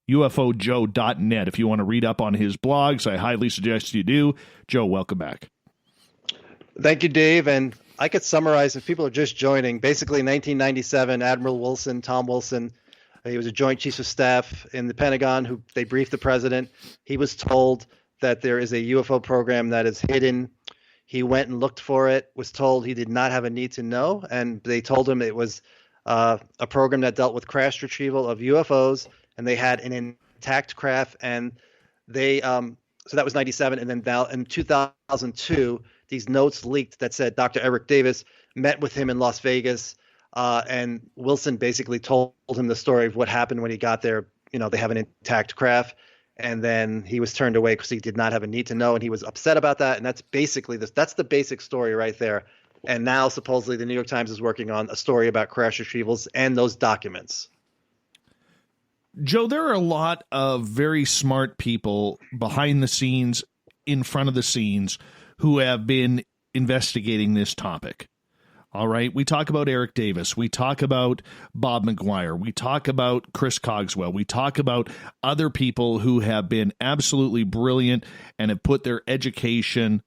ufojoe.net. If you want to read up on his blogs, I highly suggest you do. Joe, welcome back. Thank you, Dave. And I could summarize, if people are just joining, basically 1997, Admiral Wilson, Tom Wilson, he was a Joint Chiefs of Staff in the Pentagon. They briefed the president. He was told that there is a UFO program that is hidden. He went and looked for it, was told he did not have a need to know, and they told him it was a program that dealt with crash retrieval of UFOs, and they had an intact craft, and they so that was 97, and then in 2002, these notes leaked that said Dr. Eric Davis met with him in Las Vegas, and Wilson basically told him the story of what happened when he got there. You know, they have an intact craft, and then he was turned away because he did not have a need to know, and he was upset about that. And that's basically that's the basic story right there. And now supposedly the New York Times is working on a story about crash retrievals and those documents. Joe, there are a lot of very smart people behind the scenes, in front of the scenes, who have been investigating this topic. All right. We talk about Eric Davis. We talk about Bob McGuire. We talk about Chris Cogswell. We talk about other people who have been absolutely brilliant and have put their education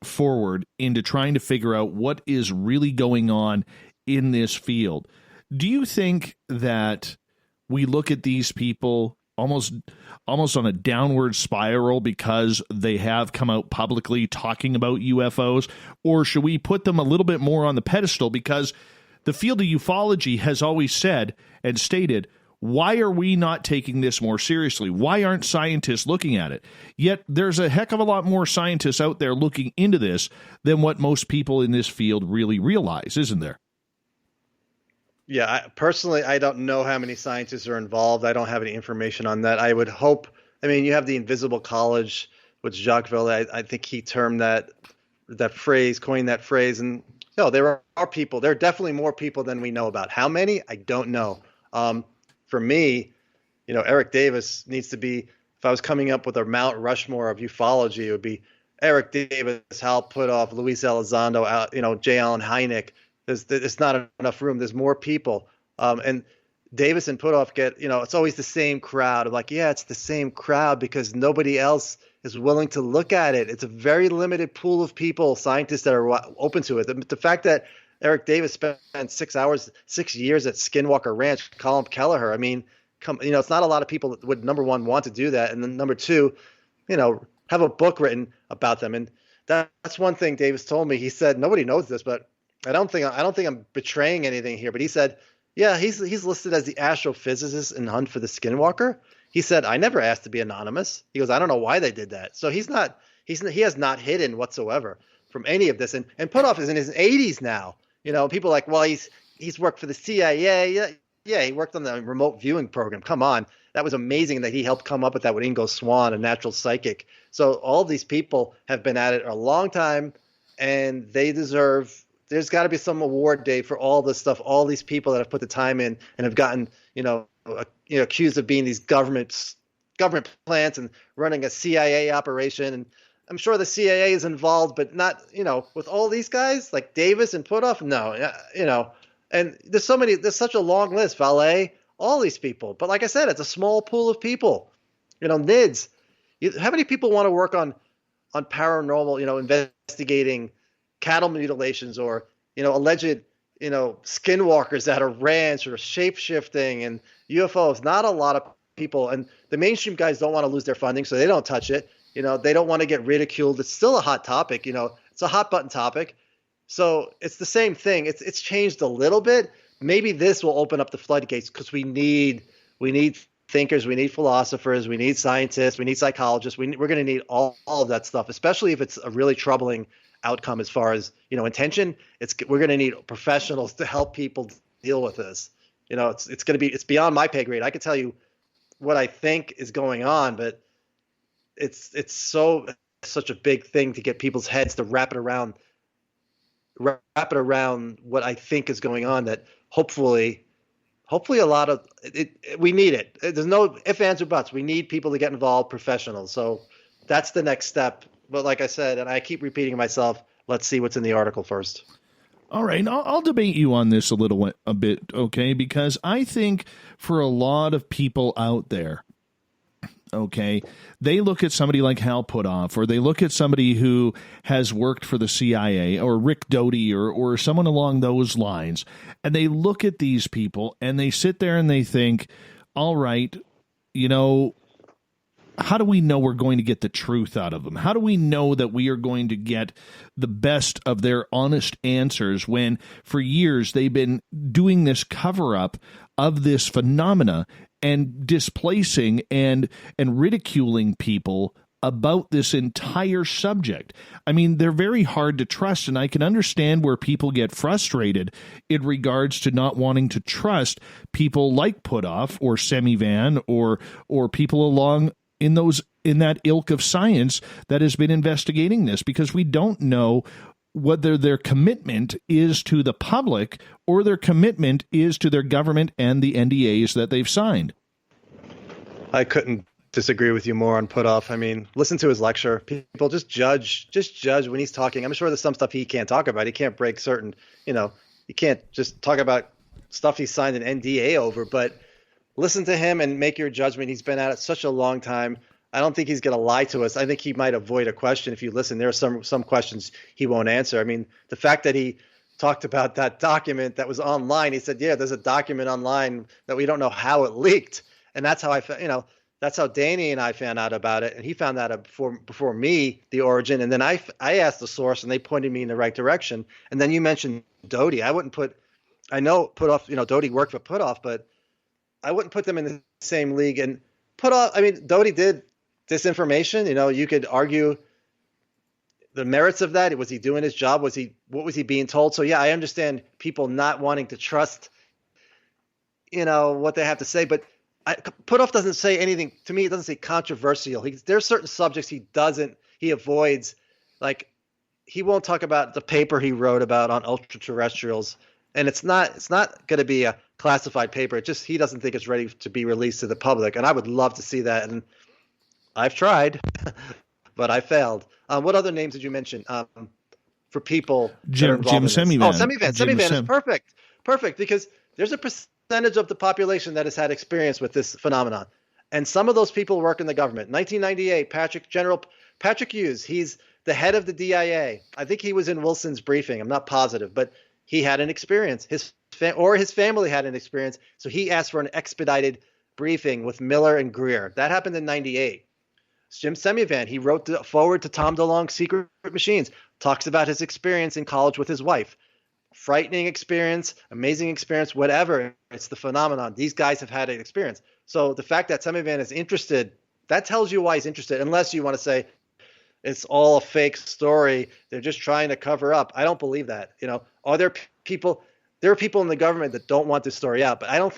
forward into trying to figure out what is really going on in this field. Do you think that we look at these people almost on a downward spiral because they have come out publicly talking about UFOs? Or should we put them a little bit more on the pedestal because the field of ufology has always said and stated, why are we not taking this more seriously? Why aren't scientists looking at it? Yet there's a heck of a lot more scientists out there looking into this than what most people in this field really realize, isn't there? Yeah, personally, I don't know how many scientists are involved. I don't have any information on that. I would hope, I mean, you have the Invisible College with Jacques Vallée. I think he termed that phrase, coined that phrase. And no, there are people. There are definitely more people than we know about. How many? I don't know. For me, Eric Davis needs to be, if I was coming up with a Mount Rushmore of ufology, it would be Eric Davis, Hal Puthoff, Luis Elizondo, J. Allen Hynek. There's not enough room. There's more people. And Davis and Puthoff get, it's always the same crowd. I'm like, yeah, it's the same crowd because nobody else is willing to look at it. It's a very limited pool of people, scientists that are open to it. The fact that Eric Davis spent 6 years at Skinwalker Ranch, Colin Kelleher. I mean, it's not a lot of people that would, number one, want to do that. And then number two, have a book written about them. And that's one thing Davis told me. He said, nobody knows this, but I don't think I'm betraying anything here, but he said, yeah, he's listed as the astrophysicist in Hunt for the Skinwalker. He said, I never asked to be anonymous. He goes, I don't know why they did that. So he has not hidden whatsoever from any of this. And Puthoff is in his 80s now. People are like, well, he's worked for the CIA. Yeah, he worked on the remote viewing program. Come on. That was amazing that he helped come up with that with Ingo Swann, a natural psychic. So all these people have been at it a long time, and they deserve – there's got to be some award day for all this stuff, all these people that have put the time in and have gotten, accused of being these government plants and running a CIA operation. And I'm sure the CIA is involved, but not, with all these guys like Davis and Puthoff. No, and there's such a long list, Vallée, all these people. But like I said, it's a small pool of people, NIDS. How many people want to work on paranormal, investigating cattle mutilations or, alleged, skinwalkers at a ranch or shape-shifting and UFOs? Not a lot of people. And the mainstream guys don't want to lose their funding, so they don't touch it. They don't want to get ridiculed. It's still a hot topic. It's a hot button topic. So it's the same thing. It's changed a little bit. Maybe this will open up the floodgates because we need thinkers, we need philosophers, we need scientists, we need psychologists. We're going to need all of that stuff, especially if it's a really troubling outcome as far as, intention. We're going to need professionals to help people deal with this. It's beyond my pay grade. I can tell you what I think is going on, but it's such a big thing to get people's heads to wrap it around what I think is going on, that hopefully a lot of it, we need it. There's no ifs, ands, or buts. We need people to get involved, professionals. So that's the next step. But like I said, and I keep repeating myself, let's see what's in the article first. All right, I'll debate you on this a bit, okay? Because I think for a lot of people out there, okay, they look at somebody like Hal Puthoff, or they look at somebody who has worked for the CIA, or Rick Doty, or someone along those lines, and they look at these people and they sit there and they think, all right, how do we know we're going to get the truth out of them? How do we know that we are going to get the best of their honest answers when for years they've been doing this cover-up of this phenomena and displacing and ridiculing people about this entire subject? I mean, they're very hard to trust, and I can understand where people get frustrated in regards to not wanting to trust people like Puthoff or Semivan or people along in that ilk of science that has been investigating this, because we don't know whether their commitment is to the public or their commitment is to their government and the NDAs that they've signed. I couldn't disagree with you more on Puthoff. I mean, listen to his lecture. People just judge when he's talking. I'm sure there's some stuff he can't talk about. He can't break certain, you can't just talk about stuff he signed an NDA over, but listen to him and make your judgment. He's been at it such a long time. I don't think he's going to lie to us. I think he might avoid a question if you listen. There are some questions he won't answer. I mean, the fact that he talked about that document that was online, he said, yeah, there's a document online that we don't know how it leaked. And that's how I felt, That's how Danny and I found out about it, and he found out before me, the origin. And then I asked the source, and they pointed me in the right direction. And then you mentioned Doty. I wouldn't put off. Doty worked for Put Off, but I wouldn't put them in the same league. And Put Off, I mean, Doty did disinformation. You could argue the merits of that. Was he doing his job? What was he being told? So yeah, I understand people not wanting to trust, what they have to say, but Put Off doesn't say anything to me. It doesn't say controversial. There's certain subjects he avoids. Like, he won't talk about the paper he wrote about on ultra-terrestrials, and it's not going to be a classified paper. He doesn't think it's ready to be released to the public, and I would love to see that. And I've tried, but I failed. What other names did you mention for people? Jim Semivan. Oh, Semivan is perfect because there's a percentage of the population that has had experience with this phenomenon. And some of those people work in the government. 1998, General Patrick Hughes, he's the head of the DIA. I think he was in Wilson's briefing. I'm not positive, but he had an experience. His family had an experience. So he asked for an expedited briefing with Miller and Greer. That happened in 98. Jim Semivan, he wrote the forward to Tom DeLonge's Secret Machines, talks about his experience in college with his wife. Frightening experience, amazing experience, whatever. It's the phenomenon. These guys have had an experience. So the fact that Semivan is interested, that tells you why he's interested, unless you want to say it's all a fake story. They're just trying to cover up. I don't believe that. Are there people in the government that don't want this story out, but I don't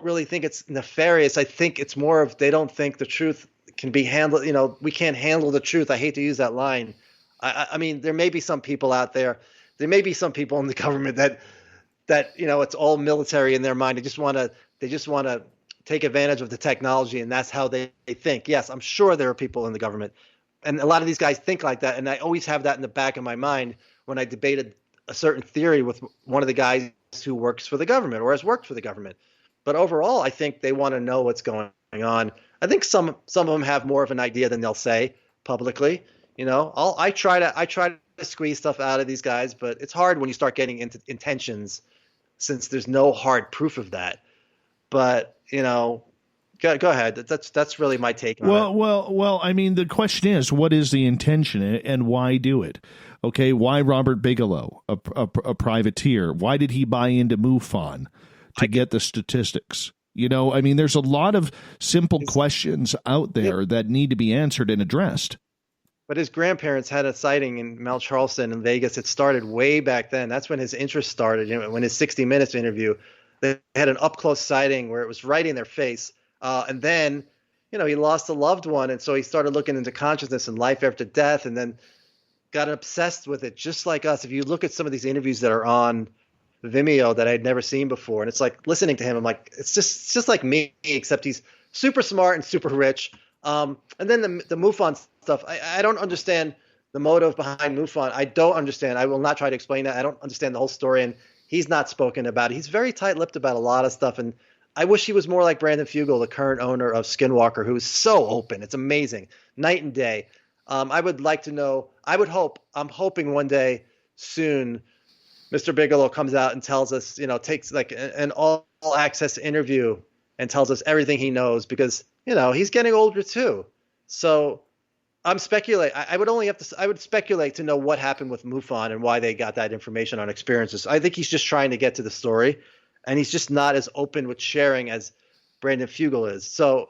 really think it's nefarious. I think it's more of they don't think the truth can be handled. We can't handle the truth. I hate to use that line. I mean, there may be some people out there. There may be some people in the government that it's all military in their mind. They just want to take advantage of the technology, and that's how they think. Yes, I'm sure there are people in the government, and a lot of these guys think like that. And I always have that in the back of my mind when I debated a certain theory with one of the guys who works for the government or has worked for the government. But overall, I think they want to know what's going on. I think some of them have more of an idea than they'll say publicly. I try to squeeze stuff out of these guys, but it's hard when you start getting into intentions, since there's no hard proof of that. But go ahead. That's really my take on it. Well. I mean, the question is, what is the intention and why do it? Okay, why Robert Bigelow, a privateer? Why did he buy into MUFON to get the statistics? I mean, there's a lot of simple questions out there that need to be answered and addressed. But his grandparents had a sighting in Mount Charleston in Vegas. It started way back then. That's when his interest started. When his 60 Minutes interview, they had an up-close sighting where it was right in their face. And then, he lost a loved one. And so he started looking into consciousness and life after death, and then got obsessed with it, just like us. If you look at some of these interviews that are on Vimeo that I had never seen before, and it's like listening to him, I'm like, it's just like me, except he's super smart and super rich. And then the MUFON stuff, I don't understand the motive behind MUFON. I don't understand. I will not try to explain that. I don't understand the whole story, and he's not spoken about it. He's very tight-lipped about a lot of stuff, and I wish he was more like Brandon Fugel, the current owner of Skinwalker, who is so open. It's amazing, night and day. I would like to know. I'm hoping one day soon, Mr. Bigelow comes out and tells us, takes like an all-access interview and tells us everything he knows, because he's getting older too. So I'm speculating. I would speculate to know what happened with MUFON and why they got that information on experiences. I think he's just trying to get to the story, and he's just not as open with sharing as Brandon Fugel is. So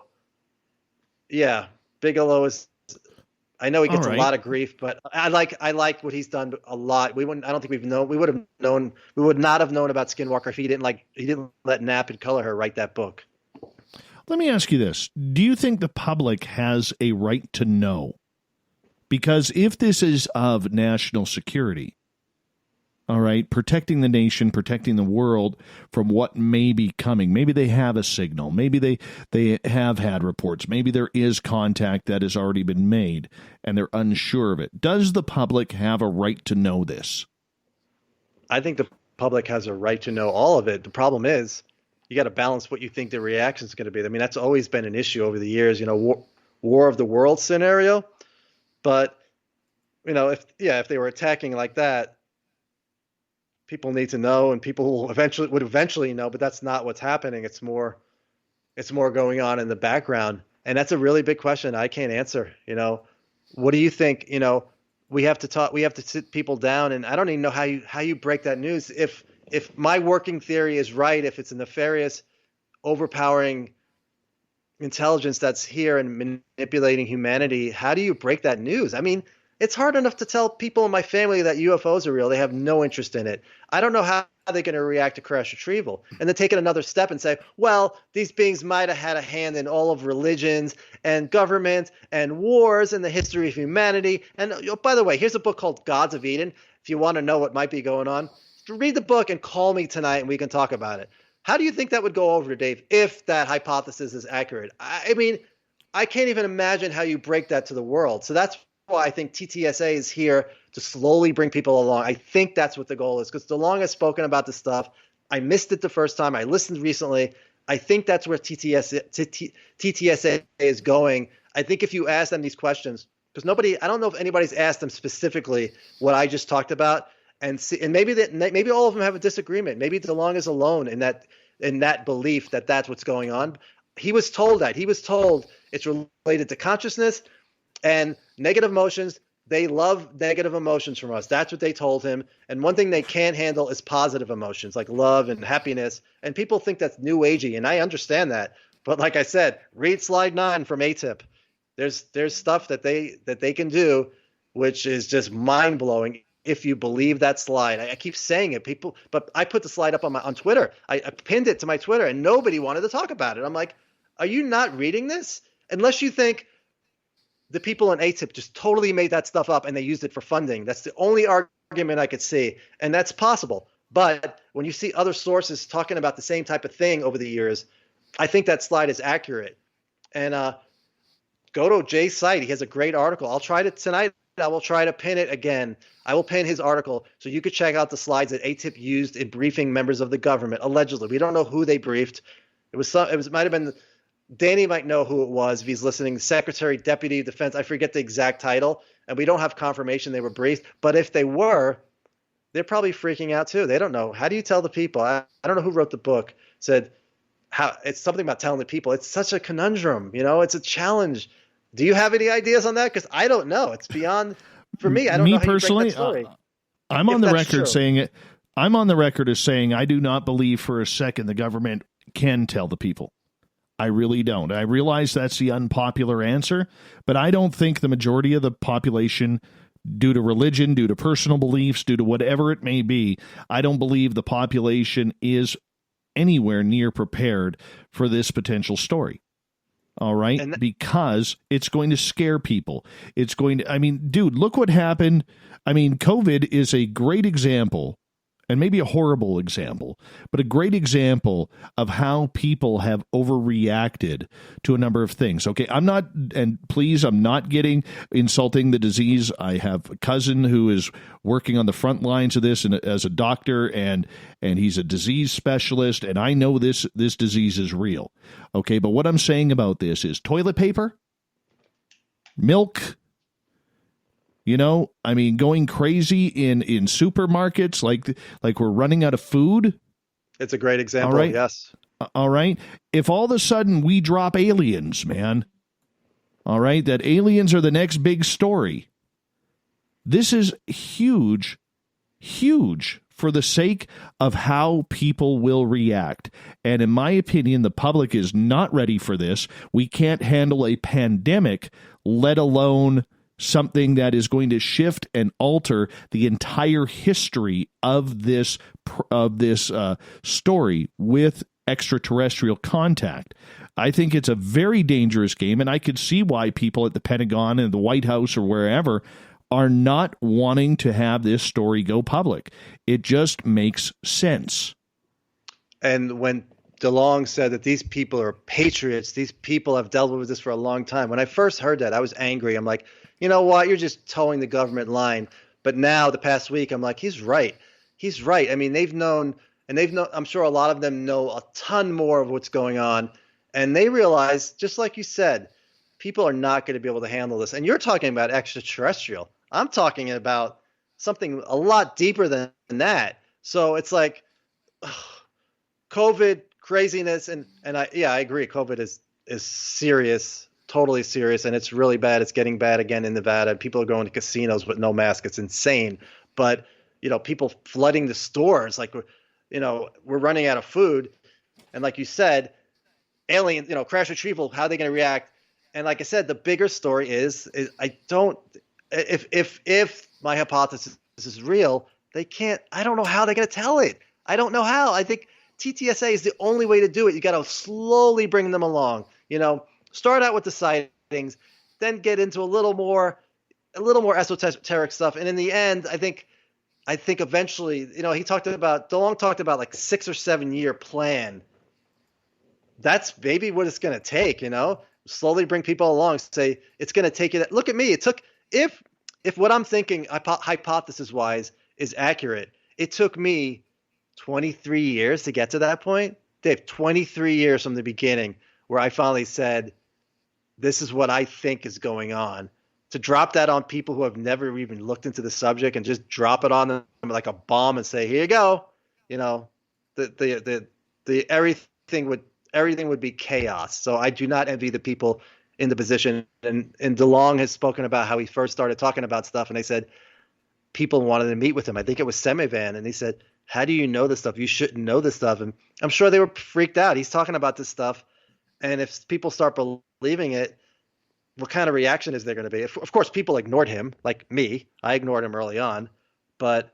yeah, Bigelow is. I know he gets a lot of grief, but I like what he's done a lot. We would not have known about Skinwalker if he didn't let Knapp and Culliher write that book. Let me ask you this. Do you think the public has a right to know? Because if this is of national security, all right, protecting the nation, protecting the world from what may be coming, maybe they have a signal, maybe they have had reports, maybe there is contact that has already been made and they're unsure of it. Does the public have a right to know this? I think the public has a right to know all of it. The problem is, you got to balance what you think the reaction is going to be. I mean, that's always been an issue over the years, war of the world scenario. But, if they were attacking like that, people need to know, and people would eventually know, but that's not what's happening. It's more it's more going on in the background? And that's a really big question I can't answer. What do you think? We have to talk. We have to sit people down, and I don't even know how you break that news. If my working theory is right, if it's a nefarious, overpowering intelligence that's here and manipulating humanity, how do you break that news? I mean, it's hard enough to tell people in my family that UFOs are real. They have no interest in it. I don't know how they're going to react to crash retrieval. And then take it another step and say, well, these beings might have had a hand in all of religions and government and wars and the history of humanity. And by the way, here's a book called Gods of Eden. If you want to know what might be going on, read the book and call me tonight and we can talk about it. How do you think that would go over, Dave, if that hypothesis is accurate? I mean, I can't even imagine how you break that to the world. So that's why I think TTSA is here to slowly bring people along. I think that's what the goal is, because DeLong has spoken about this stuff. I missed it the first time. I listened recently. I think that's where TTSA is going. I think if you ask them these questions, because I don't know if anybody's asked them specifically what I just talked about, and maybe all of them have a disagreement. Maybe DeLong is alone in that belief that that's what's going on. He was told that. He was told it's related to consciousness and negative emotions. They love negative emotions from us. That's what they told him. And one thing they can't handle is positive emotions like love and happiness. And people think that's new agey, and I understand that. But like I said, read slide 9 from ATIP. There's stuff that they can do, which is just mind blowing if you believe that slide. I keep saying it, people, but I put the slide up on Twitter. I pinned it to my Twitter, and nobody wanted to talk about it. I'm like, are you not reading this? Unless you think the people in ATIP just totally made that stuff up and they used it for funding. That's the only argument I could see, and that's possible. But when you see other sources talking about the same type of thing over the years, I think that slide is accurate. And go to Jay's site. He has a great article. I'll try to tonight. I will try to pin it again. I will pin his article so you could check out the slides that ATIP used in briefing members of the government. Allegedly, we don't know who they briefed. It might have been. Danny might know who it was if he's listening. Secretary, Deputy of Defense. I forget the exact title, and we don't have confirmation they were briefed. But if they were, they're probably freaking out too. They don't know. How do you tell the people? I don't know who wrote the book. Said how it's something about telling the people. It's such a conundrum. It's a challenge. Do you have any ideas on that? Because I don't know. It's beyond for me. I don't know how personally, you break that story. I'm on the record saying it. I'm on the record as saying I do not believe for a second the government can tell the people. I really don't. I realize that's the unpopular answer, but I don't think the majority of the population, due to religion, due to personal beliefs, due to whatever it may be, I don't believe the population is anywhere near prepared for this potential story. All right? Because it's going to scare people. It's going to, dude, look what happened. COVID is a great example, and maybe a horrible example, but a great example of how people have overreacted to a number of things. Okay, I'm not insulting the disease. I have a cousin who is working on the front lines of this as a doctor, and he's a disease specialist, and I know this disease is real. Okay, but what I'm saying about this is toilet paper, milk, going crazy in supermarkets like we're running out of food. It's a great example. All right? Yes. All right. If all of a sudden we drop aliens, man, all right, that aliens are the next big story. This is huge, huge for the sake of how people will react. And in my opinion, the public is not ready for this. We can't handle a pandemic, let alone something that is going to shift and alter the entire history of this story with extraterrestrial contact. I think it's a very dangerous game, and I could see why people at the Pentagon and the White House or wherever are not wanting to have this story go public. It just makes sense. And when DeLong said that these people are patriots, these people have dealt with this for a long time. When I first heard that, I was angry. I'm like, you know what? You're just towing the government line. But now, the past week, I'm like, he's right. He's right. They've known, I'm sure a lot of them know a ton more of what's going on. And they realize, just like you said, people are not going to be able to handle this. And you're talking about extraterrestrial. I'm talking about something a lot deeper than that. So it's like, COVID craziness. And I agree. COVID is serious, totally serious. And it's really bad. It's getting bad again in Nevada. People are going to casinos with no mask. It's insane. But, people flooding the stores, like, we're running out of food. And like you said, alien, crash retrieval, how are they going to react? And like I said, the bigger story is if my hypothesis is real, I don't know how they're going to tell it. I don't know how. I think TTSA is the only way to do it. You got to slowly bring them along, start out with the sightings, then get into a little more esoteric stuff. And in the end, I think eventually, Dolan talked about like 6 or 7 year plan. That's maybe what it's going to take, slowly bring people along, say it's going to take you. Look at me. It took, if what I'm thinking hypothesis wise is accurate, it took me 23 years to get to that point. Dave, 23 years from the beginning where I finally said, this is what I think is going on. To drop that on people who have never even looked into the subject and just drop it on them like a bomb and say, here you go. Everything would be chaos. So I do not envy the people in the position. And DeLong has spoken about how he first started talking about stuff, and they said people wanted to meet with him. I think it was Semivan, and he said, how do you know this stuff? You shouldn't know this stuff. And I'm sure they were freaked out. He's talking about this stuff, and if people start believing it, what kind of reaction is there going to be? Of course, people ignored him, like me. I ignored him early on, but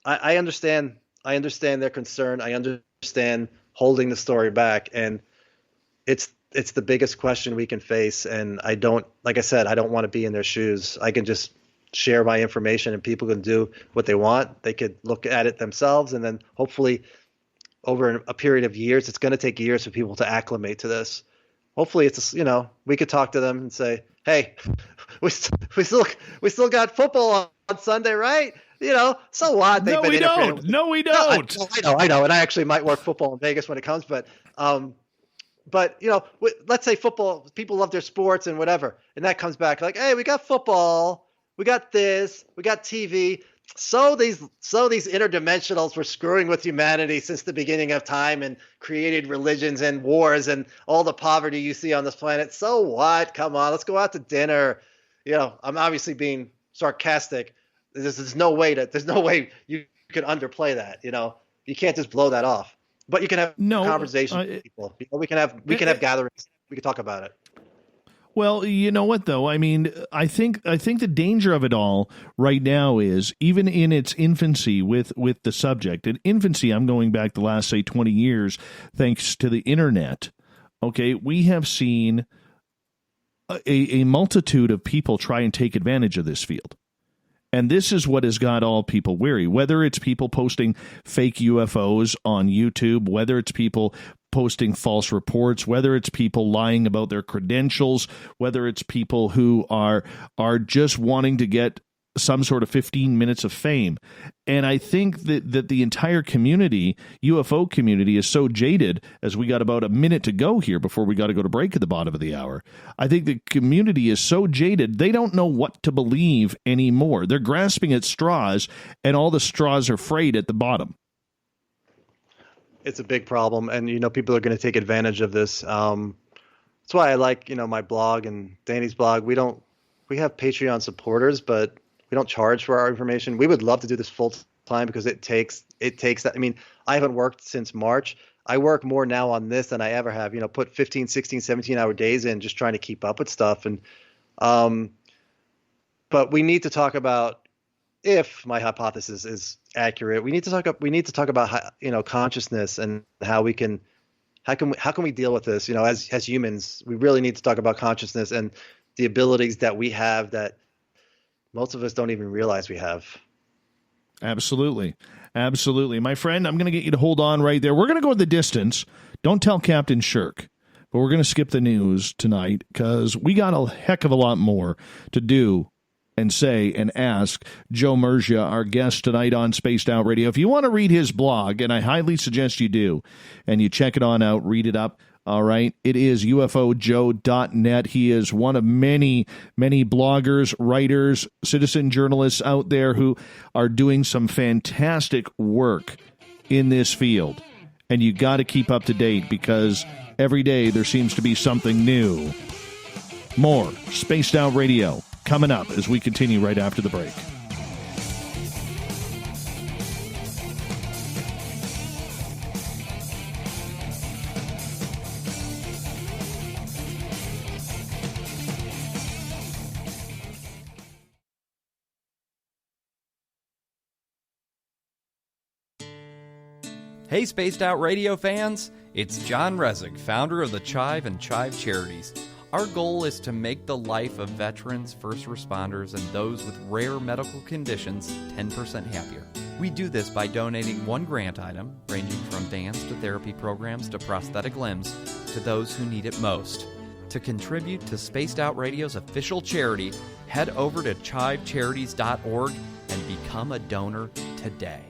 I understand. I understand their concern. I understand holding the story back, and it's the biggest question we can face. And like I said, I don't want to be in their shoes. I can just share my information, and people can do what they want. They could look at it themselves, and then hopefully over a period of years, it's going to take years for people to acclimate to this. Hopefully it's, we could talk to them and say, hey, we still got football on Sunday, right? So what? No, we don't. No, we don't. No, I know. And I actually might work football in Vegas when it comes, but let's say football, people love their sports and whatever. And that comes back like, hey, we got football, we got this, we got TV. So these interdimensionals were screwing with humanity since the beginning of time and created religions and wars and all the poverty you see on this planet. So what? Come on, let's go out to dinner. I'm obviously being sarcastic. There's no way you can underplay that. You can't just blow that off. But you can have conversations with people. We can have gatherings. We can talk about it. Well, you know what, though? I mean, I think the danger of it all right now is, even in its infancy with the subject, in infancy, I'm going back the last, say, 20 years, thanks to the internet, okay, we have seen a multitude of people try and take advantage of this field. And this is what has got all people weary, whether it's people posting fake UFOs on YouTube, whether it's people posting false reports, whether it's people lying about their credentials, whether it's people who are just wanting to get some sort of 15 minutes of fame. And I think that the entire community, UFO community, is so jaded, as we got about a minute to go here before we got to go to break at the bottom of the hour. I think the community is so jaded, they don't know what to believe anymore. They're grasping at straws, and all the straws are frayed at the bottom. It's a big problem, and people are going to take advantage of this. That's why I like my blog and Danny's blog. We have Patreon supporters, but we don't charge for our information. We would love to do this full time because it takes that. I mean, I haven't worked since March. I work more now on this than I ever have. Put 15, 16, 17-hour days in just trying to keep up with stuff. And but we need to talk about, if my hypothesis is accurate, we need to talk about consciousness and how can we deal with this? As humans, we really need to talk about consciousness and the abilities that we have that most of us don't even realize we have. Absolutely. My friend, I'm going to get you to hold on right there. We're going to go the distance. Don't tell Captain Shirk, but we're going to skip the news tonight because we got a heck of a lot more to do and say and ask Joe Murgia, our guest tonight on Spaced Out Radio. If you want to read his blog, and I highly suggest you do, and you check it on out, read it up, all right, it is ufojoe.net. He is one of many, many bloggers, writers, citizen journalists out there who are doing some fantastic work in this field. and you got to keep up to date because every day there seems to be something new. More Spaced Out Radio coming up as we continue right after the break. Hey, Spaced Out Radio fans! It's John Resig, founder of the Chive and Chive Charities. Our goal is to make the life of veterans, first responders, and those with rare medical conditions 10% happier. We do this by donating one grant item, ranging from dance to therapy programs to prosthetic limbs, to those who need it most. To contribute to Spaced Out Radio's official charity, head over to chivecharities.org and become a donor today.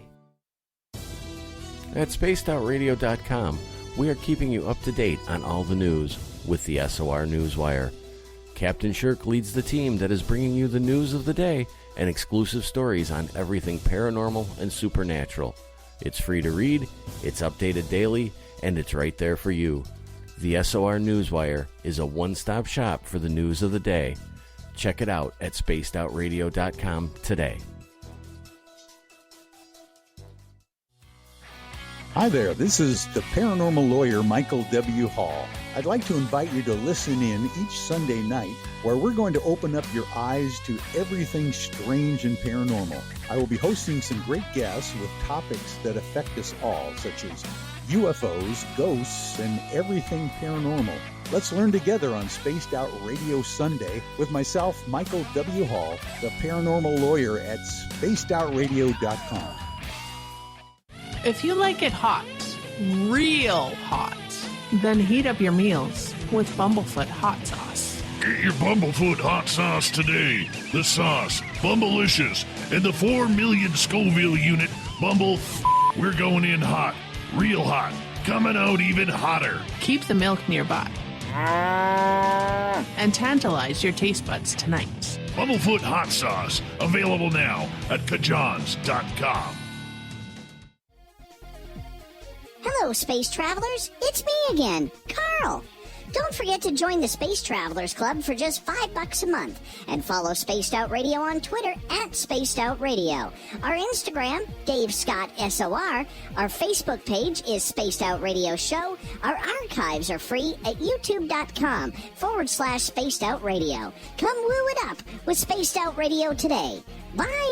At spacedoutradio.com, we are keeping you up to date on all the news with the SOR Newswire. Captain Shirk leads the team that is bringing you the news of the day and exclusive stories on everything paranormal and supernatural. It's free to read, it's updated daily, and it's right there for you. The SOR Newswire is a one-stop shop for the news of the day. Check it out at spacedoutradio.com today. Hi there, this is the paranormal lawyer Michael W. Hall. I'd like to invite you to listen in each Sunday night where we're going to open up your eyes to everything strange and paranormal. I will be hosting some great guests with topics that affect us all, such as UFOs, ghosts, and everything paranormal. Let's learn together on Spaced Out Radio Sunday with myself, Michael W. Hall, the paranormal lawyer at spacedoutradio.com. If you like it hot, real hot, then heat up your meals with Bumblefoot hot sauce. Get your Bumblefoot hot sauce today. The sauce, Bumblicious, and the 4 million Scoville unit Bumble. We're going in hot, real hot, coming out even hotter. Keep the milk nearby and tantalize your taste buds tonight. Bumblefoot hot sauce, available now at kajans.com. Hello, space travelers. It's me again, Carl. Don't forget to join the Space Travelers Club for just $5 a month and follow Spaced Out Radio on Twitter at Spaced Out Radio. Our Instagram, Dave Scott SOR. Our Facebook page is Spaced Out Radio Show. Our archives are free at youtube.com/Spaced Out Radio. Come woo it up with Spaced Out Radio today. Bye!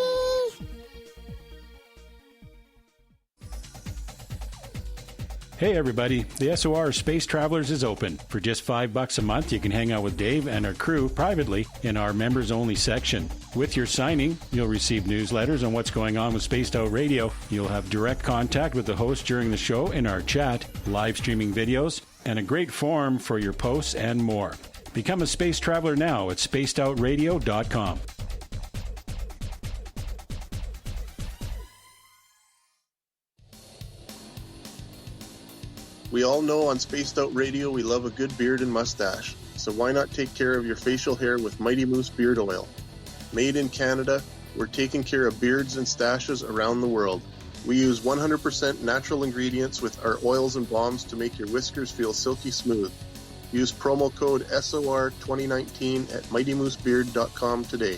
Hey everybody, the SOR Space Travelers is open. For just $5 a month, you can hang out with Dave and our crew privately in our members-only section. With your signing, you'll receive newsletters on what's going on with Spaced Out Radio. You'll have direct contact with the host during the show in our chat, live streaming videos, and a great forum for your posts and more. Become a space traveler now at spacedoutradio.com. We all know on Spaced Out Radio we love a good beard and mustache, so why not take care of your facial hair with Mighty Moose Beard Oil? Made in Canada, we're taking care of beards and stashes around the world. We use 100% natural ingredients with our oils and balms to make your whiskers feel silky smooth. Use promo code SOR2019 at MightyMooseBeard.com today.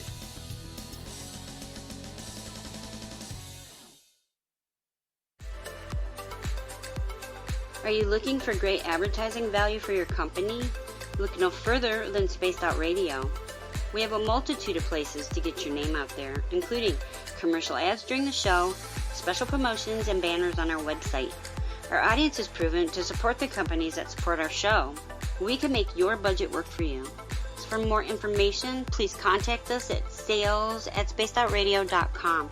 Are you looking for great advertising value for your company? Look no further than Spaced Out Radio. We have a multitude of places to get your name out there, including commercial ads during the show, special promotions, and banners on our website. Our audience is proven to support the companies that support our show. We can make your budget work for you. So for more information, please contact us at sales@spacedoutradio.com.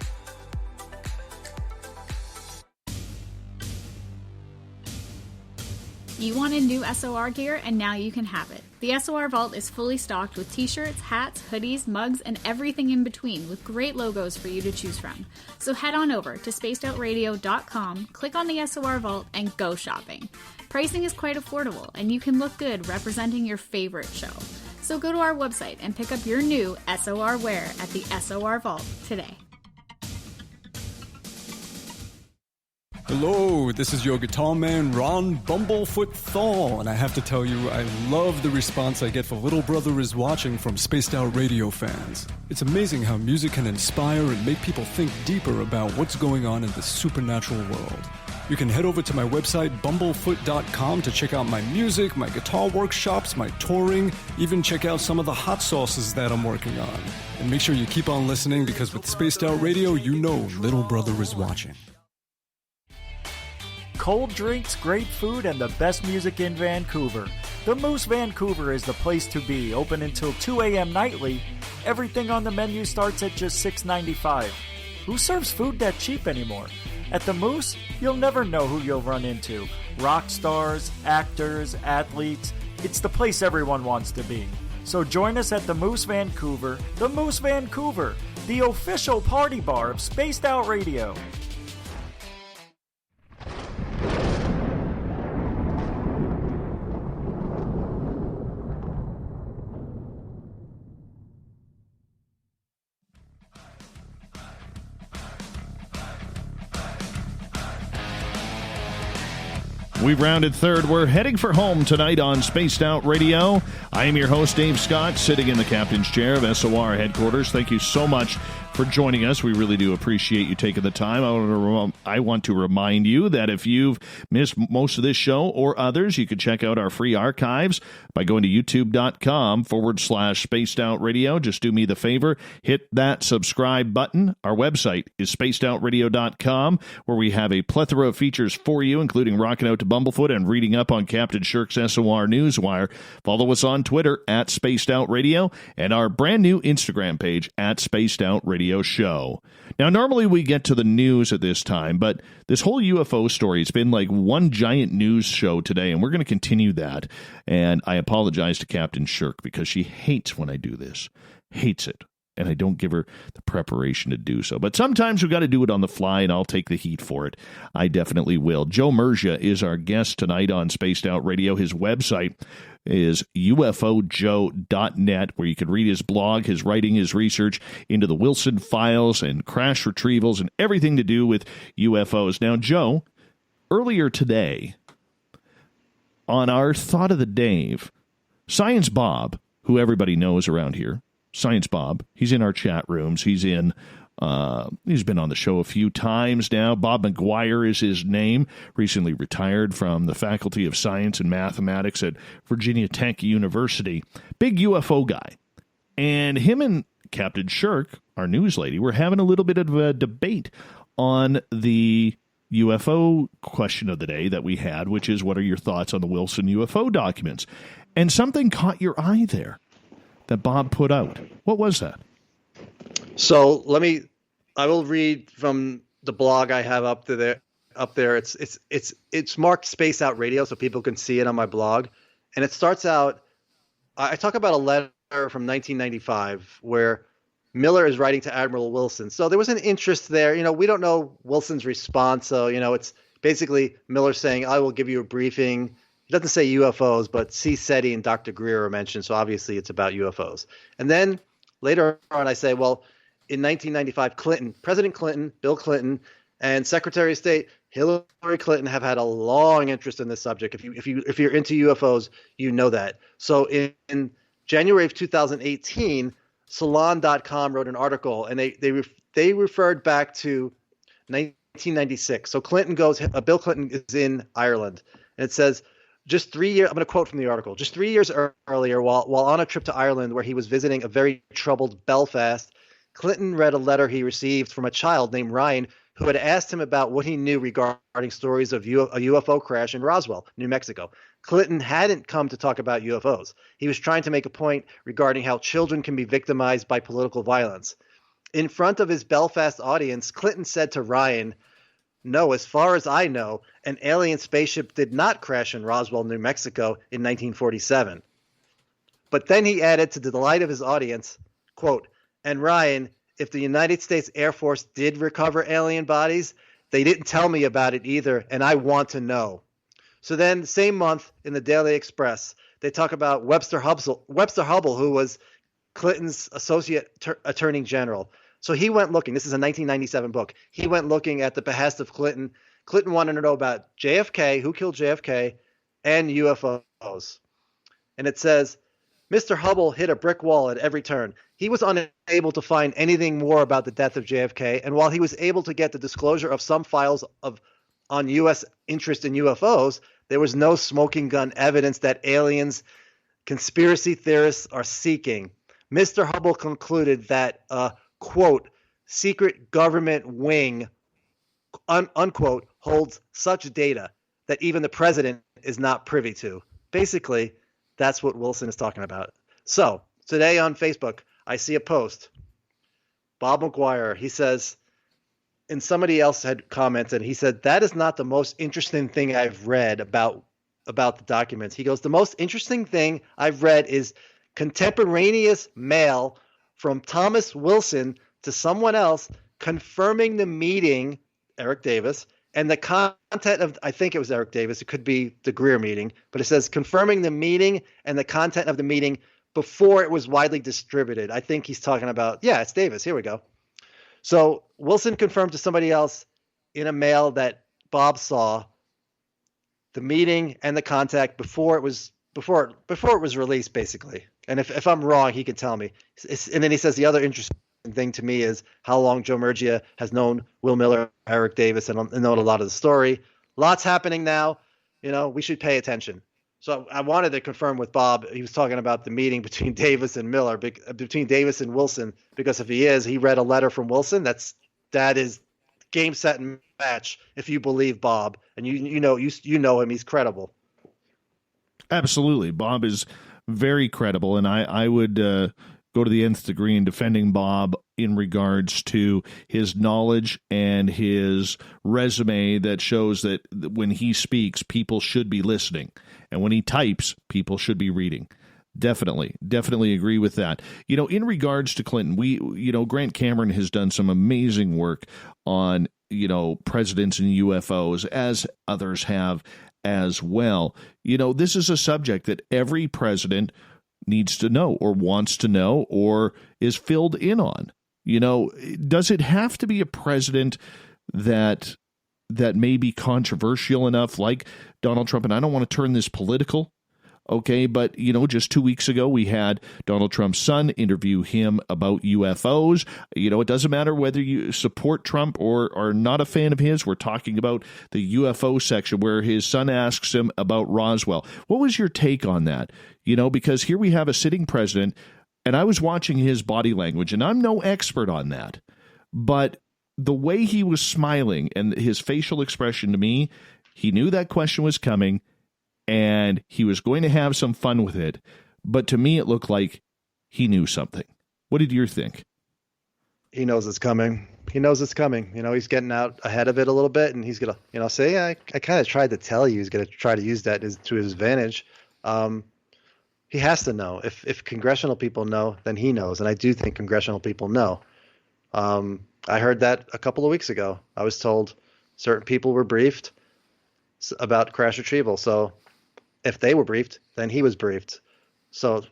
You wanted new SOR gear, and now you can have it. The SOR Vault is fully stocked with t-shirts, hats, hoodies, mugs, and everything in between with great logos for you to choose from. So head on over to spacedoutradio.com, click on the SOR Vault, and go shopping. Pricing is quite affordable, and you can look good representing your favorite show. So go to our website and pick up your new SOR wear at the SOR Vault today. Hello, this is your guitar man, Ron Bumblefoot Thal, and I have to tell you, I love the response I get for Little Brother is Watching from Spaced Out Radio fans. It's amazing how music can inspire and make people think deeper about what's going on in the supernatural world. You can head over to my website, bumblefoot.com, to check out my music, my guitar workshops, my touring, even check out some of the hot sauces that I'm working on. And make sure you keep on listening, because with Spaced Out Radio, you know Little Brother is watching. Cold drinks, great food, and the best music in Vancouver. The Moose Vancouver is the place to be, open until 2 a.m. nightly. Everything on the menu starts at just $6.95. Who serves food that cheap anymore? At the Moose, you'll never know who you'll run into. Rock stars, actors, athletes. It's the place everyone wants to be. So join us at the Moose Vancouver, the official party bar of Spaced Out Radio. We've rounded third. We're heading for home tonight on Spaced Out Radio. I am your host, Dave Scott, sitting in the captain's chair of SOR headquarters. Thank you so much for joining us. We really do appreciate you taking the time. I want to remind you that if you've missed most of this show or others, you can check out our free archives by going to youtube.com/Spaced Out Radio. Just do me the favor, hit that subscribe button. Our website is spacedoutradio.com, where we have a plethora of features for you, including rocking out to Bumblefoot and reading up on Captain Shirk's SOR Newswire. Follow us on Twitter at Spaced Out Radio and our brand new Instagram page at Spaced Out Radio Show. Now, normally we get to the news at this time, but this whole UFO story, it's been like one giant news show today, and we're going to continue that. And I apologize to Captain Shirk, because she hates when I do this. Hates it. And I don't give her the preparation to do so. But sometimes we've got to do it on the fly, and I'll take the heat for it. I definitely will. Joe Murgia is our guest tonight on Spaced Out Radio. His website is ufojoe.net, where you can read his blog, his writing, his research into the Wilson files and crash retrievals and everything to do with UFOs. Now, Joe, earlier today, on our Thought of the Dave, Science Bob, who everybody knows around here, Science Bob, he's in our chat rooms. He's been on the show a few times now. Bob McGuire is his name. Recently retired from the Faculty of Science and Mathematics at Virginia Tech University. Big UFO guy. And him and Captain Shirk, our news lady, were having a little bit of a debate on the UFO question of the day that we had, which is, what are your thoughts on the Wilson UFO documents? And something caught your eye there that Bob put out. What was that? So I will read from the blog I have up there. It's marked Space Out Radio, so people can see it on my blog. And it starts out, I talk about a letter from 1995 where Miller is writing to Admiral Wilson. So there was an interest there. We don't know Wilson's response. So, it's basically Miller saying, I will give you a briefing. He doesn't say UFOs, but C. SETI and Dr. Greer are mentioned, so obviously it's about UFOs. And then later on I say, well, in 1995, President Clinton, Bill Clinton, and Secretary of State Hillary Clinton have had a long interest in this subject. If you're into UFOs, you know that. So in January of 2018, Salon.com wrote an article, and they referred back to 1996. So Bill Clinton is in Ireland, and it says, just 3 years, I'm going to quote from the article, just 3 years earlier, while on a trip to Ireland where he was visiting a very troubled Belfast, Clinton read a letter he received from a child named Ryan, who had asked him about what he knew regarding stories of a UFO crash in Roswell, New Mexico. Clinton hadn't come to talk about UFOs. He was trying to make a point regarding how children can be victimized by political violence. In front of his Belfast audience, Clinton said to Ryan, "No, as far as I know, an alien spaceship did not crash in Roswell, New Mexico in 1947. But then he added, to the delight of his audience, quote, "And Ryan, if the United States Air Force did recover alien bodies, they didn't tell me about it either, and I want to know." So then the same month in the Daily Express, they talk about Webster Hubbell, who was Clinton's associate attorney general. So he went looking. This is a 1997 book. He went looking at the behest of Clinton. Clinton wanted to know about JFK, who killed JFK, and UFOs. And it says, Mr. Hubble hit a brick wall at every turn. He was unable to find anything more about the death of JFK, and while he was able to get the disclosure of some files on U.S. interest in UFOs, there was no smoking gun evidence that aliens conspiracy theorists are seeking. Mr. Hubble concluded that a, quote, secret government wing, unquote, holds such data that even the president is not privy to. Basically, that's what Wilson is talking about. So today on Facebook, I see a post. Bob McGuire, he says, and somebody else had commented, he said, that is not the most interesting thing I've read about the documents. He goes, the most interesting thing I've read is contemporaneous mail from Thomas Wilson to someone else confirming the meeting, Eric Davis, and the content of, I think it was Eric Davis, it could be the Greer meeting, but it says confirming the meeting and the content of the meeting before it was widely distributed. I think he's talking about, yeah, it's Davis. Here we go. So Wilson confirmed to somebody else in a mail that Bob saw the meeting and the contact before it was released, basically. And if I'm wrong, he can tell me. And then he says the other interesting thing to me is how long Joe Murgia has known Will Miller, Eric Davis, and known a lot of the story. Lots happening now. We should pay attention. So I wanted to confirm with Bob. He was talking about the meeting between Davis and Miller, between Davis and Wilson, because if he read a letter from Wilson. That is game, set, and match. If you believe Bob, and you know him, he's credible. Absolutely, Bob is very credible, and I would go to the nth degree in defending Bob in regards to his knowledge and his resume that shows that when he speaks, people should be listening. And when he types, people should be reading. Definitely agree with that. In regards to Clinton, Grant Cameron has done some amazing work on, presidents and UFOs, as others have as well. This is a subject that every president needs to know or wants to know or is filled in on. Does it have to be a president that may be controversial enough, like Donald Trump? And I don't want to turn this political, okay, but just 2 weeks ago we had Donald Trump's son interview him about UFOs. It doesn't matter whether you support Trump or are not a fan of his. We're talking about the UFO section where his son asks him about Roswell. What was your take on that? Because here we have a sitting president, and I was watching his body language, and I'm no expert on that, but the way he was smiling and his facial expression to me, he knew that question was coming and he was going to have some fun with it. But to me, it looked like he knew something. What did you think? He knows it's coming. He's getting out ahead of it a little bit, and he's going to, say, I kind of tried to tell you he's going to try to use that to his advantage. He has to know. If congressional people know, then he knows. And I do think congressional people know. I heard that a couple of weeks ago. I was told certain people were briefed about crash retrieval. So if they were briefed, then he was briefed. So,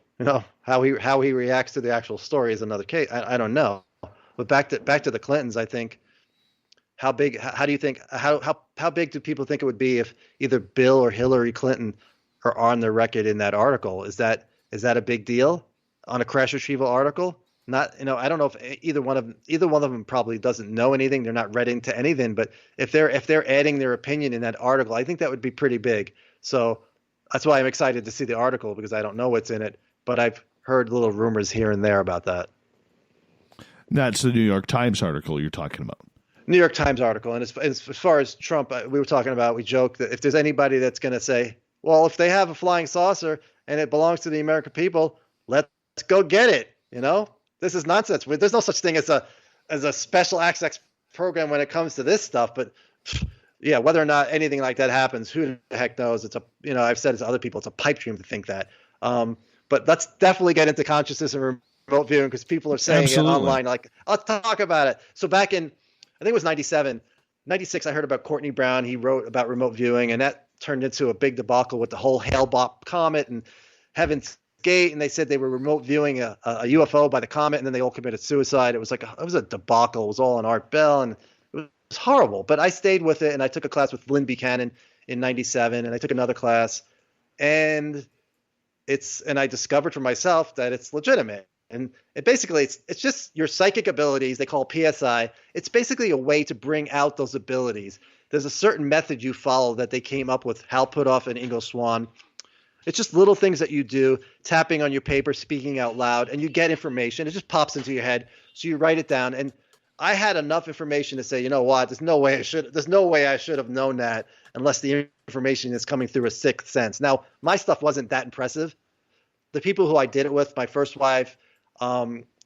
how he reacts to the actual story is another case. I don't know. But back to the Clintons, I think, how big do people think it would be if either Bill or Hillary Clinton are on the record in that article? Is that a big deal on a crash retrieval article? Not, I don't know if either one of them probably doesn't know anything. They're not read into anything, but if they're adding their opinion in that article, I think that would be pretty big. So that's why I'm excited to see the article, because I don't know what's in it, but I've heard little rumors here and there about that. That's the New York Times article you're talking about. New York Times article. And as far as Trump, we joked that if there's anybody that's going to say, well, if they have a flying saucer and it belongs to the American people, let's go get it. This is nonsense. There's no such thing as a special access program when it comes to this stuff. But yeah, whether or not anything like that happens, who the heck knows? I've said it to other people, it's a pipe dream to think that. But let's definitely get into consciousness and remote viewing, because people are saying it online. Like, let's talk about it. So back in, I think it was 96, I heard about Courtney Brown. He wrote about remote viewing, and that turned into a big debacle with the whole Hale-Bopp comet and heaven gate, and they said they were remote viewing a UFO by the comet, and then they all committed suicide. It was like it was a debacle. It was all on Art Bell, and it was horrible. But I stayed with it, and I took a class with Lynn Buchanan in '97, and I took another class, and I discovered for myself that it's legitimate. And it's just your psychic abilities. They call it PSI. It's basically a way to bring out those abilities. There's a certain method you follow that they came up with, Hal Puthoff and Ingo Swann. It's just little things that you do, tapping on your paper, speaking out loud, and you get information. It just pops into your head, so you write it down. And I had enough information to say, you know what? There's no way I should have known that unless the information is coming through a sixth sense. Now, my stuff wasn't that impressive. The people who I did it with, my first wife,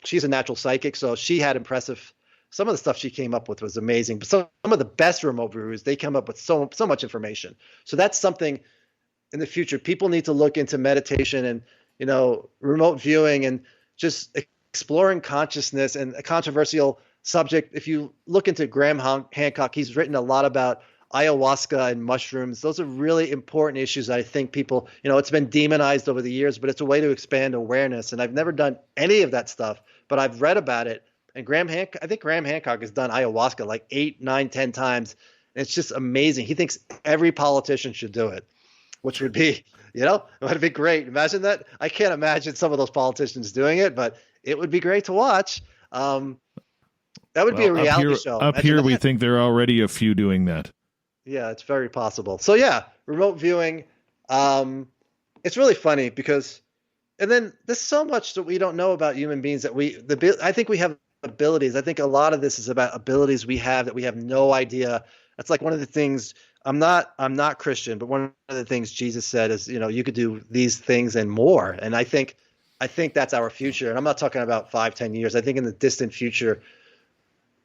she's a natural psychic, so she had impressive. Some of the stuff she came up with was amazing. But some of the best remote viewers, they come up with so much information. So that's something in the future people need to look into meditation and, remote viewing and just exploring consciousness and a controversial subject. If you look into Graham Hancock, he's written a lot about ayahuasca and mushrooms. Those are really important issues. I think people, it's been demonized over the years, but it's a way to expand awareness. And I've never done any of that stuff, but I've read about it. And I think Graham Hancock has done ayahuasca like 8, 9, 10 times. And it's just amazing. He thinks every politician should do it, which would be, it would be great. Imagine that. I can't imagine some of those politicians doing it, but it would be great to watch. That would be a reality show. Up here, we think there are already a few doing that. Yeah, it's very possible. So yeah, remote viewing. It's really funny because, and then there's so much that we don't know about human beings that I think we have abilities. I think a lot of this is about abilities we have that we have no idea. That's like one of the things. I'm not Christian, but one of the things Jesus said is, you could do these things and more. And I think that's our future. And I'm not talking about 5, 10 years. I think in the distant future,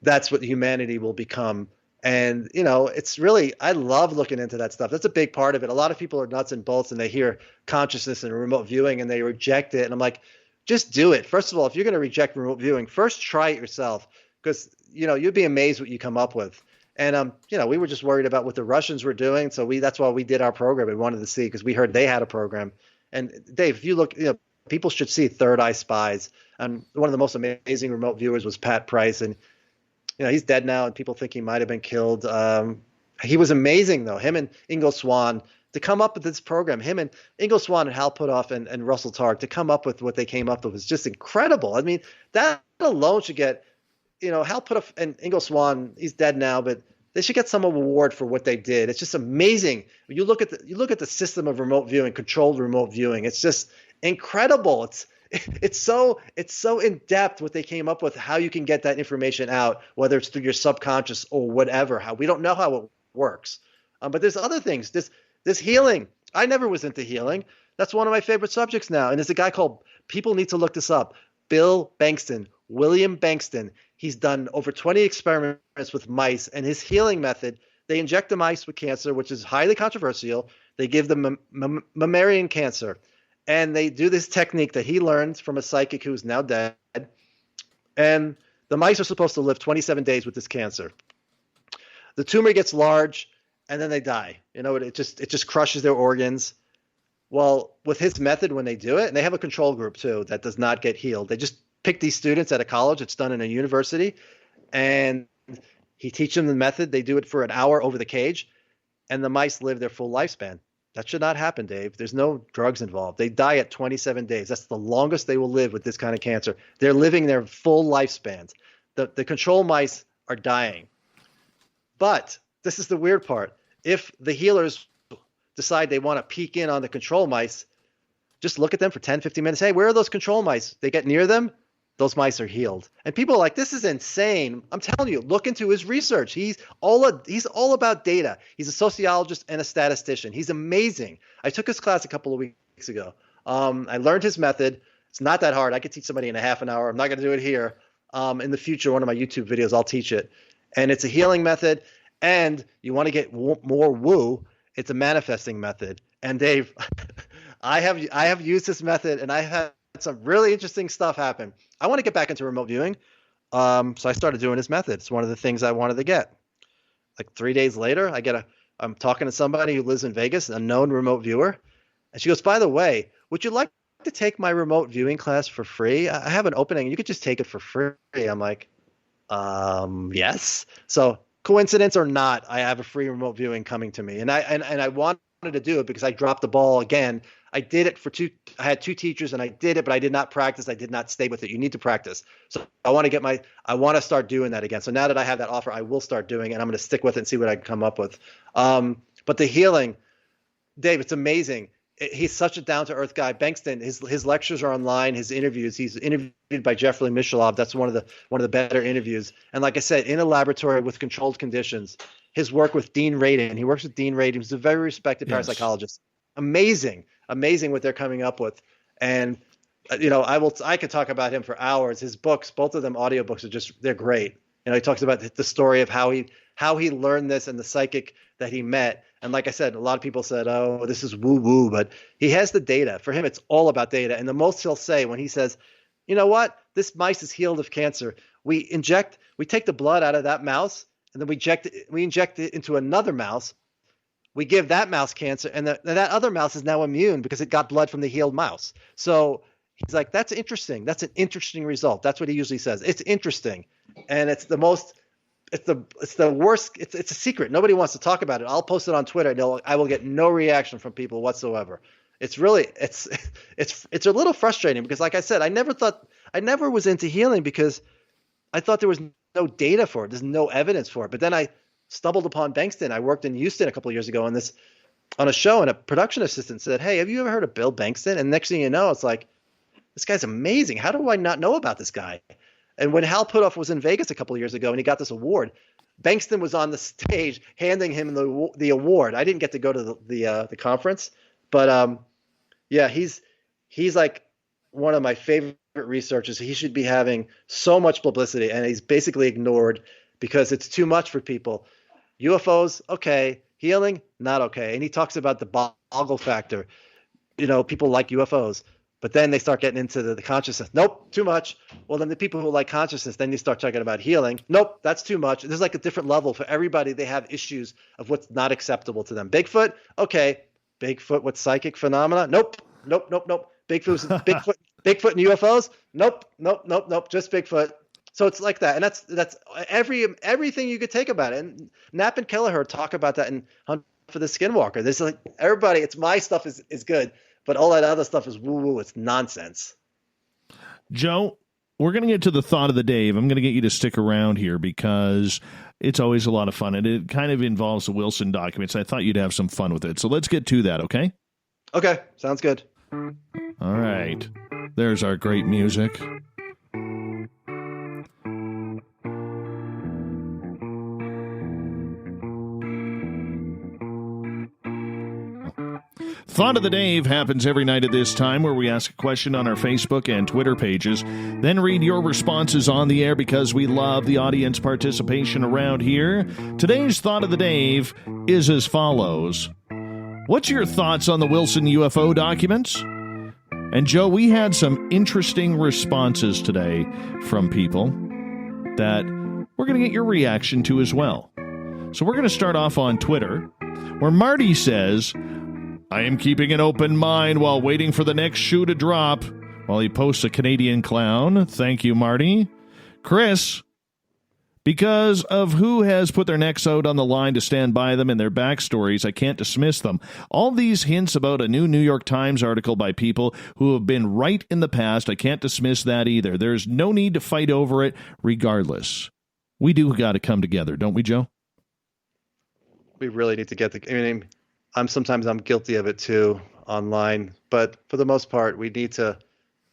that's what humanity will become. And, it's really, I love looking into that stuff. That's a big part of it. A lot of people are nuts and bolts and they hear consciousness and remote viewing and they reject it. And I'm like, just do it. First of all, if you're going to reject remote viewing, first try it yourself because, you'd be amazed what you come up with. And, we were just worried about what the Russians were doing. So that's why we did our program. We wanted to see because we heard they had a program. And Dave, if you look, people should see Third Eye Spies. And one of the most amazing remote viewers was Pat Price. And, he's dead now and people think he might have been killed. He was amazing, though. Him and Ingo Swann to come up with this program, him and Ingo Swann and Hal Puthoff and Russell Targ to come up with what they came up with was just incredible. I mean, that alone should get, Hal Puthoff and Ingo Swann, he's dead now, but they should get some award for what they did. It's just amazing. When you look at the system of remote viewing, controlled remote viewing. It's just incredible. It's so in depth what they came up with, how you can get that information out, whether it's through your subconscious or whatever. How we don't know how it works, but there's other things. This healing. I never was into healing. That's one of my favorite subjects now. And there's a guy called, people need to look this up, William Bankston. He's done over 20 experiments with mice, and his healing method, they inject the mice with cancer, which is highly controversial. They give them mammalian cancer. And they do this technique that he learned from a psychic who's now dead. And the mice are supposed to live 27 days with this cancer. The tumor gets large, and then they die. It just crushes their organs. Well, with his method, when they do it, and they have a control group too that does not get healed. They just pick these students at a college. It's done in a university. And he teaches them the method. They do it for an hour over the cage, and the mice live their full lifespan. That should not happen, Dave. There's no drugs involved. They die at 27 days. That's the longest they will live with this kind of cancer. They're living their full lifespans. The control mice are dying. But this is the weird part. If the healers decide they want to peek in on the control mice, just look at them for 10, 15 minutes. Hey, where are those control mice? They get near them, those mice are healed. And people are like, this is insane. I'm telling you, look into his research. He's all about data. He's a sociologist and a statistician. He's amazing. I took his class a couple of weeks ago. I learned his method. It's not that hard. I could teach somebody in a half an hour. I'm not going to do it here. In the future, one of my YouTube videos, I'll teach it. And it's a healing method. And you want to get more woo, it's a manifesting method. And Dave, I have used this method, and I had some really interesting stuff happen. I want to get back into remote viewing. So I started doing this method. It's one of the things I wanted to get. Like 3 days later, I'm talking to somebody who lives in Vegas, a known remote viewer. And she goes, by the way, would you like to take my remote viewing class for free? I have an opening. You could just take it for free. I'm like, yes. So coincidence or not, I have a free remote viewing coming to me. And I wanted to do it because I dropped the ball again. I did it I had 2 teachers and I did it, but I did not practice. I did not stay with it. You need to practice. So I want to start doing that again. So now that I have that offer, I will start doing it, and I'm going to stick with it and see what I can come up with. But the healing, Dave, it's amazing. He's such a down-to-earth guy. Bankston, his lectures are online, his interviews. He's interviewed by Jeffrey Mishalov. That's one of the better interviews. And like I said, in a laboratory with controlled conditions, his work with Dean Radin. He works with Dean Radin, who's a very respected parapsychologist. Amazing what they're coming up with. And I could talk about him for hours. His books, both of them audiobooks, they're great. He talks about the story of how he learned this and the psychic that he met. And like I said, a lot of people said, oh, this is woo-woo, but he has the data. For him, it's all about data. And the most he'll say when he says, you know what, this mice is healed of cancer. We take the blood out of that mouse, and then we inject it into another mouse. We give that mouse cancer, and that other mouse is now immune because it got blood from the healed mouse. So he's like, that's interesting. That's an interesting result. That's what he usually says. It's interesting. And it's the worst. It's a secret. Nobody wants to talk about it. I'll post it on Twitter. I will get no reaction from people whatsoever. It's a little frustrating because, like I said, I never was into healing because I thought there was no data for it. There's no evidence for it. But then I stumbled upon Bankston. I worked in Houston a couple of years ago on a show, and a production assistant said, hey, have you ever heard of Bill Bankston? And next thing you know, it's like, this guy's amazing. How do I not know about this guy? And when Hal Puthoff was in Vegas a couple of years ago and he got this award, Bankston was on the stage handing him the award. I didn't get to go to the conference, but he's like one of my favorite researchers. He should be having so much publicity, and he's basically ignored because it's too much for people. UFOs, okay. Healing, not okay. And he talks about the boggle factor. People like UFOs. But then they start getting into the consciousness. Nope, too much. Well, then the people who like consciousness, then you start talking about healing. Nope, that's too much. There's like a different level for everybody. They have issues of what's not acceptable to them. Bigfoot, okay. Bigfoot with psychic phenomena? Nope. Bigfoot and UFOs? Nope. Just Bigfoot. So it's like that. And that's everything you could take about it. And Knapp and Kelleher talk about that in Hunt for the Skinwalker. There's like everybody, it's my stuff is good. But all that other stuff is woo-woo. It's nonsense. Joe, we're going to get to the thought of the day. I'm going to get you to stick around here because it's always a lot of fun. And it kind of involves the Wilson documents. I thought you'd have some fun with it. So let's get to that, okay? Okay, sounds good. All right. There's our great music. Thought of the Dave happens every night at this time where we ask a question on our Facebook and Twitter pages, then read your responses on the air because we love the audience participation around here. Today's Thought of the Dave is as follows. What's your thoughts on the Wilson UFO documents? And Joe, we had some interesting responses today from people that we're going to get your reaction to as well. So we're going to start off on Twitter, where Marty says, I am keeping an open mind while waiting for the next shoe to drop, while he posts a Canadian clown. Thank you, Marty. Chris, because of who has put their necks out on the line to stand by them and their backstories, I can't dismiss them. All these hints about a new New York Times article by people who have been right in the past, I can't dismiss that either. There's no need to fight over it regardless. We do got to come together, don't we, Joe? We really need to get sometimes I'm guilty of it too online, but for the most part, we need to,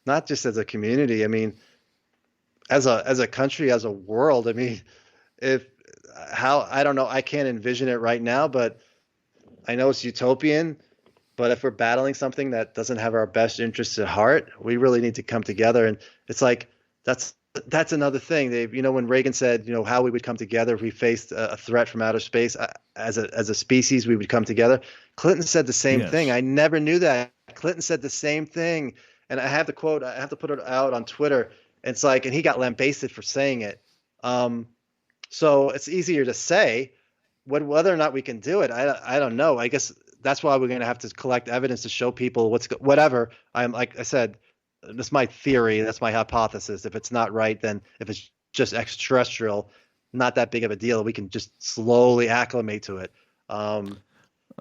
not just as a community. I mean, as a country, as a world. I mean, I don't know, I can't envision it right now, but I know it's utopian. But if we're battling something that doesn't have our best interests at heart, we really need to come together. And it's like that's another thing. When Reagan said, how we would come together if we faced a threat from outer space as a species, we would come together. Clinton said the same thing. I never knew that. Clinton said the same thing. And I have the quote. I have to put it out on Twitter. It's like, and he got lambasted for saying it. So it's easier to say. Whether or not we can do it, I don't know. I guess that's why we're going to have to collect evidence to show people whatever. I'm like I said, that's my theory. That's my hypothesis. If it's not right, then if it's just extraterrestrial, not that big of a deal. We can just slowly acclimate to it. All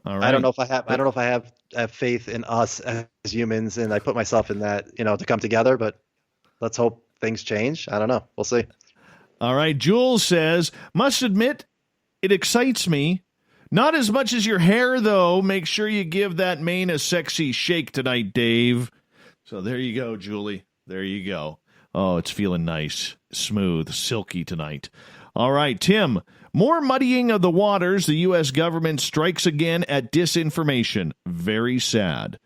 right. I don't know if I have faith in us as humans, and I put myself in that, to come together. But let's hope things change. I don't know. We'll see. All right. Jules says, must admit, it excites me. Not as much as your hair, though. Make sure you give that mane a sexy shake tonight, Dave. So there you go, Julie. There you go. Oh, it's feeling nice, smooth, silky tonight. All right, Tim. More muddying of the waters. The U.S. government strikes again at disinformation. Very sad.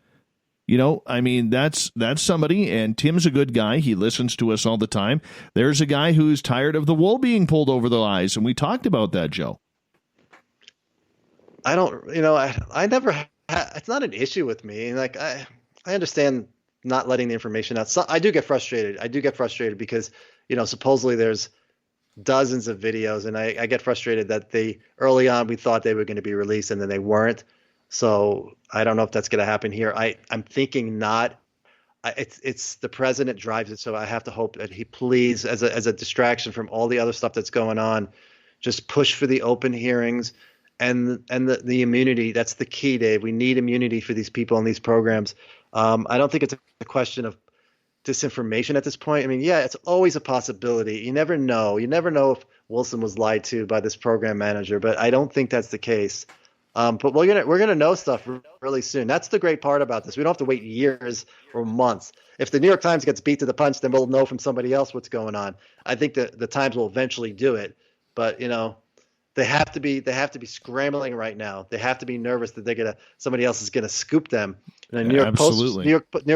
That's somebody, and Tim's a good guy. He listens to us all the time. There's a guy who's tired of the wool being pulled over their eyes, and we talked about that, Joe. I don't, I never, it's not an issue with me. Like, I understand not letting the information out. So I do get frustrated because, supposedly there's dozens of videos, and I get frustrated that early on we thought they were going to be released and then they weren't. So I don't know if that's going to happen here. I'm thinking not. It's the president drives it, so I have to hope that he please, as a distraction from all the other stuff that's going on, just push for the open hearings and the immunity. That's the key, Dave. We need immunity for these people in these programs. I don't think it's a question of disinformation at this point. I mean, yeah, it's always a possibility. You never know. You never know if Wilson was lied to by this program manager, but I don't think that's the case. But we're gonna know stuff really soon. That's the great part about this. We don't have to wait years or months. If the New York Times gets beat to the punch, then we'll know from somebody else what's going on. I think the Times will eventually do it, but they have to be scrambling right now. They have to be nervous that somebody else is gonna scoop them. And the New York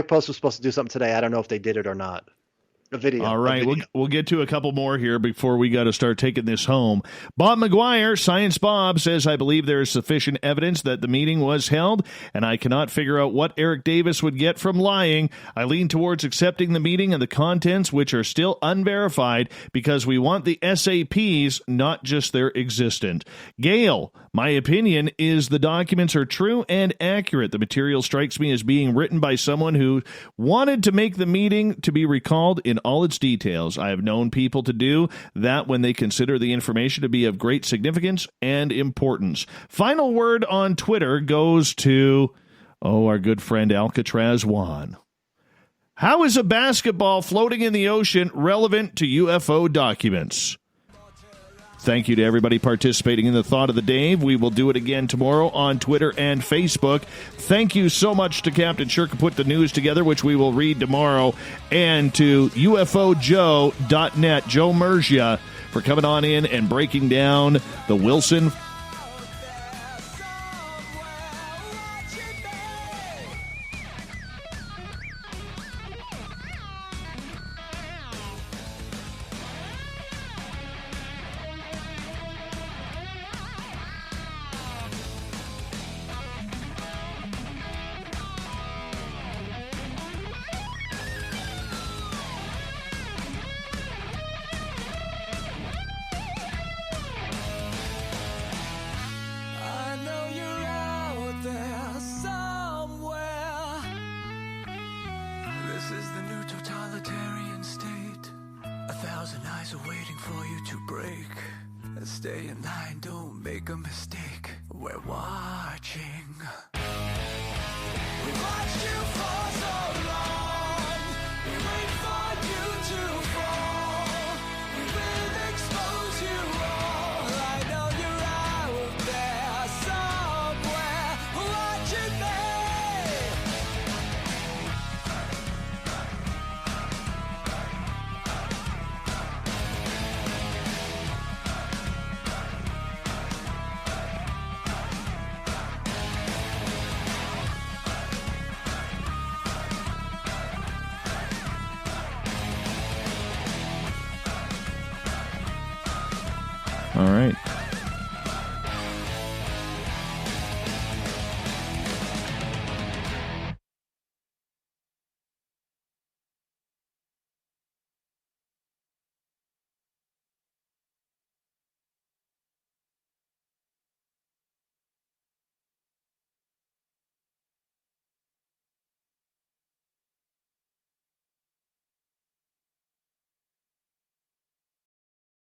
Post was supposed to do something today. I don't know if they did it or not. A video. All right, we'll get to a couple more here before we got to start taking this home. Bob McGuire, Science Bob, says, I believe there is sufficient evidence that the meeting was held, and I cannot figure out what Eric Davis would get from lying. I lean towards accepting the meeting and the contents, which are still unverified, because we want the SAPs, not just their existent. Gail, my opinion is the documents are true and accurate. The material strikes me as being written by someone who wanted to make the meeting to be recalled in all its details. I have known people to do that when they consider the information to be of great significance and importance. Final word on Twitter goes to, our good friend Alcatraz Juan. How is a basketball floating in the ocean relevant to UFO documents? Thank you to everybody participating in the Thought of the Dave. We will do it again tomorrow on Twitter and Facebook. Thank you so much to Captain Shirk who put the news together, which we will read tomorrow, and to UFOJoe.net, Joe Murgia, for coming on in and breaking down the Wilson Stay in line, don't make a mistake. We're watching. We watched you for so long. We wait for you to fall. We will expose you all. I know you're out there somewhere watching me. All right.